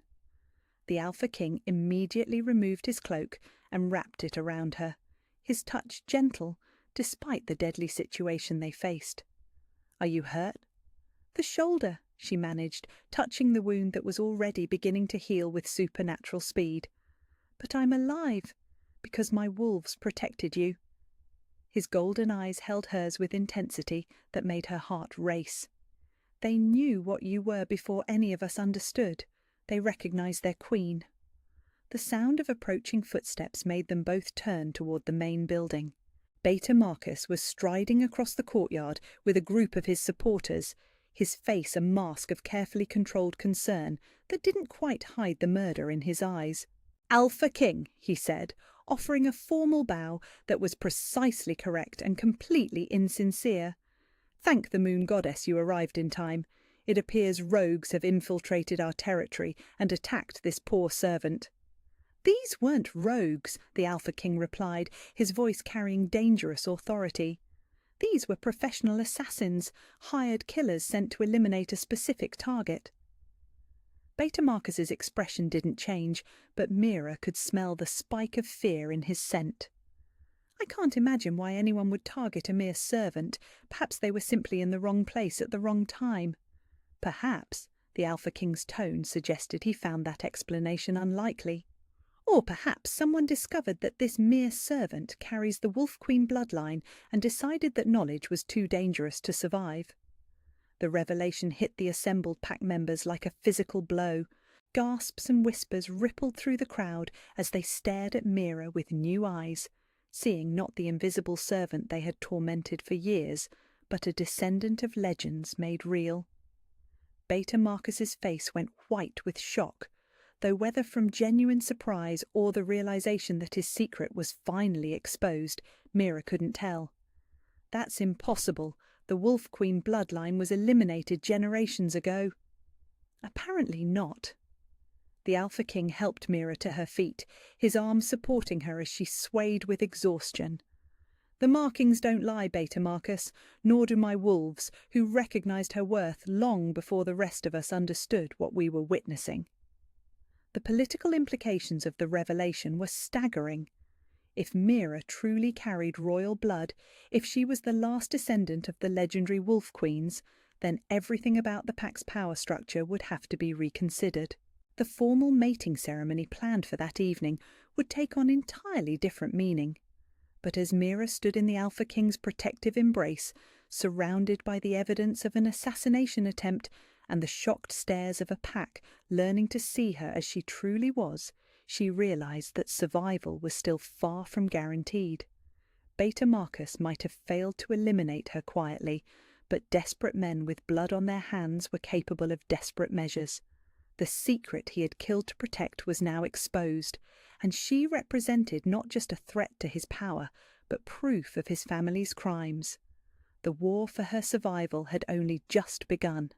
The Alpha King immediately removed his cloak and wrapped it around her, his touch gentle despite the deadly situation they faced. "Are you hurt?" "The shoulder," she managed, touching the wound that was already beginning to heal with supernatural speed. "But I'm alive, because my wolves protected you." His golden eyes held hers with intensity that made her heart race. "They knew what you were before any of us understood. They recognized their queen." The sound of approaching footsteps made them both turn toward the main building. Beta Marcus was striding across the courtyard with a group of his supporters, his face a mask of carefully controlled concern that didn't quite hide the murder in his eyes. "Alpha King," he said, offering a formal bow that was precisely correct and completely insincere. "Thank the moon goddess you arrived in time. It appears rogues have infiltrated our territory and attacked this poor servant." "These weren't rogues," the Alpha King replied, his voice carrying dangerous authority. "These were professional assassins, hired killers sent to eliminate a specific target." Beta Marcus's expression didn't change, but Mira could smell the spike of fear in his scent. "I can't imagine why anyone would target a mere servant. Perhaps they were simply in the wrong place at the wrong time." Perhaps, the Alpha King's tone suggested he found that explanation unlikely. Or perhaps someone discovered that this mere servant carries the Wolf Queen bloodline and decided that knowledge was too dangerous to survive. The revelation hit the assembled pack members like a physical blow. Gasps and whispers rippled through the crowd as they stared at Mira with new eyes, seeing not the invisible servant they had tormented for years, but a descendant of legends made real. Beta Marcus's face went white with shock, though whether from genuine surprise or the realization that his secret was finally exposed, Mira couldn't tell. "That's impossible. The Wolf Queen bloodline was eliminated generations ago." "Apparently not." The Alpha King helped Mira to her feet, his arms supporting her as she swayed with exhaustion. "The markings don't lie, Beta Marcus, nor do my wolves, who recognized her worth long before the rest of us understood what we were witnessing." The political implications of the revelation were staggering. If Mira truly carried royal blood, if she was the last descendant of the legendary Wolf Queens, then everything about the pack's power structure would have to be reconsidered. The formal mating ceremony planned for that evening would take on entirely different meaning. But as Mira stood in the Alpha King's protective embrace, surrounded by the evidence of an assassination attempt and the shocked stares of a pack learning to see her as she truly was, she realized that survival was still far from guaranteed. Beta Marcus might have failed to eliminate her quietly, but desperate men with blood on their hands were capable of desperate measures. The secret he had killed to protect was now exposed, and she represented not just a threat to his power, but proof of his family's crimes. The war for her survival had only just begun.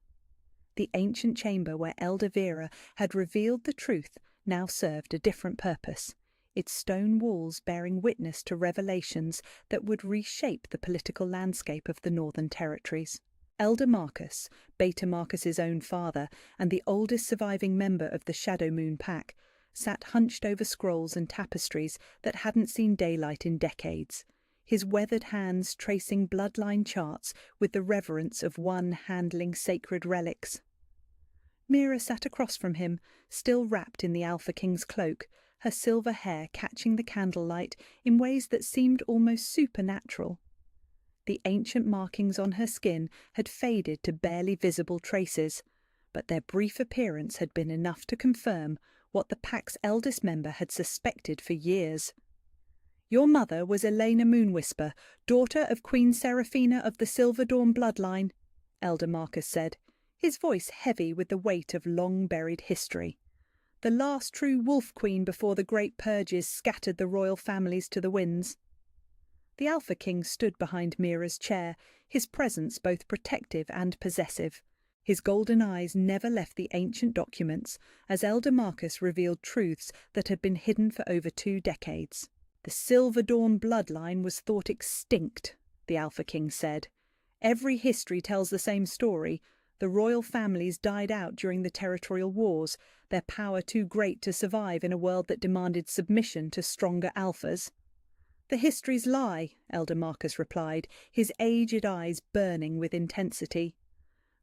The ancient chamber where Elder Vera had revealed the truth now served a different purpose, its stone walls bearing witness to revelations that would reshape the political landscape of the Northern Territories. Elder Marcus, Beta Marcus's own father and the oldest surviving member of the Shadow Moon Pack, sat hunched over scrolls and tapestries that hadn't seen daylight in decades, his weathered hands tracing bloodline charts with the reverence of one handling sacred relics. Mira sat across from him, still wrapped in the Alpha King's cloak, her silver hair catching the candlelight in ways that seemed almost supernatural. The ancient markings on her skin had faded to barely visible traces, but their brief appearance had been enough to confirm what the pack's eldest member had suspected for years. "Your mother was Elena Moonwhisper, daughter of Queen Seraphina of the Silver Dawn bloodline," Elder Marcus said, his voice heavy with the weight of long-buried history. "The last true Wolf Queen before the Great Purges scattered the royal families to the winds." The Alpha King stood behind Mira's chair, his presence both protective and possessive. His golden eyes never left the ancient documents as Elder Marcus revealed truths that had been hidden for over 2 decades. The Silver Dawn bloodline was thought extinct, the Alpha King said. Every history tells the same story. The royal families died out during the territorial wars, their power too great to survive in a world that demanded submission to stronger alphas. The histories lie, Elder Marcus replied, his aged eyes burning with intensity.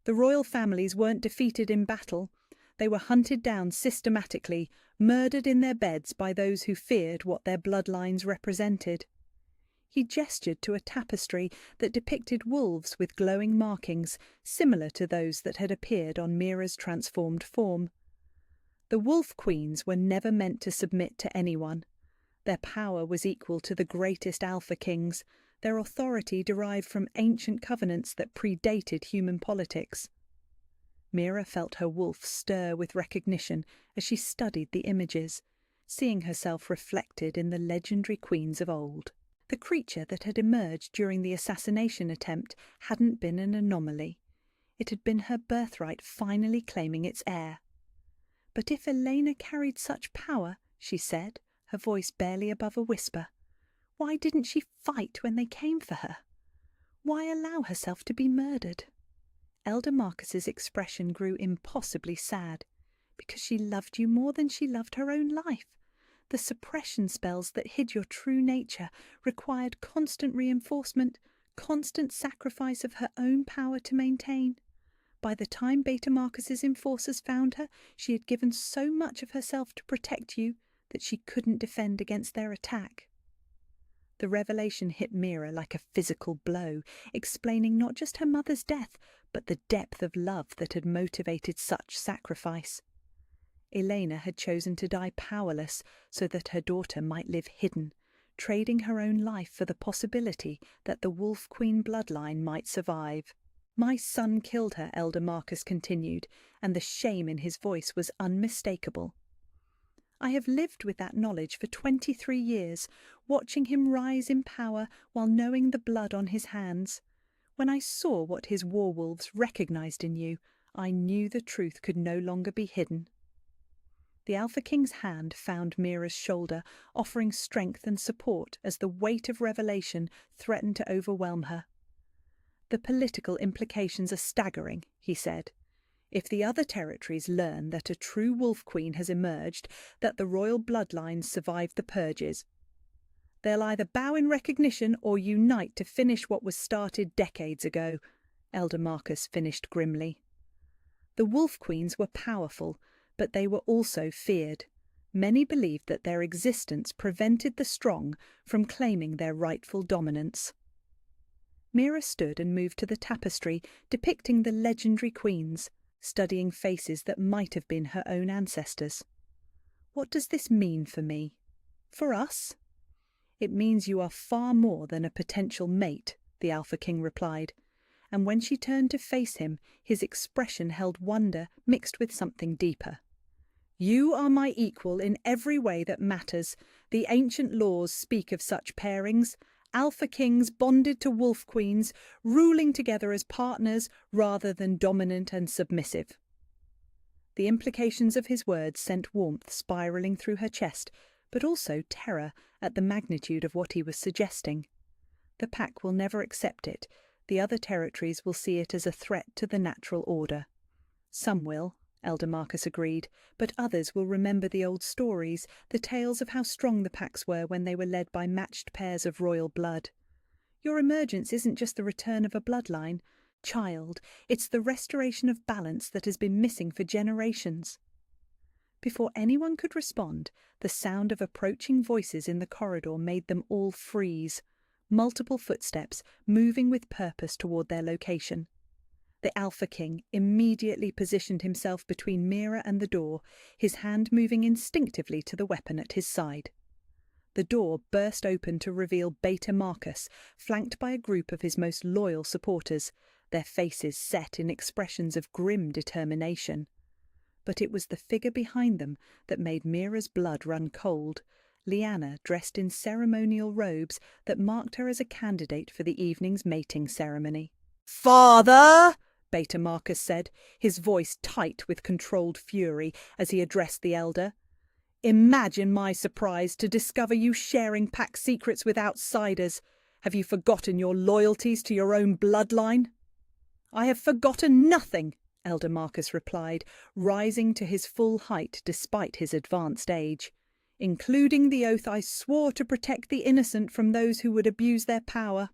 The royal families weren't defeated in battle. They were hunted down systematically, murdered in their beds by those who feared what their bloodlines represented. He gestured to a tapestry that depicted wolves with glowing markings, similar to those that had appeared on Mira's transformed form. The wolf queens were never meant to submit to anyone. Their power was equal to the greatest Alpha Kings, their authority derived from ancient covenants that predated human politics. Mira felt her wolf stir with recognition as she studied the images, seeing herself reflected in the legendary queens of old. The creature that had emerged during the assassination attempt hadn't been an anomaly. It had been her birthright finally claiming its heir. But if Elena carried such power, she said, her voice barely above a whisper, why didn't she fight when they came for her? Why allow herself to be murdered? Elder Marcus's expression grew impossibly sad. Because she loved you more than she loved her own life. The suppression spells that hid your true nature required constant reinforcement, constant sacrifice of her own power to maintain. By the time Beta Marcus's enforcers found her, she had given so much of herself to protect you that she couldn't defend against their attack. The revelation hit Mira like a physical blow, explaining not just her mother's death, but the depth of love that had motivated such sacrifice. Elena had chosen to die powerless so that her daughter might live hidden, trading her own life for the possibility that the Wolf Queen bloodline might survive. My son killed her, Elder Marcus continued, and the shame in his voice was unmistakable. I have lived with that knowledge for 23 years, watching him rise in power while knowing the blood on his hands. When I saw what his warwolves recognized in you, I knew the truth could no longer be hidden. The Alpha King's hand found Mira's shoulder, offering strength and support as the weight of revelation threatened to overwhelm her. The political implications are staggering, he said. If the other territories learn that a true wolf queen has emerged, that the royal bloodlines survived the purges, they'll either bow in recognition or unite to finish what was started decades ago, Elder Marcus finished grimly. The wolf queens were powerful, but they were also feared. Many believed that their existence prevented the strong from claiming their rightful dominance. Mira stood and moved to the tapestry depicting the legendary queens, studying faces that might have been her own ancestors. What does this mean for me? For us? It means you are far more than a potential mate, the Alpha King replied, and when she turned to face him, his expression held wonder mixed with something deeper. You are my equal in every way that matters. The ancient laws speak of such pairings, Alpha Kings bonded to Wolf Queens, ruling together as partners rather than dominant and submissive. The implications of his words sent warmth spiralling through her chest, but also terror at the magnitude of what he was suggesting. The pack will never accept it. The other territories will see it as a threat to the natural order. Some will, Elder Marcus agreed, but others will remember the old stories, the tales of how strong the packs were when they were led by matched pairs of royal blood. Your emergence isn't just the return of a bloodline, child, it's the restoration of balance that has been missing for generations. Before anyone could respond, the sound of approaching voices in the corridor made them all freeze, multiple footsteps moving with purpose toward their location. The Alpha King immediately positioned himself between Mira and the door, his hand moving instinctively to the weapon at his side. The door burst open to reveal Beta Marcus, flanked by a group of his most loyal supporters, their faces set in expressions of grim determination. But it was the figure behind them that made Mira's blood run cold, Lyanna dressed in ceremonial robes that marked her as a candidate for the evening's mating ceremony. "Father!" Beta Marcus said, his voice tight with controlled fury as he addressed the elder. "Imagine my surprise to discover you sharing pack secrets with outsiders. Have you forgotten your loyalties to your own bloodline?" "I have forgotten nothing," Elder Marcus replied, rising to his full height despite his advanced age, "including the oath I swore to protect the innocent from those who would abuse their power."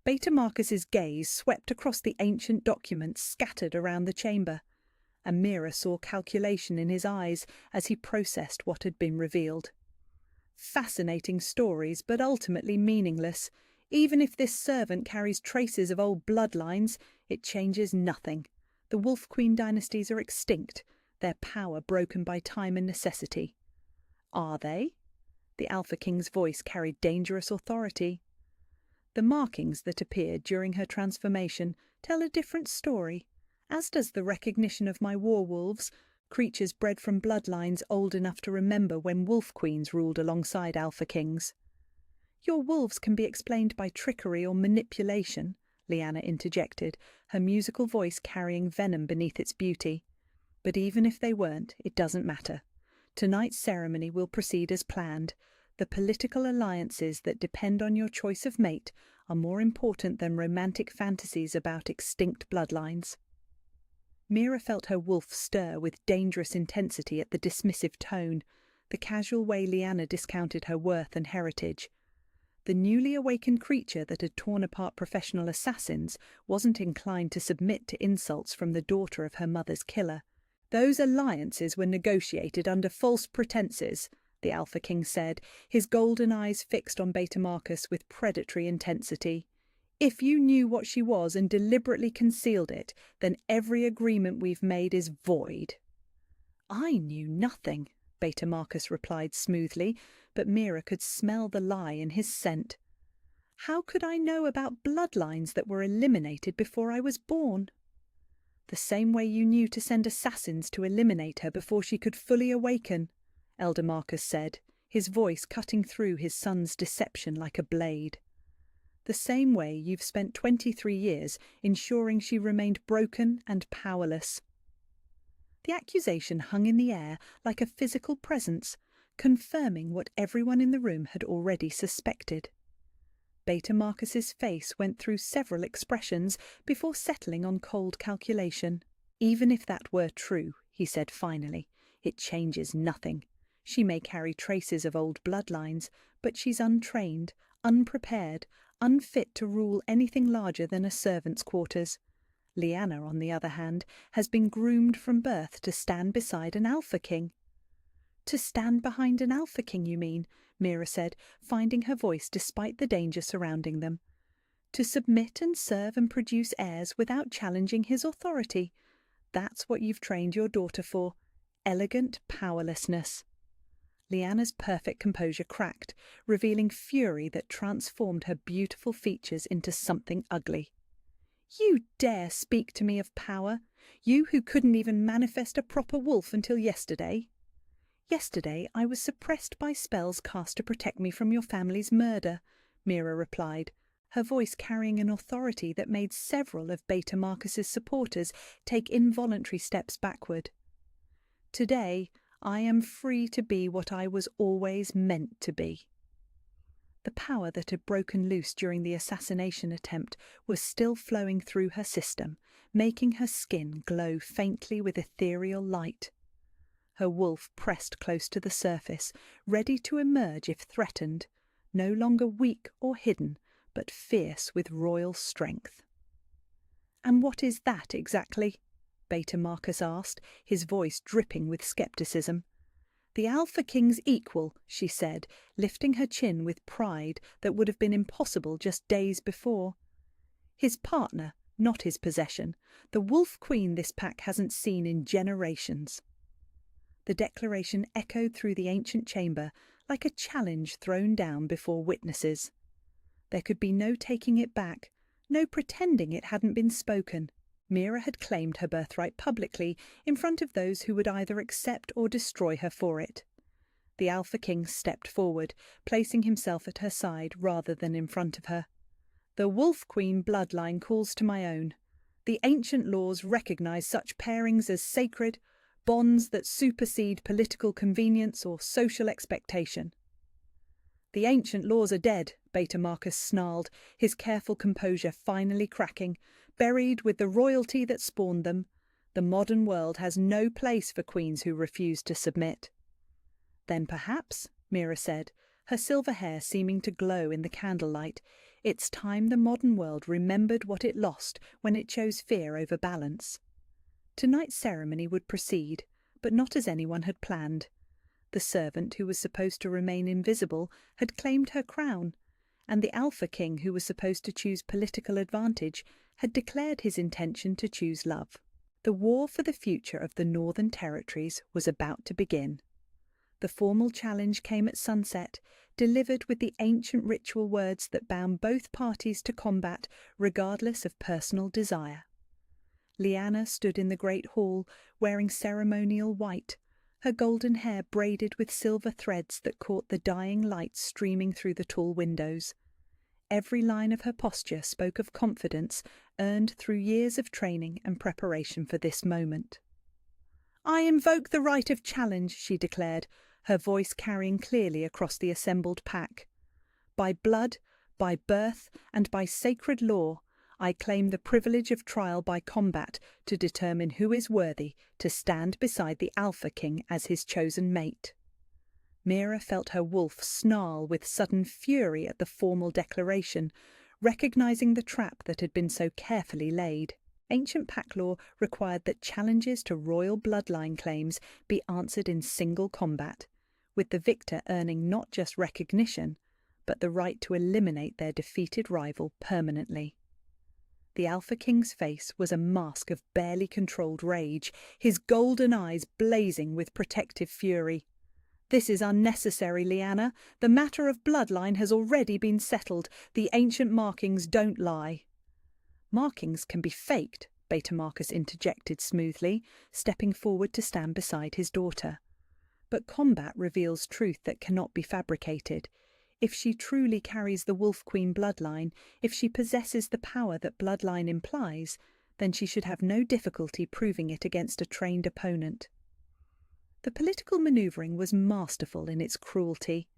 Beta Marcus's gaze swept across the ancient documents scattered around the chamber. Amira saw calculation in his eyes as he processed what had been revealed. Fascinating stories, but ultimately meaningless. Even if this servant carries traces of old bloodlines, it changes nothing. The Wolf Queen dynasties are extinct, their power broken by time and necessity. Are they? The Alpha King's voice carried dangerous authority. The markings that appeared during her transformation tell a different story, as does the recognition of my war wolves, creatures bred from bloodlines old enough to remember when wolf queens ruled alongside Alpha Kings. "Your wolves can be explained by trickery or manipulation," Lyanna interjected, her musical voice carrying venom beneath its beauty. "But even if they weren't, it doesn't matter. Tonight's ceremony will proceed as planned. The political alliances that depend on your choice of mate are more important than romantic fantasies about extinct bloodlines." Mira felt her wolf stir with dangerous intensity at the dismissive tone, the casual way Lyanna discounted her worth and heritage. The newly awakened creature that had torn apart professional assassins wasn't inclined to submit to insults from the daughter of her mother's killer. "Those alliances were negotiated under false pretenses," the Alpha King said, his golden eyes fixed on Beta Marcus with predatory intensity. "If you knew what she was and deliberately concealed it, then every agreement we've made is void." "I knew nothing," Beta Marcus replied smoothly, but Mira could smell the lie in his scent. "How could I know about bloodlines that were eliminated before I was born?" "The same way you knew to send assassins to eliminate her before she could fully awaken," Elder Marcus said, his voice cutting through his son's deception like a blade. "The same way you've spent 23 years ensuring she remained broken and powerless." The accusation hung in the air like a physical presence, confirming what everyone in the room had already suspected. Beta Marcus's face went through several expressions before settling on cold calculation. "Even if that were true," he said finally, "it changes nothing. She may carry traces of old bloodlines, but she's untrained, unprepared, unfit to rule anything larger than a servant's quarters. Lyanna, on the other hand, has been groomed from birth to stand beside an Alpha King." "To stand behind an Alpha King, you mean?" Mira said, finding her voice despite the danger surrounding them. "To submit and serve and produce heirs without challenging his authority. That's what you've trained your daughter for. Elegant powerlessness." Lyanna's perfect composure cracked, revealing fury that transformed her beautiful features into something ugly. "You dare speak to me of power? You who couldn't even manifest a proper wolf until yesterday?" "Yesterday I was suppressed by spells cast to protect me from your family's murder," Mira replied, her voice carrying an authority that made several of Beta Marcus's supporters take involuntary steps backward. "Today I am free to be what I was always meant to be." The power that had broken loose during the assassination attempt was still flowing through her system, making her skin glow faintly with ethereal light. Her wolf pressed close to the surface, ready to emerge if threatened, no longer weak or hidden, but fierce with royal strength. "And what is that exactly?" Beta Marcus asked, his voice dripping with skepticism. "The Alpha King's equal," she said, lifting her chin with pride that would have been impossible just days before. "His partner, not his possession, the Wolf Queen this pack hasn't seen in generations." The declaration echoed through the ancient chamber like a challenge thrown down before witnesses. There could be no taking it back, no pretending it hadn't been spoken. Mira had claimed her birthright publicly in front of those who would either accept or destroy her for it. The Alpha King stepped forward, placing himself at her side rather than in front of her. The Wolf Queen bloodline calls to my own. The ancient laws recognize such pairings as sacred, bonds that supersede political convenience or social expectation. The ancient laws are dead, Beta Marcus snarled, his careful composure finally cracking. Buried with the royalty that spawned them, the modern world has no place for queens who refuse to submit. Then perhaps, Mira said, her silver hair seeming to glow in the candlelight, it's time the modern world remembered what it lost when it chose fear over balance. Tonight's ceremony would proceed, but not as anyone had planned. The servant who was supposed to remain invisible had claimed her crown, and the Alpha King who was supposed to choose political advantage had declared his intention to choose love. The war for the future of the Northern Territories was about to begin. The formal challenge came at sunset, delivered with the ancient ritual words that bound both parties to combat regardless of personal desire. Lyanna stood in the great hall, wearing ceremonial white, her golden hair braided with silver threads that caught the dying light streaming through the tall windows. Every line of her posture spoke of confidence earned through years of training and preparation for this moment. "I invoke the right of challenge," she declared, her voice carrying clearly across the assembled pack. "By blood, by birth, and by sacred law, I claim the privilege of trial by combat to determine who is worthy to stand beside the Alpha King as his chosen mate." Mira felt her wolf snarl with sudden fury at the formal declaration, recognizing the trap that had been so carefully laid. Ancient pack law required that challenges to royal bloodline claims be answered in single combat, with the victor earning not just recognition, but the right to eliminate their defeated rival permanently. The Alpha King's face was a mask of barely controlled rage, his golden eyes blazing with protective fury. "This is unnecessary, Lyanna. The matter of bloodline has already been settled. The ancient markings don't lie." "Markings can be faked," Beta Marcus interjected smoothly, stepping forward to stand beside his daughter. "But combat reveals truth that cannot be fabricated. If she truly carries the Wolf Queen bloodline, if she possesses the power that bloodline implies, then she should have no difficulty proving it against a trained opponent." The political manoeuvring was masterful in its cruelty.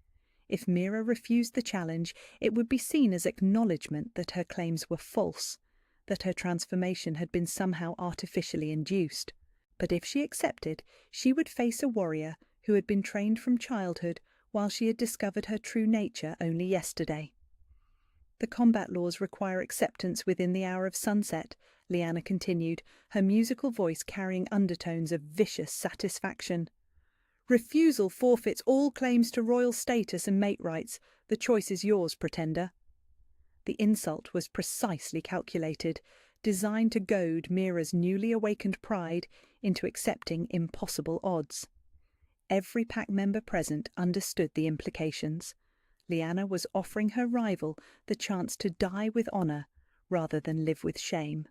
If Mira refused the challenge, it would be seen as acknowledgement that her claims were false, that her transformation had been somehow artificially induced. But if she accepted, she would face a warrior who had been trained from childhood while she had discovered her true nature only yesterday. "The combat laws require acceptance within the hour of sunset," Lyanna continued, her musical voice carrying undertones of vicious satisfaction. "Refusal forfeits all claims to royal status and mate rights. The choice is yours, pretender." The insult was precisely calculated, designed to goad Mira's newly awakened pride into accepting impossible odds. Every pack member present understood the implications. Lyanna was offering her rival the chance to die with honour rather than live with shame.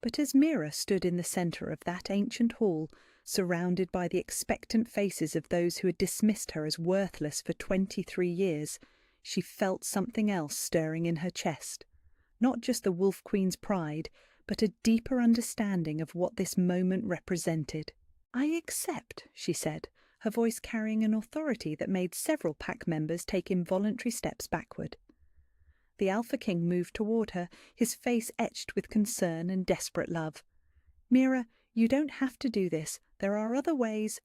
But as Mira stood in the centre of that ancient hall, surrounded by the expectant faces of those who had dismissed her as worthless for 23 years, she felt something else stirring in her chest. Not just the Wolf Queen's pride, but a deeper understanding of what this moment represented. "I accept," she said, her voice carrying an authority that made several pack members take involuntary steps backward. The Alpha King moved toward her, his face etched with concern and desperate love. "Mira, you don't have to do this. There are other ways."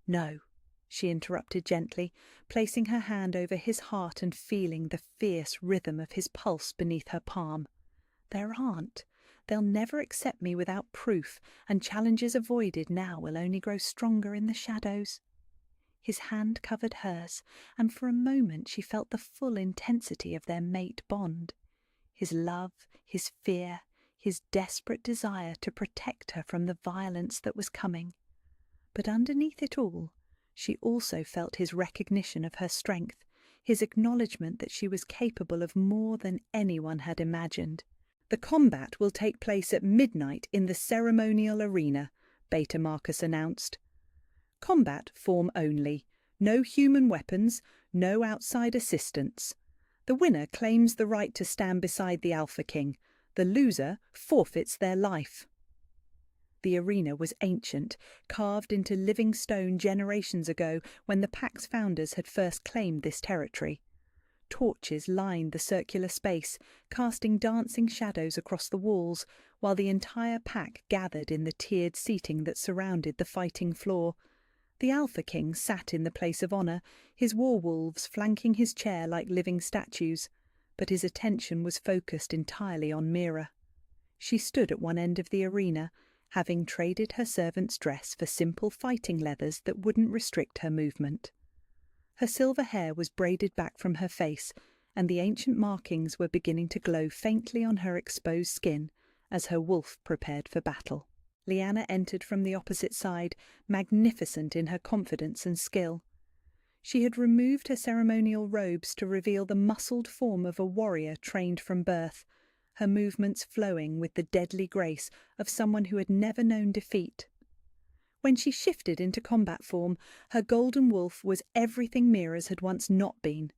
"No," she interrupted gently, placing her hand over his heart and feeling the fierce rhythm of his pulse beneath her palm. "There aren't. They'll never accept me without proof, and challenges avoided now will only grow stronger in the shadows." His hand covered hers, and for a moment she felt the full intensity of their mate bond. His love, his fear, his desperate desire to protect her from the violence that was coming. But underneath it all, she also felt his recognition of her strength, his acknowledgement that she was capable of more than anyone had imagined. "The combat will take place at midnight in the ceremonial arena," Beta Marcus announced. "Combat form only. No human weapons, no outside assistance. The winner claims the right to stand beside the Alpha King. The loser forfeits their life. The arena was ancient, carved into living stone generations ago when the pack's founders had first claimed this territory. Torches lined the circular space, casting dancing shadows across the walls, while the entire pack gathered in the tiered seating that surrounded the fighting floor. The Alpha King sat in the place of honour, his war wolves flanking his chair like living statues, but his attention was focused entirely on Mira. She stood at one end of the arena, having traded her servant's dress for simple fighting leathers that wouldn't restrict her movement. Her silver hair was braided back from her face, and the ancient markings were beginning to glow faintly on her exposed skin as her wolf prepared for battle. Lyanna entered from the opposite side, magnificent in her confidence and skill. She had removed her ceremonial robes to reveal the muscled form of a warrior trained from birth, her movements flowing with the deadly grace of someone who had never known defeat. When she shifted into combat form, her golden wolf was everything Mira's had once not been,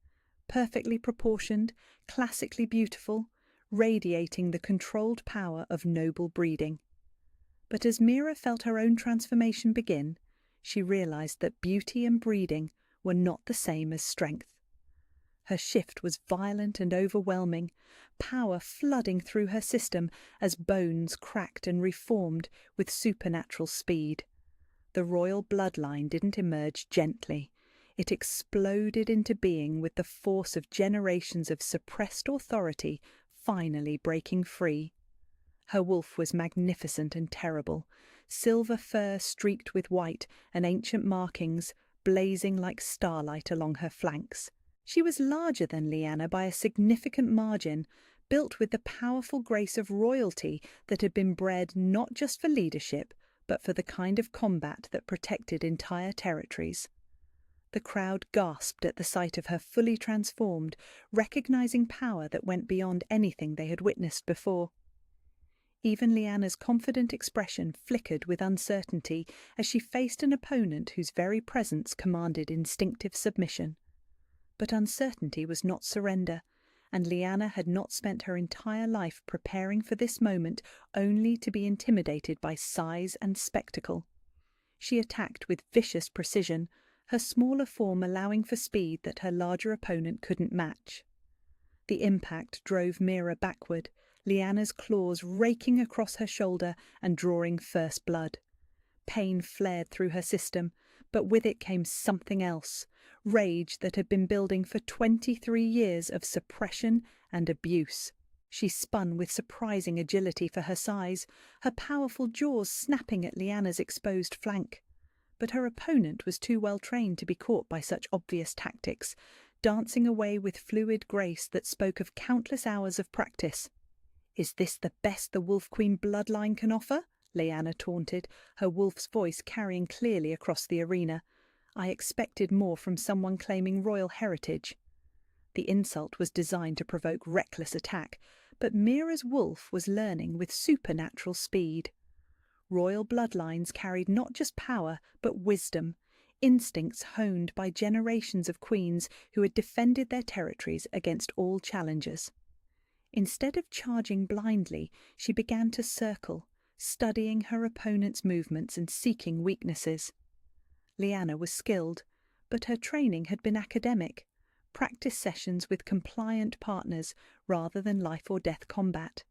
perfectly proportioned, classically beautiful, radiating the controlled power of noble breeding. But as Mira felt her own transformation begin, she realized that beauty and breeding were not the same as strength. Her shift was violent and overwhelming, power flooding through her system as bones cracked and reformed with supernatural speed. The royal bloodline didn't emerge gently. It exploded into being with the force of generations of suppressed authority finally breaking free. Her wolf was magnificent and terrible, silver fur streaked with white and ancient markings blazing like starlight along her flanks. She was larger than Lyanna by a significant margin, built with the powerful grace of royalty that had been bred not just for leadership, but for the kind of combat that protected entire territories. The crowd gasped at the sight of her fully transformed, recognizing power that went beyond anything they had witnessed before. Even Lyanna's confident expression flickered with uncertainty as she faced an opponent whose very presence commanded instinctive submission. But uncertainty was not surrender, and Lyanna had not spent her entire life preparing for this moment only to be intimidated by size and spectacle. She attacked with vicious precision, her smaller form allowing for speed that her larger opponent couldn't match. The impact drove Mira backward, Lyanna's claws raking across her shoulder and drawing first blood. Pain flared through her system, but with it came something else, rage that had been building for 23 years of suppression and abuse. She spun with surprising agility for her size, her powerful jaws snapping at Lyanna's exposed flank. But her opponent was too well trained to be caught by such obvious tactics, dancing away with fluid grace that spoke of countless hours of practice. "Is this the best the Wolf Queen bloodline can offer?" Lyanna taunted, her wolf's voice carrying clearly across the arena. "I expected more from someone claiming royal heritage." The insult was designed to provoke reckless attack, but Mira's wolf was learning with supernatural speed. Royal bloodlines carried not just power, but wisdom, instincts honed by generations of queens who had defended their territories against all challengers. Instead of charging blindly, she began to circle, studying her opponent's movements and seeking weaknesses. Lyanna was skilled, but her training had been academic, practice sessions with compliant partners rather than life-or-death combat.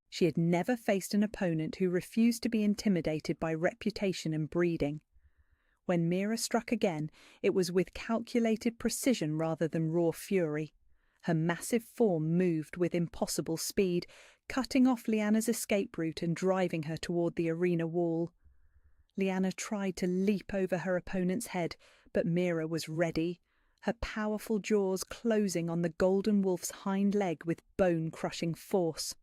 She had never faced an opponent who refused to be intimidated by reputation and breeding. When Mira struck again, it was with calculated precision rather than raw fury. Her massive form moved with impossible speed, cutting off Lyanna's escape route and driving her toward the arena wall. Lyanna tried to leap over her opponent's head, but Mira was ready, her powerful jaws closing on the golden wolf's hind leg with bone-crushing force.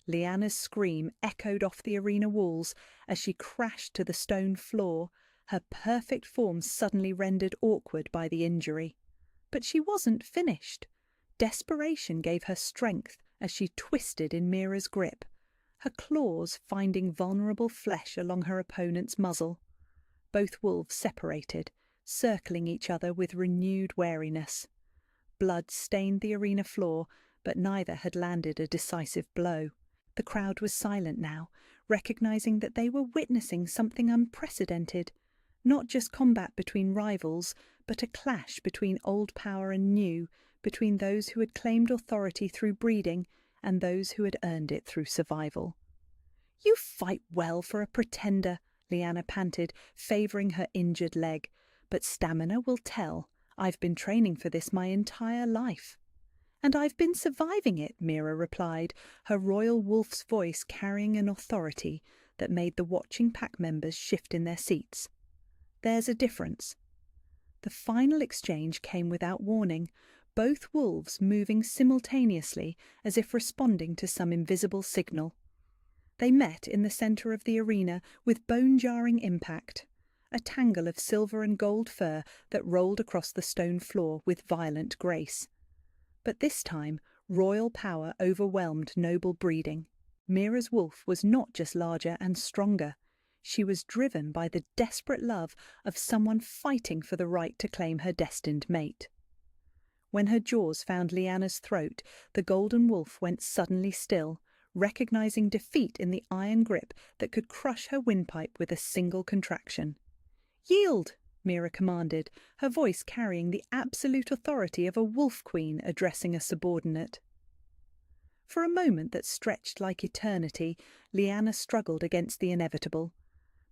Lyanna's scream echoed off the arena walls as she crashed to the stone floor, her perfect form suddenly rendered awkward by the injury. But she wasn't finished. Desperation gave her strength as she twisted in Mira's grip, her claws finding vulnerable flesh along her opponent's muzzle. Both wolves separated, circling each other with renewed wariness. Blood stained the arena floor, but neither had landed a decisive blow. The crowd was silent now, recognizing that they were witnessing something unprecedented. Not just combat between rivals, but a clash between old power and new, between those who had claimed authority through breeding and those who had earned it through survival. "You fight well for a pretender," Lyanna panted, favouring her injured leg. "But stamina will tell. I've been training for this my entire life." "And I've been surviving it," Mira replied, her royal wolf's voice carrying an authority that made the watching pack members shift in their seats. "There's a difference." The final exchange came without warning, both wolves moving simultaneously as if responding to some invisible signal. They met in the centre of the arena with bone-jarring impact, a tangle of silver and gold fur that rolled across the stone floor with violent grace. But this time, royal power overwhelmed noble breeding. Mira's wolf was not just larger and stronger. She was driven by the desperate love of someone fighting for the right to claim her destined mate. When her jaws found Lyanna's throat, the golden wolf went suddenly still, recognizing defeat in the iron grip that could crush her windpipe with a single contraction. "Yield!" Mira commanded, her voice carrying the absolute authority of a wolf queen addressing a subordinate. For a moment that stretched like eternity, Lyanna struggled against the inevitable.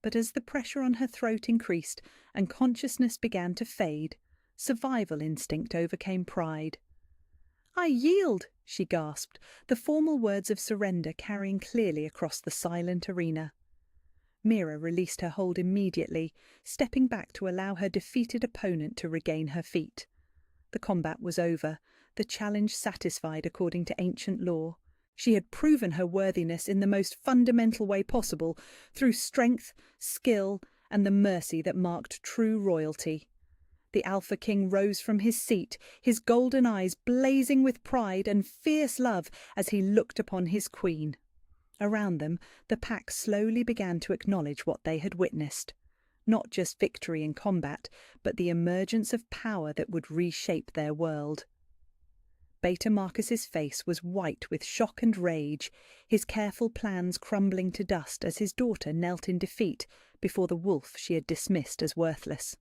But as the pressure on her throat increased and consciousness began to fade, survival instinct overcame pride. "I yield," she gasped, the formal words of surrender carrying clearly across the silent arena. Mira released her hold immediately, stepping back to allow her defeated opponent to regain her feet. The combat was over, the challenge satisfied according to ancient law. She had proven her worthiness in the most fundamental way possible, through strength, skill, and the mercy that marked true royalty. The Alpha King rose from his seat, his golden eyes blazing with pride and fierce love as he looked upon his queen. Around them, the pack slowly began to acknowledge what they had witnessed. Not just victory in combat, but the emergence of power that would reshape their world. Beta Marcus's face was white with shock and rage, his careful plans crumbling to dust as his daughter knelt in defeat before the wolf she had dismissed as worthless.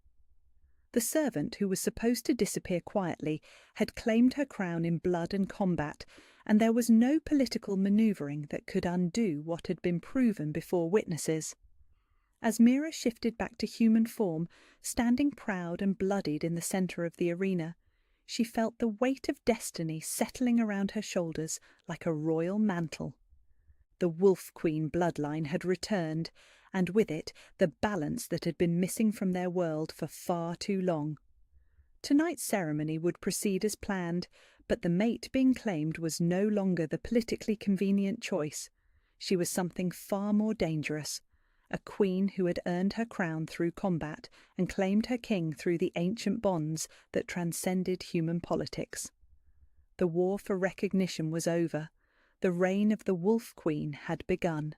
The servant, who was supposed to disappear quietly, had claimed her crown in blood and combat, and there was no political manoeuvring that could undo what had been proven before witnesses. As Mira shifted back to human form, standing proud and bloodied in the centre of the arena, she felt the weight of destiny settling around her shoulders like a royal mantle. The Wolf Queen bloodline had returned, and with it the balance that had been missing from their world for far too long. Tonight's ceremony would proceed as planned, but the mate being claimed was no longer the politically convenient choice. She was something far more dangerous, a queen who had earned her crown through combat and claimed her king through the ancient bonds that transcended human politics. The war for recognition was over. The reign of the Wolf Queen had begun.